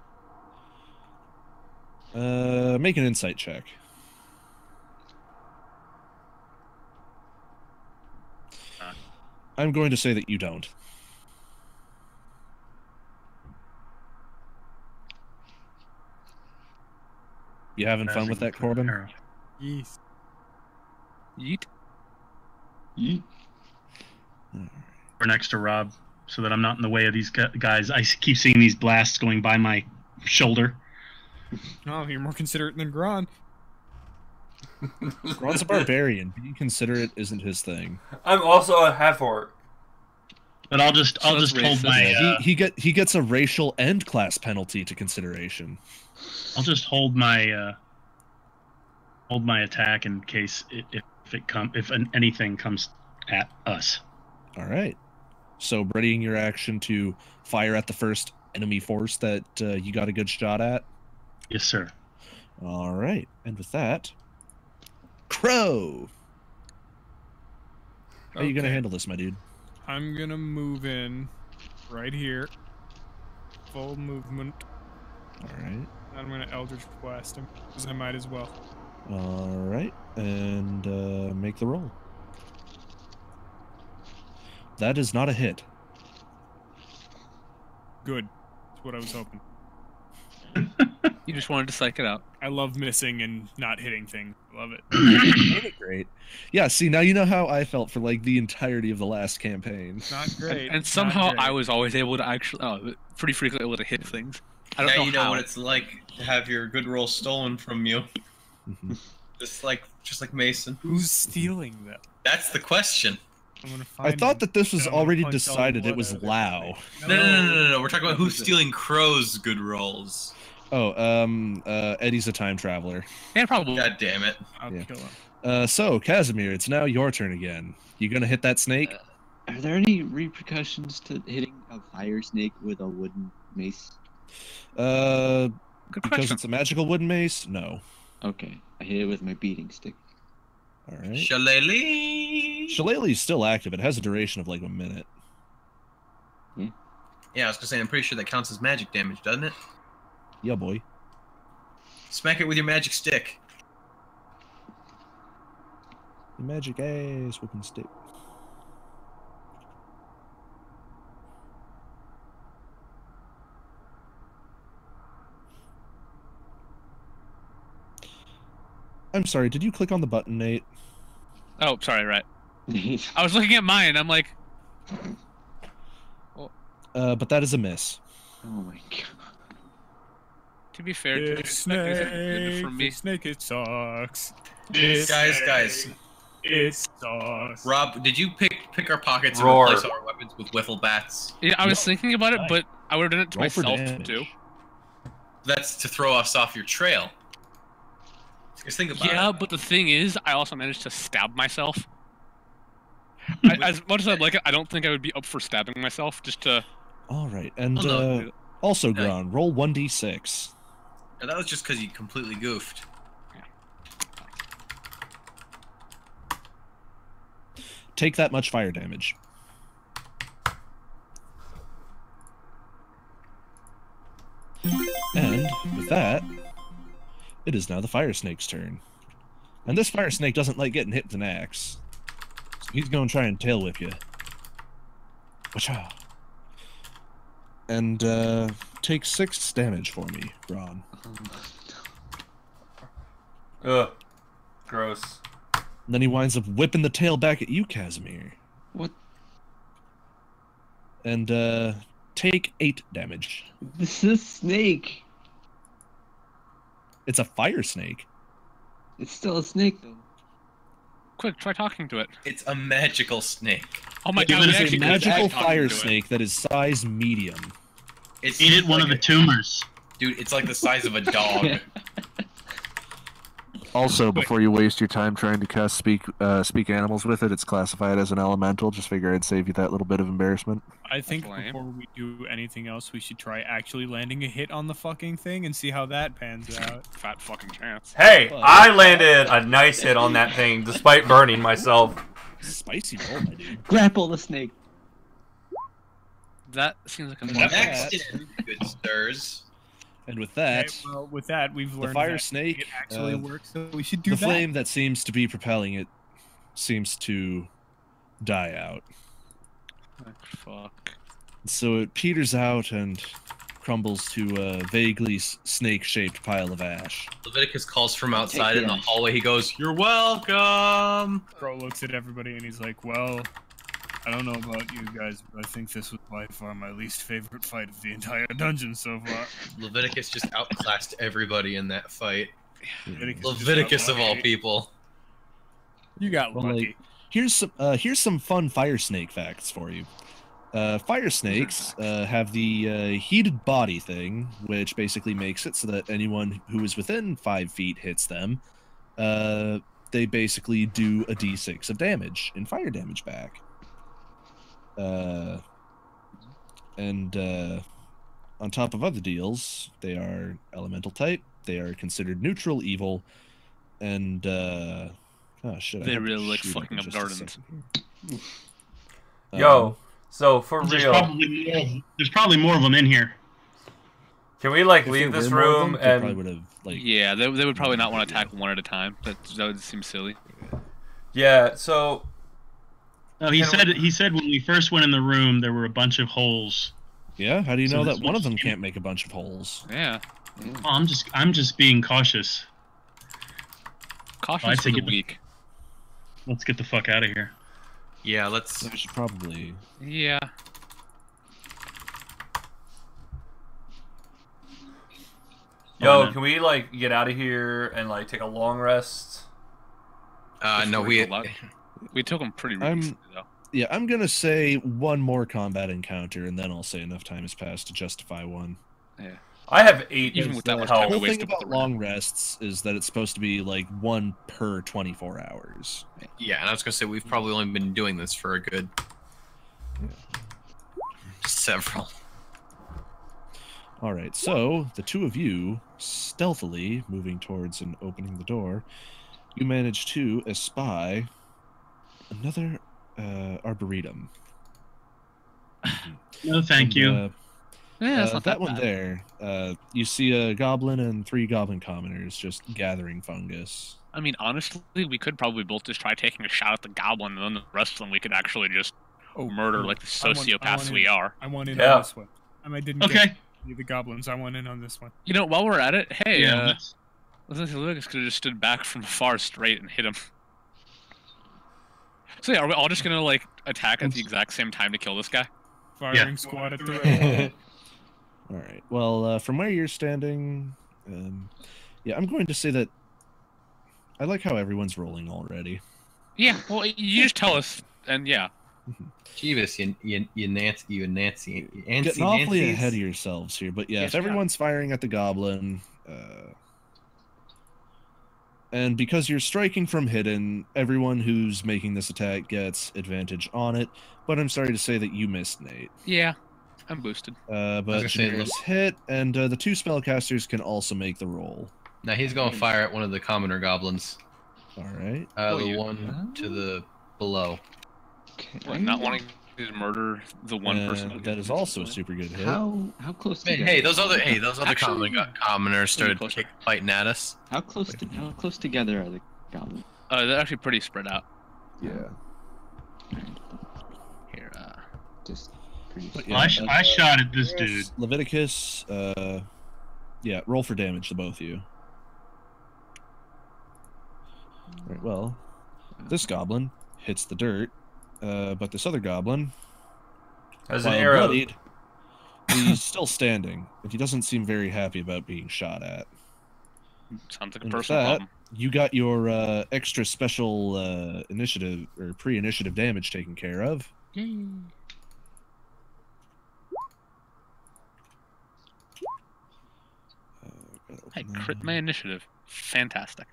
Make an insight check. I'm going to say that you don't. You having fun with that, Corbin? Yes. Yeet. Yeet. We're next to Rob, so that I'm not in the way of these guys. I keep seeing these blasts going by my shoulder. Oh, you're more considerate than Gron. Gron's a barbarian. Being considerate isn't his thing. I'm also a half-orc. But I'll just hold my. He gets a racial and class penalty to consideration. I'll just hold my attack in case if anything comes at us. All right. So readying your action to fire at the first enemy force that you got a good shot at. Yes, sir. All right. And with that, Crow. How are you gonna handle this, my dude? I'm gonna move in right here. Full movement. All right. I'm gonna Eldritch Blast him, because I might as well. All right. And make the roll. That is not a hit. Good. That's what I was hoping. You just wanted to psych it out. I love missing and not hitting things. Love it. Great. Yeah, see, now you know how I felt for like the entirety of the last campaign. Not great. And somehow I was always able to actually, pretty frequently able to hit things. I don't now know you know how. what it's like to have your good roll stolen from you. just like Mason. Who's stealing them? That's the question. I thought that this was already decided. It was Lao. No. We're talking about who's stealing Crow's good rolls. Oh, Eddie's a time traveler. Yeah, probably. God damn it. I'll kill him. So, Casimir, it's now your turn again. You gonna hit that snake? Are there any repercussions to hitting a fire snake with a wooden mace? Because it's a magical wooden mace? No. Okay, I hit it with my beating stick. All right. Shillelagh. Shillelagh's still active. It has a duration of like a minute. Yeah, I was gonna say, I'm pretty sure that counts as magic damage, doesn't it? Yeah, boy. Smack it with your magic stick. The magic ass whooping stick. I'm sorry, did you click on the button, Nate? Oh, sorry, right. I was looking at mine, I'm like... But that is a miss. Oh my god. To be fair, This snake, it sucks. Guys. It sucks. Rob, did you pick our pockets Roar. and replace all our weapons with wiffle bats? Yeah, I was thinking about it, but I would have done it to Roll for myself, damage. too. That's to throw us off your trail. Just think about Yeah, it. but the thing is, I also managed to stab myself. As much as I'd like it, I don't think I would be up for stabbing myself, just to... All right, and no. also, Gron, roll 1d6. And that was just because you completely goofed. Take that much fire damage. And with that, it is now the fire snake's turn. And this fire snake doesn't like getting hit with an axe. So he's going to try and tail whip you. Wacha. And take 6 damage for me, Ron. Ugh. Gross. And then he winds up whipping the tail back at you, Casimir. What? And take 8 damage. This is a snake. It's a fire snake. It's still a snake, though. Quick, try talking to it. It's a magical snake. Oh my It god, is a magical fire snake that is size medium. It's Eat it one of the tumors. Dude, it's like the size of a dog. Also, before you waste your time trying to cast speak animals with it, it's classified as an elemental. Just figure I'd save you that little bit of embarrassment. I think before we do anything else, we should try actually landing a hit on the fucking thing and see how that pans out. Fat fucking chance. Hey, I landed a nice hit on that thing despite burning myself. Spicy roll, my dude. Grapple the snake. That seems like a Next, good stirs. And with that, Okay, well, with that, we've learned the fire that snake it actually works, so we should do the that. flame that seems to be propelling it seems to die out. Fuck. So it peters out and crumbles to a vaguely snake-shaped pile of ash. Leviticus calls from outside in the hallway. He goes, "You're welcome." Crow looks at everybody and he's like, well, I don't know about you guys, but I think this was by far my least favorite fight of the entire dungeon so far. Leviticus just outclassed everybody in that fight. Leviticus Leviticus of all people. You got Well, lucky. like, here's some fun fire snake facts for you. Fire snakes have the heated body thing, which basically makes it so that anyone who is within 5 feet hits them. They basically do a d6 of damage in fire damage back. And on top of other deals, they are elemental type. They are considered neutral, evil, and oh shit! They really like fucking up gardens. Yo, so for There's real, probably more of them in here. can we like If leave there this were more of room them, they probably and would have like Yeah, they would probably not want to attack one at a time. That would seem silly. yeah, so No, he said when we first went in the room there were a bunch of holes. yeah. How do you So know this that one of was- them can't make a bunch of holes? Yeah. Oh, I'm just being cautious. Caution I'd for say the get the- weak. Let's get the fuck out of here. Yeah, let's. So I should probably. Yeah. yo, can we like get out of here and like take a long rest? No, we took them pretty I'm- recently though. Yeah, I'm gonna say one more combat encounter, and then I'll say enough time has passed to justify one. Yeah. I have 8 Even with that much The time health. whole wasted thing with about the long rests is that it's supposed to be like 1 per 24 hours. Yeah, and I was gonna say we've probably only been doing this for a good several. All right, so the two of you stealthily moving towards and opening the door, you manage to espy another arboretum. No, thank you. Yeah, that's not that that one bad. there. You see a goblin and 3 goblin commoners just gathering fungus. I mean, honestly, we could probably both just try taking a shot at the goblin, and then the rest of them we could actually just murder like the sociopaths we are. I want in Yeah. on this one. I didn't Okay. get the goblins. I want in on this one. You know, while we're at it, hey, Yeah. Lucas could have just stood back from far straight and hit him. So yeah, are we all just gonna like attack at the exact same time to kill this guy? Firing squad at the All right. Well, from where you're standing, yeah, I'm going to say that I like how everyone's rolling already. Yeah. Well, you just tell us, and yeah. Jeebus, you Nancy. Getting awfully ahead of yourselves here, but yeah, Yes, if everyone's firing at the goblin, and because you're striking from hidden, everyone who's making this attack gets advantage on it. But I'm sorry to say that you missed, Nate. Yeah, I'm boosted. But gonna say Jameros hit, and the 2 spellcasters can also make the roll. Now he's going to fire at one of the commoner goblins. All right. The one to the below. Okay. What, not wanting to murder the one person. who That gets is also a this super good hit. How close? Man, together? hey, those other Actually, commoners started closer. fighting at us. How close together are the goblins? They're actually pretty spread out. Yeah. Here, Just pretty. But Well, I shot at this dude. Leviticus, yeah, roll for damage to both of you. Right, well, this goblin hits the dirt, but this other goblin, As an while arrow. bloodied, he's still standing, and he doesn't seem very happy about being shot at. sounds like a And with personal that, problem. you got your extra special initiative or pre-initiative damage taken care of. Yay. I crit my initiative. Fantastic.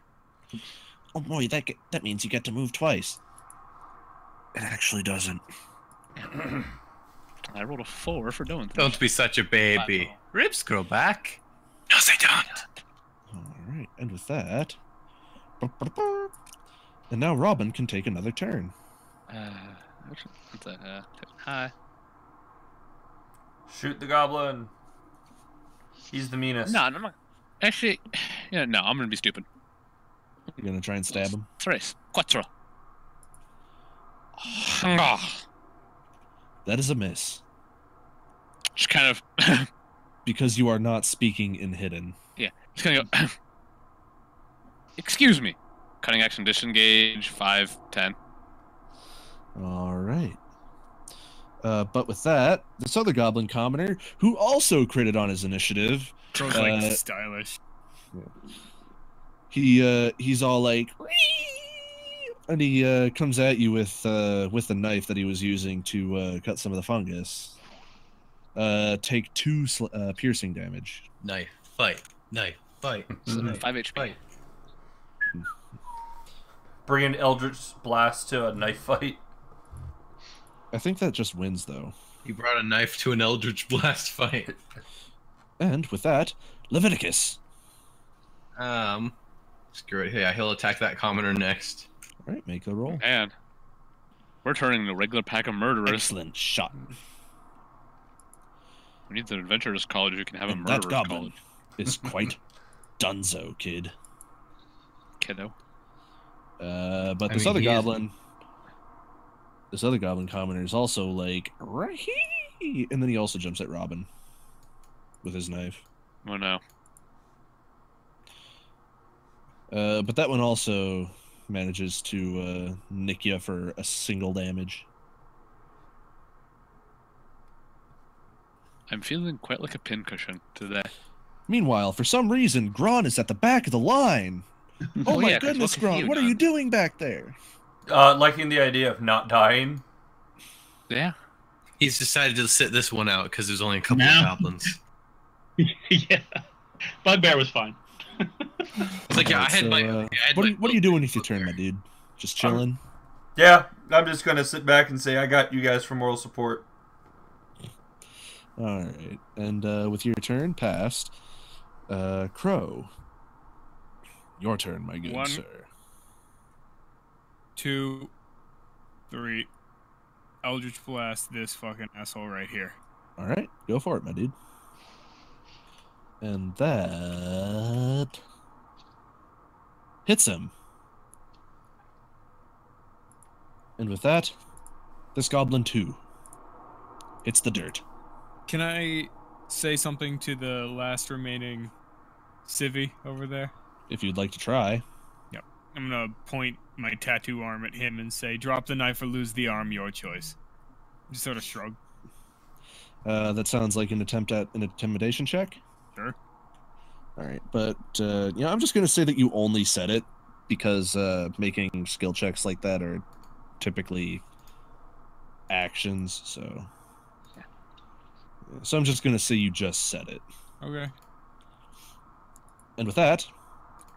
Oh boy, that means you get to move twice. It actually doesn't. I rolled a 4 for doing that. Don't be such a baby. Ribs grow back. No, they don't. Alright, and with that... And now Robin can take another turn. Hi. Shoot the goblin. He's the meanest. No, I'm not. Actually, yeah, no, I'm gonna be stupid. You're gonna try and stab him? 3, 4. That is a miss. Just kind of... Because you are not speaking in hidden. Yeah, just gonna go... Excuse me. Cutting action, disengage, 5, 10. Alright. But with that, this other goblin commoner, who also critted on his initiative... Sounds like stylish. He's all like... And he comes at you with the knife that he was using to cut some of the fungus. Take 2 piercing damage. Knife, fight. Knife, fight. 5 HP. Fight. Bring an Eldritch Blast to a knife fight. I think that just wins, though. You brought a knife to an Eldritch Blast fight. And with that, Leviticus. Screw it. Yeah, he'll attack that commoner next. All right, make a roll. Man, we're turning into a regular pack of murderers. Excellent shot. We need the Adventurers College who can have a And murderers that goblin college. is quite dunzo, kid. Kiddo. But this other goblin commoner is also like, "Rahee!" And then he also jumps at Robin with his knife. Oh no. But that one also manages to nick you for a single damage. I'm feeling quite like a pincushion today. Meanwhile, for some reason, Gron is at the back of the line. Oh my yeah, 'cause goodness, what have Gron, you what are done? you doing back there? Liking the idea of not dying. Yeah. He's decided to sit this one out because there's only a couple Now? of goblins. Yeah. Bugbear was fine. It's like, yeah, I had my... What are you doing with your turn, my dude? Just chilling? Yeah, I'm just gonna sit back and say I got you guys for moral support. Alright, and with your turn passed, Crow. Your turn, my good 1, sir. 2, 3. Eldritch Blast this fucking asshole right here. Alright, go for it, my dude. And that hits him. And with that, this goblin too hits the dirt. Can I say something to the last remaining civvy over there? If you'd like to try. Yep. I'm gonna point my tattoo arm at him and say, drop the knife or lose the arm, your choice. Just sort of shrug. That sounds like an attempt at an intimidation check. Sure. Alright, but I'm just gonna say that you only said it because making skill checks like that are typically actions, so... So I'm just gonna say you just said it. Okay. And with that,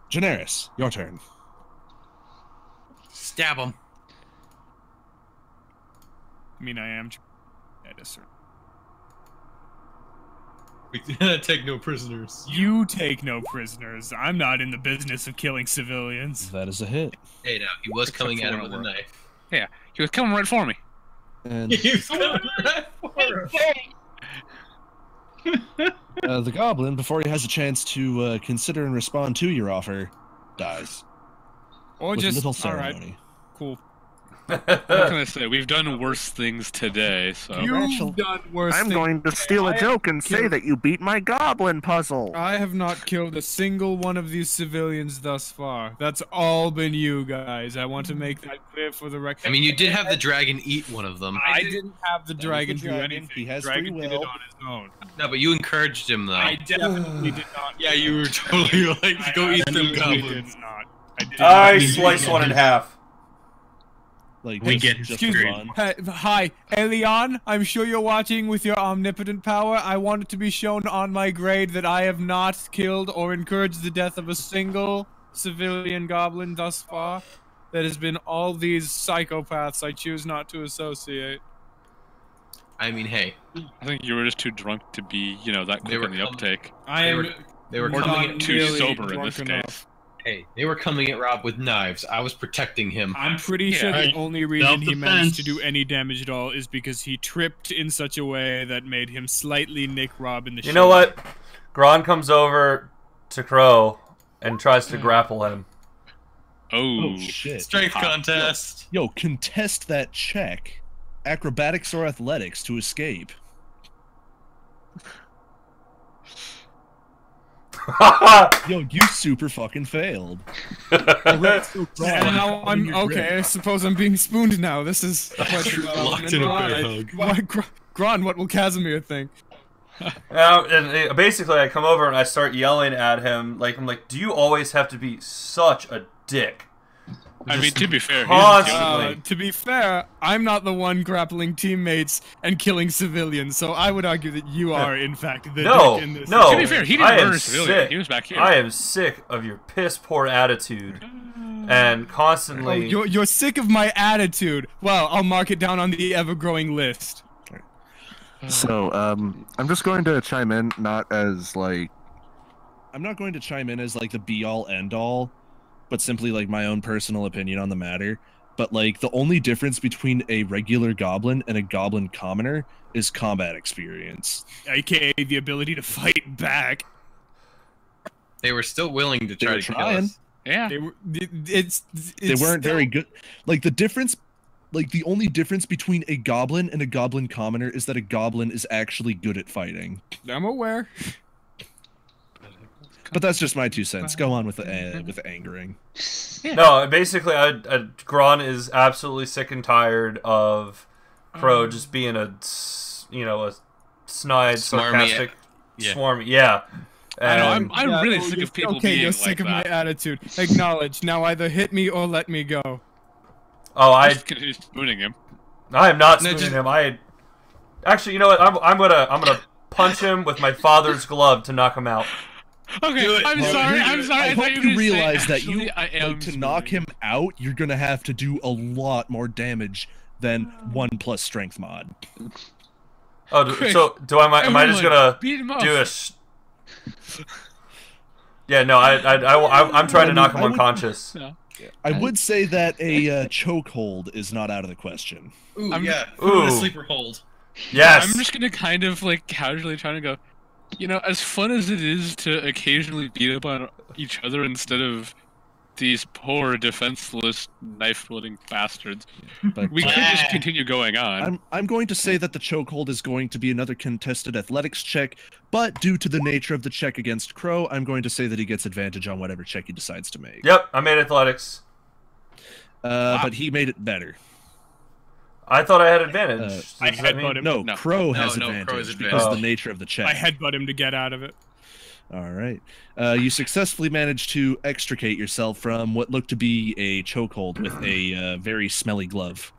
Generis, your turn. Stab him. I mean, I am at a certain... We take no prisoners. You take no prisoners. I'm not in the business of killing civilians. That is a hit. Hey, now, he was coming at him with a knife. Yeah, he was coming right for me. And He was coming right for him. the goblin, before he has a chance to consider and respond to your offer, dies. Or with just, little alright, ceremony. cool. What can I say? We've done worse things today, so... You've done worse I'm things. going to steal a joke and say that you beat my goblin puzzle. I have not killed a single one of these civilians thus far. That's all been you guys. I want to make that clear for the record. I mean, you did have the dragon eat one of them. I didn't have the dragon do dragon. anything. He has the dragon free did it will. on his own. No, but you encouraged him, though. I definitely did not. Yeah, you were totally like, go eat them Absolutely goblins. did not. I slice one in half. Like, We get Excuse me. Hi, Elion. I'm sure you're watching with your omnipotent power. I want it to be shown on my grade that I have not killed or encouraged the death of a single civilian goblin thus far. That has been all these psychopaths I choose not to associate. I mean, hey. I think you were just too drunk to be, you know, that quick on the uptake. They were coming at too sober in this case. Hey, they were coming at Rob with knives. I was protecting him. I'm pretty sure the only reason he managed to do any damage at all is because he tripped in such a way that made him slightly nick Rob in the shin. You know what? Gron comes over to Crow and tries to grapple him. Oh, shit. Strength contest. Yo, contest that check. Acrobatics or athletics to escape. Yo, you super fucking failed. Right, so now I'm okay. I suppose I'm being spooned now. This is locked in a bear hug. Gron, what will Casimir think? And basically, I come over and I start yelling at him. Like, I'm like, do you always have to be such a dick? I mean, to be fair, I'm not the one grappling teammates and killing civilians, so I would argue that you are, in fact, the dick in this. No, to be fair, he didn't murder a civilian. He was back here. I am sick of your piss-poor attitude and constantly... Oh, you're sick of my attitude. Well, I'll mark it down on the ever-growing list. So, I'm just going to chime in, not as, like... I'm not going to chime in as, like, the be-all, end-all, but simply, like, my own personal opinion on the matter. But, like, the only difference between a regular goblin and a goblin commoner is combat experience. AKA the ability to fight back. They were still willing to try to kill us. Yeah. They weren't very good. Like, the difference... Like, the only difference between a goblin and a goblin commoner is that a goblin is actually good at fighting. I'm aware. But that's just my 2 cents. Go on with the angering. Yeah. No, basically, Gron is absolutely sick and tired of Crow just being a snide, sarcastic, swarmy. Yeah. I'm really sick of people being you're sick of my attitude. Acknowledge. Now either hit me or let me go. Oh, I'm continue spooning him. I am not spooning him. Actually, you know what? I'm gonna punch him with my father's glove to knock him out. Okay, I'm sorry. I hope you realize that to knock him out, you're gonna have to do a lot more damage than 1+ strength mod. Oh, so am I just gonna do a? Yeah, no, I'm trying to knock him unconscious. I would say that a chokehold is not out of the question. Ooh, a sleeper hold. Yes. I'm just gonna kind of like casually trying to go. You know, as fun as it is to occasionally beat up on each other instead of these poor, defenseless, knife-wielding bastards, but we could just continue going on. I'm going to say that the chokehold is going to be another contested athletics check, but due to the nature of the check against Crow, I'm going to say that he gets advantage on whatever check he decides to make. Yep, I made athletics. But he made it better. I thought I had advantage. I headbutt him. No, Crow has advantage Crow has because of the nature of the check. I headbutt him to get out of it. All right. You successfully managed to extricate yourself from what looked to be a chokehold with a very smelly glove.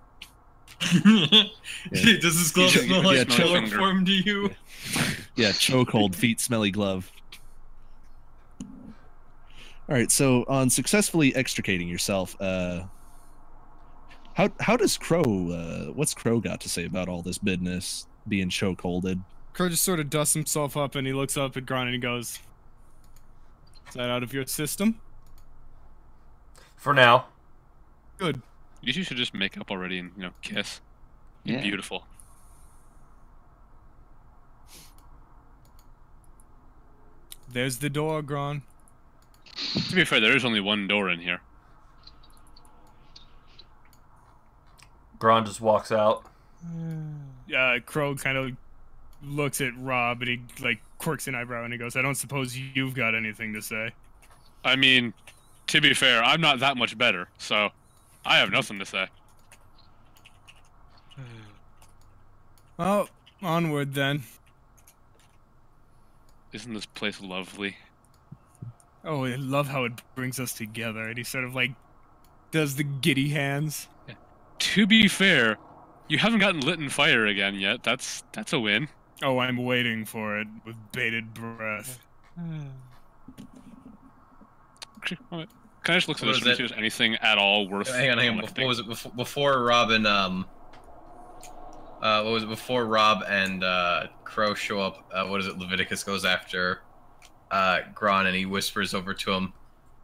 Does this glove smell like chloroform to you? Yeah, chokehold, feet, smelly glove. All right, so on successfully extricating yourself, how does Crow, what's Crow got to say about all this business being chokeholded? Crow just sort of dusts himself up and he looks up at Gron and he goes, "Is that out of your system?" For now. Good. You two should just make up already and, kiss. Yeah. Beautiful. There's the door, Gron. To be fair, there is only one door in here. Gron just walks out. Crow kind of looks at Rob and he quirks an eyebrow and he goes, "I don't suppose you've got anything to say." I mean, to be fair, I'm not that much better, so I have nothing to say. Well, onward then. Isn't this place lovely? Oh, I love how it brings us together. And he sort of like does the giddy hands. To be fair, you haven't gotten lit in fire again yet. That's a win. Oh, I'm waiting for it with bated breath. Can I just look through this and see if there's anything at all worth? Hang on. What was it before Rob and what was it before Rob and Crow show up? What is it? Leviticus goes after Gron and he whispers over to him,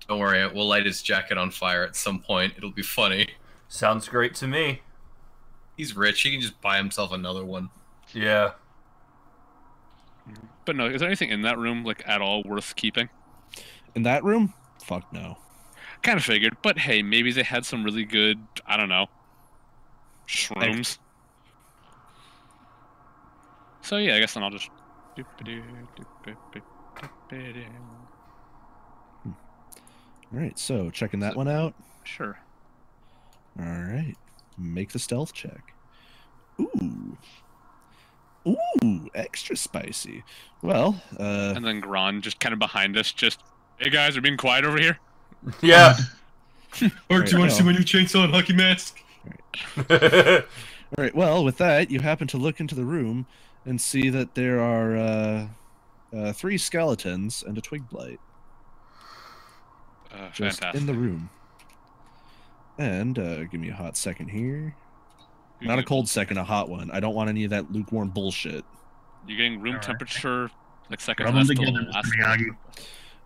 "Don't worry, we'll light his jacket on fire at some point. It'll be funny." Sounds great to me. He's rich. He can just buy himself another one. Yeah. But no, is there anything in that room like at all worth keeping? In that room? Fuck no. Kind of figured, but hey, maybe they had some really good, I don't know, shrooms. So yeah, I guess then I'll just. Alright, so checking that one out. Sure. Alright. Make the stealth check. Ooh. Ooh, extra spicy. Well, And then Gron just kind of behind us, just, hey guys, we're being quiet over here. Yeah. Or do you want to see my new chainsaw and hockey mask? Alright, well, with that, you happen to look into the room and see that there are 3 skeletons and a twig blight. Just Fantastic. in the room. And give me a hot second here. Not a cold second, a hot one. I don't want any of that lukewarm bullshit. You're getting room temperature, like seconds Rub less them till the together, last Mr. Miyagi.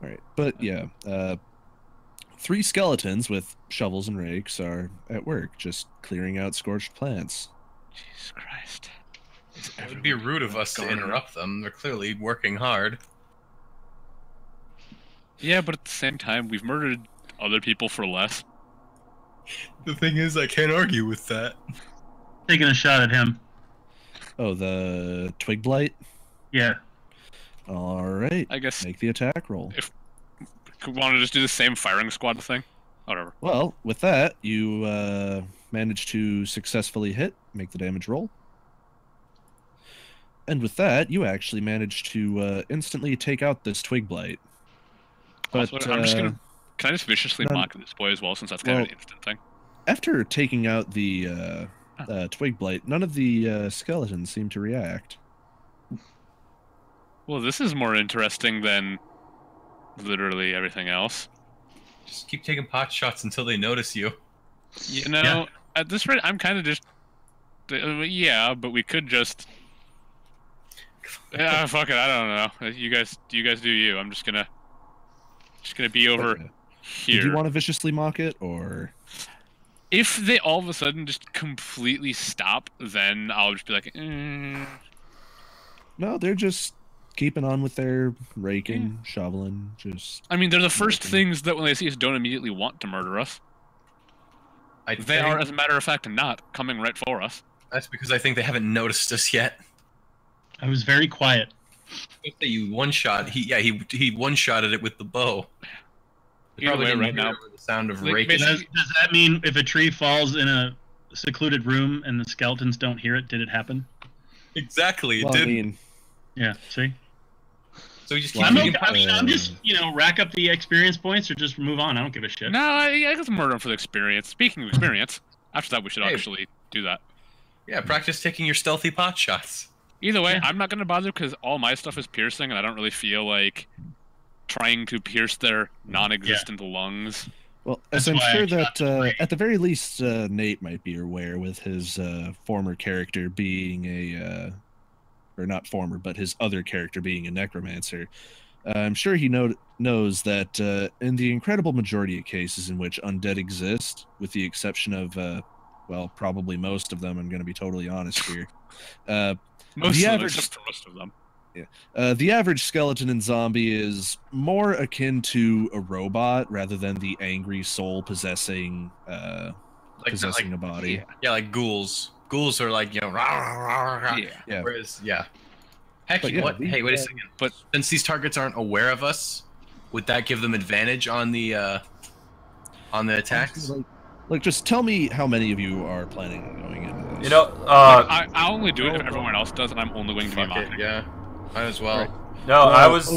Alright, but yeah. 3 skeletons with shovels and rakes are at work, just clearing out scorched plants. Jesus Christ. It would be rude of us to interrupt them. They're clearly working hard. Yeah, but at the same time, we've murdered other people for less. The thing is, I can't argue with that. Taking a shot at him. Oh, the twig blight? Yeah. Alright. I guess. Make the attack roll. If we want to just do the same firing squad thing, whatever. Well, with that, you manage to successfully hit, make the damage roll. And with that, you actually manage to instantly take out this twig blight. But Also, I'm just gonna. Can I just viciously mock this boy as well, since that's kind of an instant thing? After taking out the twig blight, none of the skeletons seem to react. Well, this is more interesting than literally everything else. Just keep taking pot shots until they notice you. You know, at this rate, I'm kind of just. Yeah, but we could just. Yeah, fuck it. I don't know. You guys do you. I'm just gonna be over here. Did you want to viciously mock it, or? If they all of a sudden just completely stop, then I'll just be like, No, they're just keeping on with their raking, shoveling, just... I mean, they're the first things that when they see us don't immediately want to murder us. They are, as a matter of fact, not coming right for us. That's because I think they haven't noticed us yet. I was very quiet. You one-shot. He one-shotted it with the bow. Either way, right now, the sound of like, raking. Does that mean if a tree falls in a secluded room and the skeletons don't hear it, did it happen? Exactly, it Well, did. I mean, Yeah, see? So we just keep I'm taking I'm just, rack up the experience points or just move on. I don't give a shit. No, I guess murder him for the experience. Speaking of experience, after that we should actually do that. Yeah, practice taking your stealthy pot shots. Either way, I'm not going to bother because all my stuff is piercing, and I don't really feel like trying to pierce their non-existent lungs. well, as I'm sure that at the very least, Nate might be aware with his former character being a, or not former, but his other character being a necromancer. I'm sure he knows that in the incredible majority of cases in which undead exist, with the exception of, well, probably most of them, I'm going to be totally honest here. Most of them. Yeah. The average skeleton and zombie is more akin to a robot rather than the angry soul possessing a body. Yeah, like ghouls. Ghouls are like, rah, rah, rah. Yeah. Whereas, Heck, But yeah, what? Hey, wait a second. But since these targets aren't aware of us, would that give them advantage on the attacks? Like, just tell me how many of you are planning on going into this. I'll only do it if everyone else does, and I'm only going to be mocking. Yeah, might as well. Right. No, I was.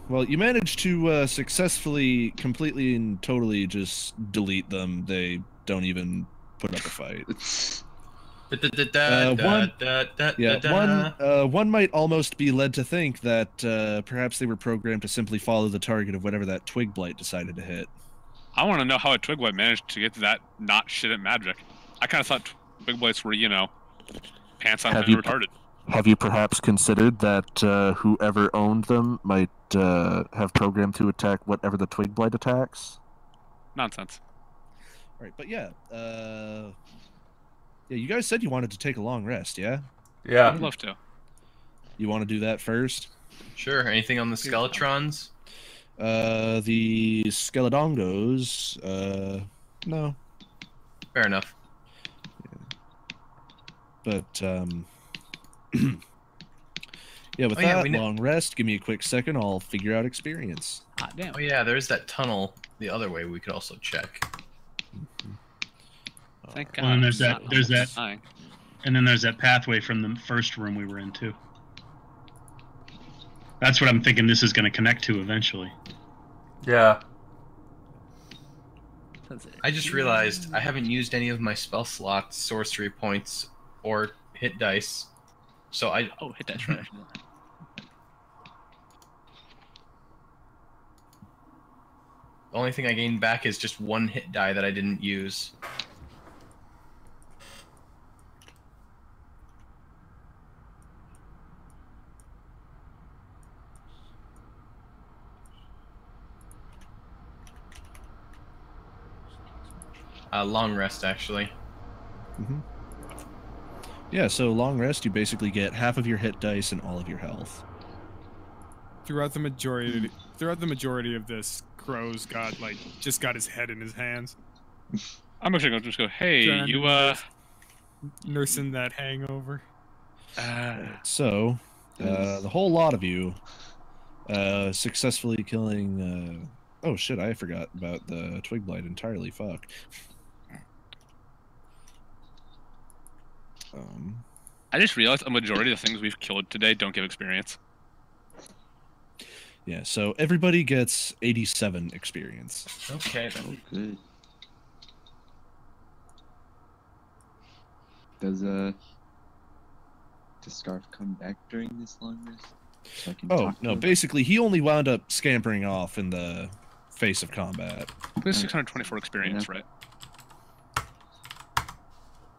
Well, you managed to successfully, completely, and totally just delete them. They don't even put up a fight. One might almost be led to think that perhaps they were programmed to simply follow the target of whatever that twig blight decided to hit. I want to know how a twig blight managed to get to that not shit at magic. I kind of thought twig blights were, you know, pants on and retarded. Have you perhaps considered that whoever owned them might have programmed to attack whatever the twig blight attacks? Nonsense. Right, but yeah, you guys said you wanted to take a long rest, yeah? Yeah. I'd love to. You want to do that first? Sure. Anything on the Skeletrons? The Skeledongos, no. Fair enough. Yeah. But, yeah, with that long rest, give me a quick second, I'll figure out experience. Hot damn. Oh yeah, there's that tunnel the other way we could also check. Thank God. Well, and there's that, and then there's that pathway from the first room we were in too. That's what I'm thinking this is going to connect to eventually. Yeah. I just realized I haven't used any of my spell slots, sorcery points, or hit dice. So I... Oh, hit dice, right. The only thing I gained back is just one hit die that I didn't use. Long rest, actually. Mm-hmm. Yeah, so long rest, you basically get half of your hit dice and all of your health. Throughout the majority of this, Crow's just got his head in his hands. I'm actually going to just go, hey, you nursing that hangover. So, the whole lot of you successfully killing. Oh shit! I forgot about the twig blight entirely. Fuck. I just realized a majority of the things we've killed today don't give experience. Yeah, so everybody gets 87 experience. Okay, Oh, good. Does the Scarf come back during this long rest? So I can talk to him? Basically he only wound up scampering off in the face of combat. There's 624 experience, right?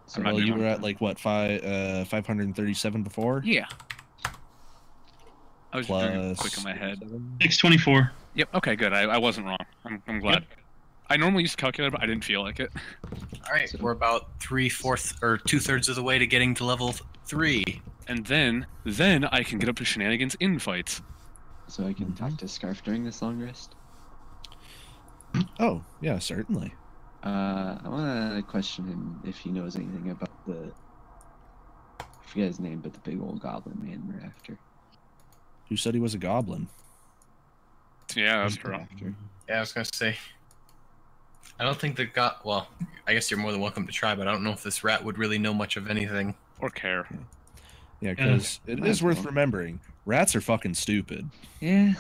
So, well, you were at like what, 537 before? Yeah. I was doing quick in my head. 624. Yep. Okay. Good. I wasn't wrong. I'm glad. Yep. I normally use a calculator, but I didn't feel like it. All right, we're about 3/4 or 2/3 of the way to getting to level 3, and then I can get up to shenanigans in fights. So I can talk to Scarf during this long rest. Oh yeah, certainly. I want to question him if he knows anything about I forget his name, but the big old goblin man we're after. Who said he was a goblin? Yeah, that's true. Yeah, I was gonna say. I don't think well, I guess you're more than welcome to try, but I don't know if this rat would really know much of anything. Or care. Yeah, because it is worth remembering, rats are fucking stupid. Yeah.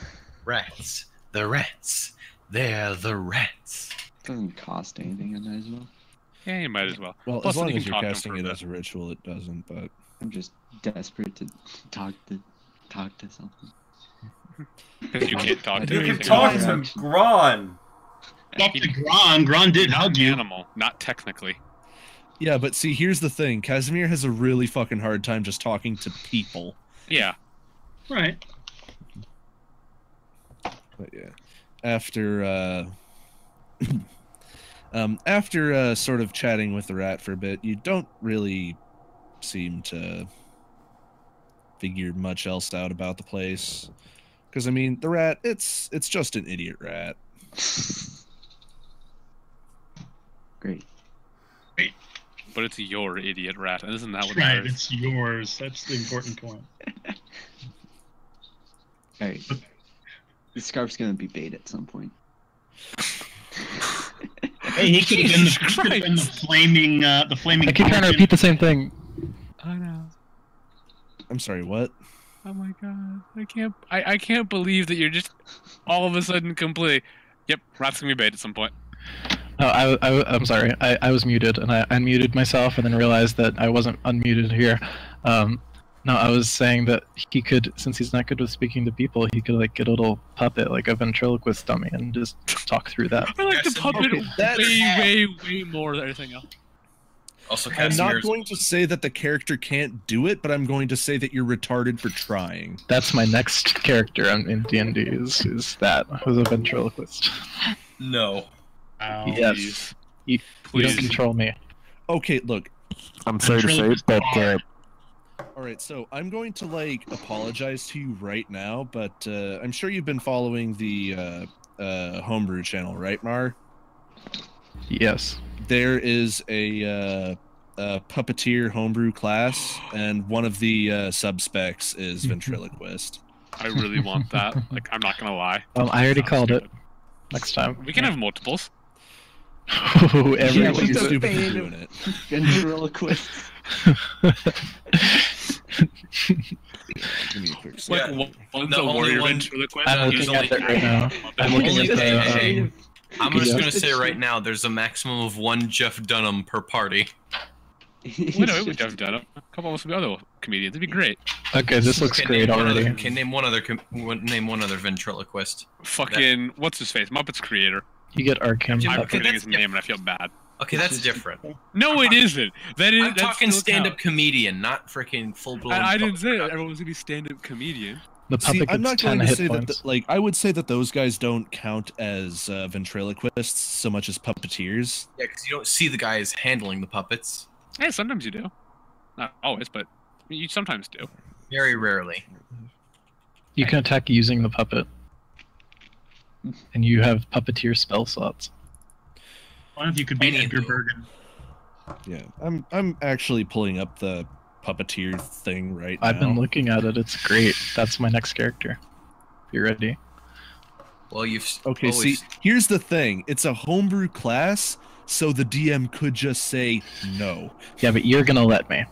Rats. The rats. They're the rats. Doesn't cost anything, I might as well. Yeah, you might as well. Well, plus as long you as can you're talk casting it as a ritual, it doesn't, but... I'm just desperate to talk to something. Because you can't talk to You anything. can talk to Gron! Talk to Gron. Gron did hug you. Animal, not technically. Yeah, but see, here's the thing. Casimir has a really fucking hard time just talking to people. Yeah. Right. But yeah. After, after sort of chatting with the rat for a bit, you don't really seem to figure much else out about the place. Because, I mean, the rat, it's just an idiot rat. Great. But it's your idiot rat, and isn't that what Right, matters? it's yours. That's the important point. Alright. The Scarf's gonna be bait at some point. Hey, he could have been the flaming I keep trying to repeat the same thing. I know. I'm sorry, what? Oh my god! I can't believe that you're just all of a sudden completely. Yep, rat's gonna be bait at some point. Oh, I'm sorry. I was muted, and I unmuted myself, and then realized that I wasn't unmuted here. No, I was saying that he could, since he's not good with speaking to people, he could like get a little puppet, like a ventriloquist dummy, and just talk through that. I like the puppet way more than everything else. Also, I'm not going to say that the character can't do it, but I'm going to say that you're retarded for trying. That's my next character in D&D. Is that who's a ventriloquist? No. Yes. You don't control me. Okay, look. I'm sorry to say it, but Alright, so I'm going to, like, apologize to you right now, but I'm sure you've been following the Homebrew channel, right, Mar? Yes. There is a puppeteer homebrew class, and one of the sub-specs is ventriloquist. I really want that. Like, I'm not gonna lie. I already called it. Next time. We can have multiples. Everyone's stupid for doing it. Ventriloquist. Give me a quick Like, Yeah. one's The a only warrior one- ventriloquist. I'm There's looking at only- it right now. I'm looking at the. I'm just gonna say right now, there's a maximum of one Jeff Dunham per party. Wait, no, Jeff Dunham. A couple of other comedians. It'd be great. Okay, this looks Okay, great name one already. other, can name one other ventriloquist. Fucking what's his face? Muppets creator. You get Arkham. Yeah, I'm okay, forgetting that's his name and I feel bad. Okay, that's different. No, it isn't. That is. I'm talking stand-up comedian, not freaking full-blown. I didn't say that everyone's gonna be stand-up comedian. The See, puppet I'm not gets going 10 to hit say points. that, like, I would say that those guys don't count as ventriloquists so much as puppeteers. Yeah, because you don't see the guys handling the puppets. Yeah, sometimes you do. Not always, but you sometimes do. Very rarely. You can attack using the puppet. And you have puppeteer spell slots. One of you could be Anywho. Edgar Bergen. Yeah, I'm actually pulling up the puppeteer thing right now. I've been looking at it. It's great. That's my next character. You ready? Well, you've Okay, always... see, here's the thing. It's a homebrew class, so the DM could just say no. Yeah, but you're gonna let me.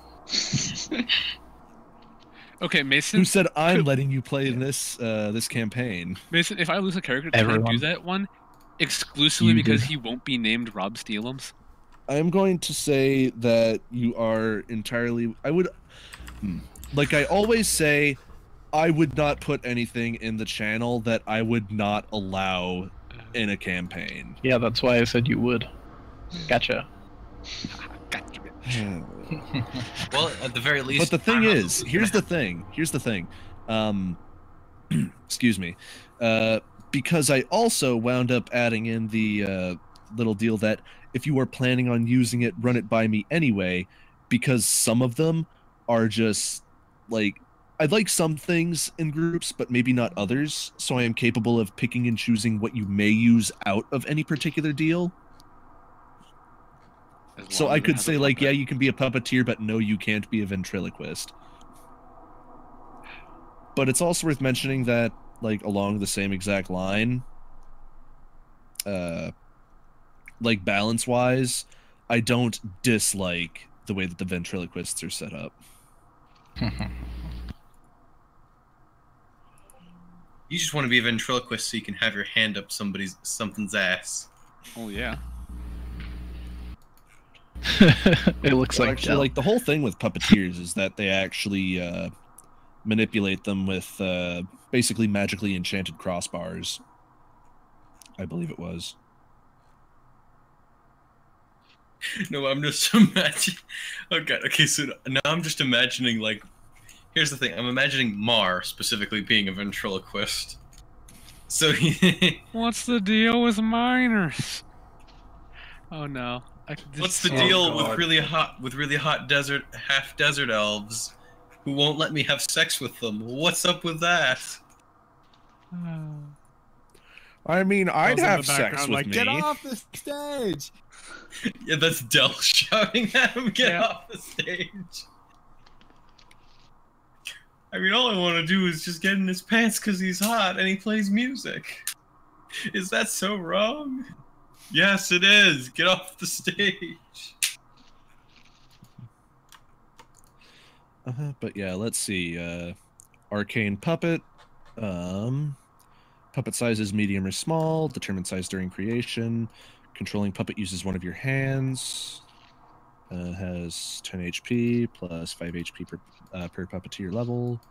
Okay, Mason. Who said I'm letting you play this this campaign? Mason, if I lose a character, can I Everyone. do that one exclusively You because did. he won't be named Rob Steelums? I'm going to say that you are entirely. I would, like I always say, I would not put anything in the channel that I would not allow in a campaign. Yeah, that's why I said you would. Gotcha. Well, at the very least... But the thing I'm not is, losing here's that. the thing. Excuse me. Because I also wound up adding in the little deal that if you are planning on using it, run it by me anyway, because some of them are just like I like some things in groups, but maybe not others. So I am capable of picking and choosing what you may use out of any particular deal. As So long I as it could has a say like, puppet. yeah, you can be a puppeteer, but no, you can't be a ventriloquist. But it's also worth mentioning that, like, along the same exact line, like, balance-wise, I don't dislike the way that the ventriloquists are set up. You just want to be a ventriloquist so you can have your hand up something's ass. Oh yeah. It looks Well, like actually, gel. like, the whole thing with puppeteers is that they actually manipulate them with basically magically enchanted crossbars. I believe it was. No, I'm just imagining... Oh god, okay, so now I'm just imagining, like... Here's the thing, I'm imagining Mar specifically being a ventriloquist. So he... What's the deal with minors? Oh no. What's the deal with really hot half desert elves who won't let me have sex with them? What's up with that? I mean, I'd Girls in have the sex background, with like, me. Get off the stage! Yeah, that's Del shouting at him, get Yeah. off the stage. I mean, all I want to do is just get in his pants because he's hot and he plays music. Is that so wrong? Yes, it is. Get off the stage. But yeah, let's see. Arcane Puppet. Puppet size is medium or small. Determine size during creation. Controlling puppet uses one of your hands. Has 10 HP plus 5 HP per puppeteer level.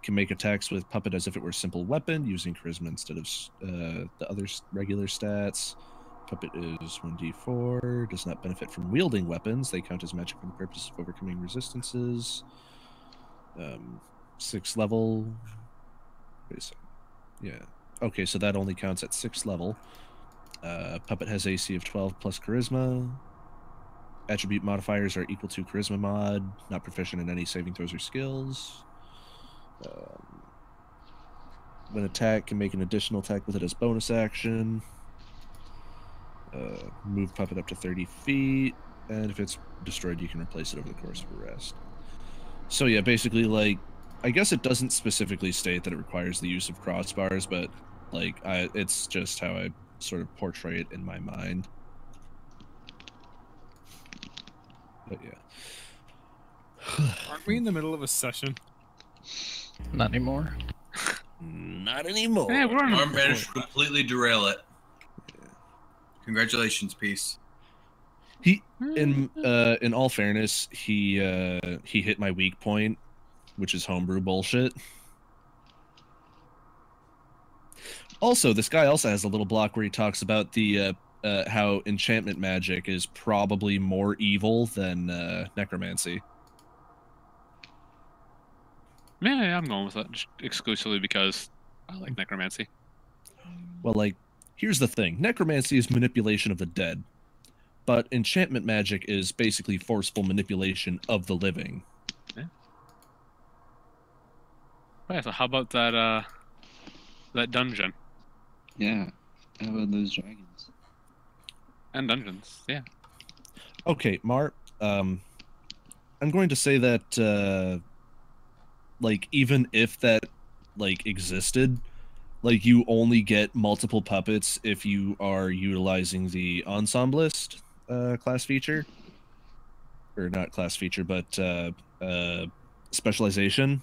Can make attacks with puppet as if it were a simple weapon, using charisma instead of the other regular stats. Puppet is 1d4. Does not benefit from wielding weapons. They count as magic for the purpose of overcoming resistances. 6th level. Wait a second. Yeah. Okay, so that only counts at 6th level. Puppet has AC of 12 plus charisma. Attribute modifiers are equal to charisma mod. Not proficient in any saving throws or skills. When attacked, can make an additional attack with it as bonus action. Move puppet up to 30 feet. And if it's destroyed, you can replace it over the course of a rest. So yeah, basically, like, I guess it doesn't specifically state that it requires the use of crossbars, but like, it's just how I sort of portray it in my mind. But yeah. Aren't we in the middle of a session? Not anymore. Not anymore. Yeah, we're on Arm managed to completely derail it. Congratulations, Peace. He, in all fairness, he hit my weak point, which is homebrew bullshit. Also, this guy also has a little block where he talks about the how enchantment magic is probably more evil than necromancy. Yeah, I'm going with that just exclusively because I like necromancy. Well, like, here's the thing. Necromancy is manipulation of the dead, but enchantment magic is basically forceful manipulation of the living. Yeah. Oh, yeah, so how about that that dungeon? Yeah. How about those dragons? And dungeons, yeah. Okay, Mar, I'm going to say that like, even if that, like, existed, like, you only get multiple puppets if you are utilizing the ensemblist class feature. Or not class feature, but specialization.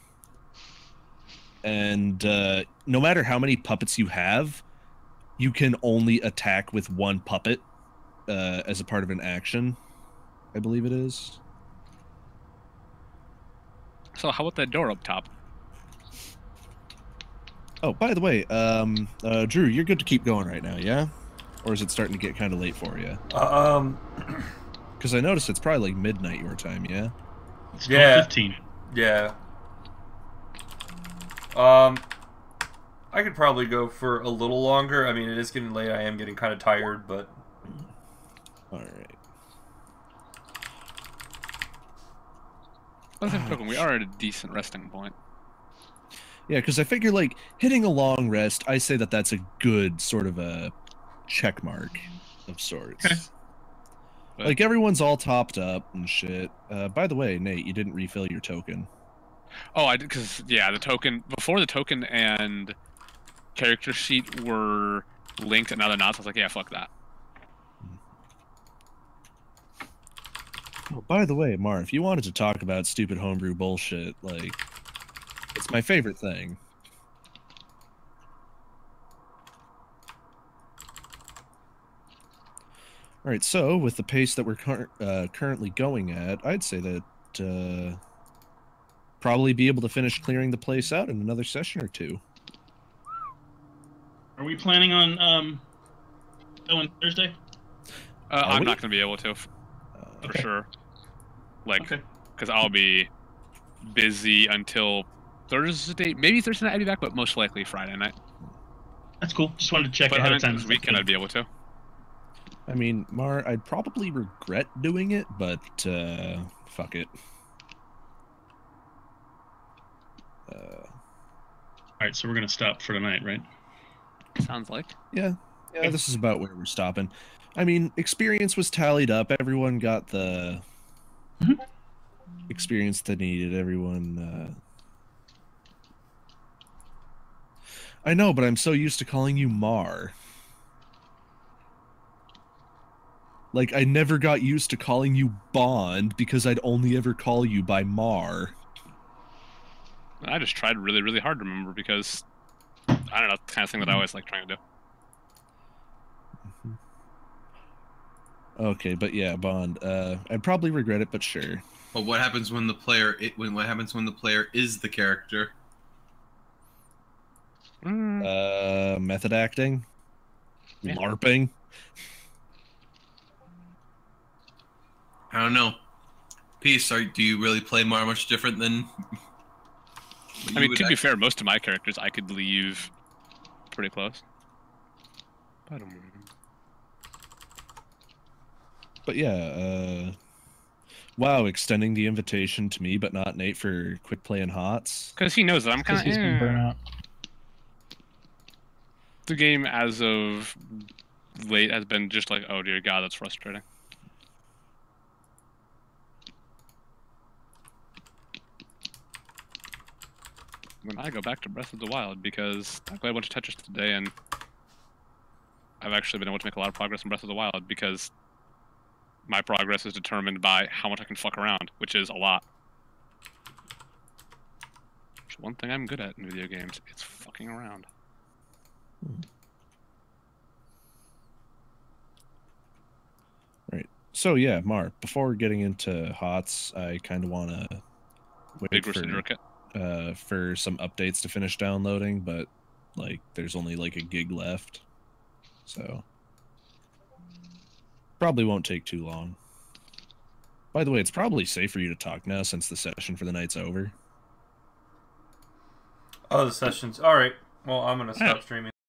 And no matter how many puppets you have, you can only attack with one puppet as a part of an action, I believe it is. So how about that door up top? Oh, by the way, Drew, you're good to keep going right now, yeah? Or is it starting to get kind of late for you? Because I noticed it's probably like midnight your time, yeah? It's 12:15. Yeah. I could probably go for a little longer. I mean, it is getting late. I am getting kind of tired, but... Alright. We are at a decent resting point. Yeah, because I figure, like, hitting a long rest, I say that that's a good sort of a check mark of sorts. Okay. Like, everyone's all topped up and shit. By the way, Nate, you didn't refill your token. Oh, I did, because, yeah, the token, before the token and character sheet were linked and now they're not, so I was like, yeah, fuck that. Oh, by the way, Mar, if you wanted to talk about stupid homebrew bullshit, like, it's my favorite thing. Alright, so, with the pace that we're currently going at, I'd say that, probably be able to finish clearing the place out in another session or two. Are we planning on going Thursday? I'm not going to be able to, for Okay. sure. Like, because I'll be busy until Thursday. Maybe Thursday night I'd be back, but most likely Friday night. That's cool. Just wanted to check But ahead of time. this weekend I'd be able to. I mean, Mar, I'd probably regret doing it, but, fuck it. Alright, so we're going to stop for tonight, right? Sounds like. Yeah, this is about where we're stopping. I mean, experience was tallied up. Everyone got the experience they needed. Everyone, I know, but I'm so used to calling you Mar. Like, I never got used to calling you Bond because I'd only ever call you by Mar. I just tried really, really hard to remember because I don't know, it's the kind of thing that I always like trying to do. Okay, but yeah, Bond. I'd probably regret it, but sure. But what happens when the player what happens when the player is the character? Method acting, Yeah. LARPing. I don't know. Peace. Do you really play Mar much different than? I mean, to be fair, most of my characters I could leave pretty close. But yeah, wow, extending the invitation to me, but not Nate for quick play and HOTS. Because he knows that I'm kind of. He's been burnt out. The game, as of late, has been just like, oh dear God, that's frustrating. When I go back to Breath of the Wild, because I played a bunch of Tetris today, and I've actually been able to make a lot of progress in Breath of the Wild because my progress is determined by how much I can fuck around, which is a lot. Which is one thing I'm good at in video games. It's fucking around. Right. So yeah, Mar, before getting into HOTS, I kind of want to wait for some updates to finish downloading, but like there's only like a gig left. So probably won't take too long. By the way, it's probably safe for you to talk now since the session for the night's over. Oh, the session's... Alright. Well, I'm going to stop streaming.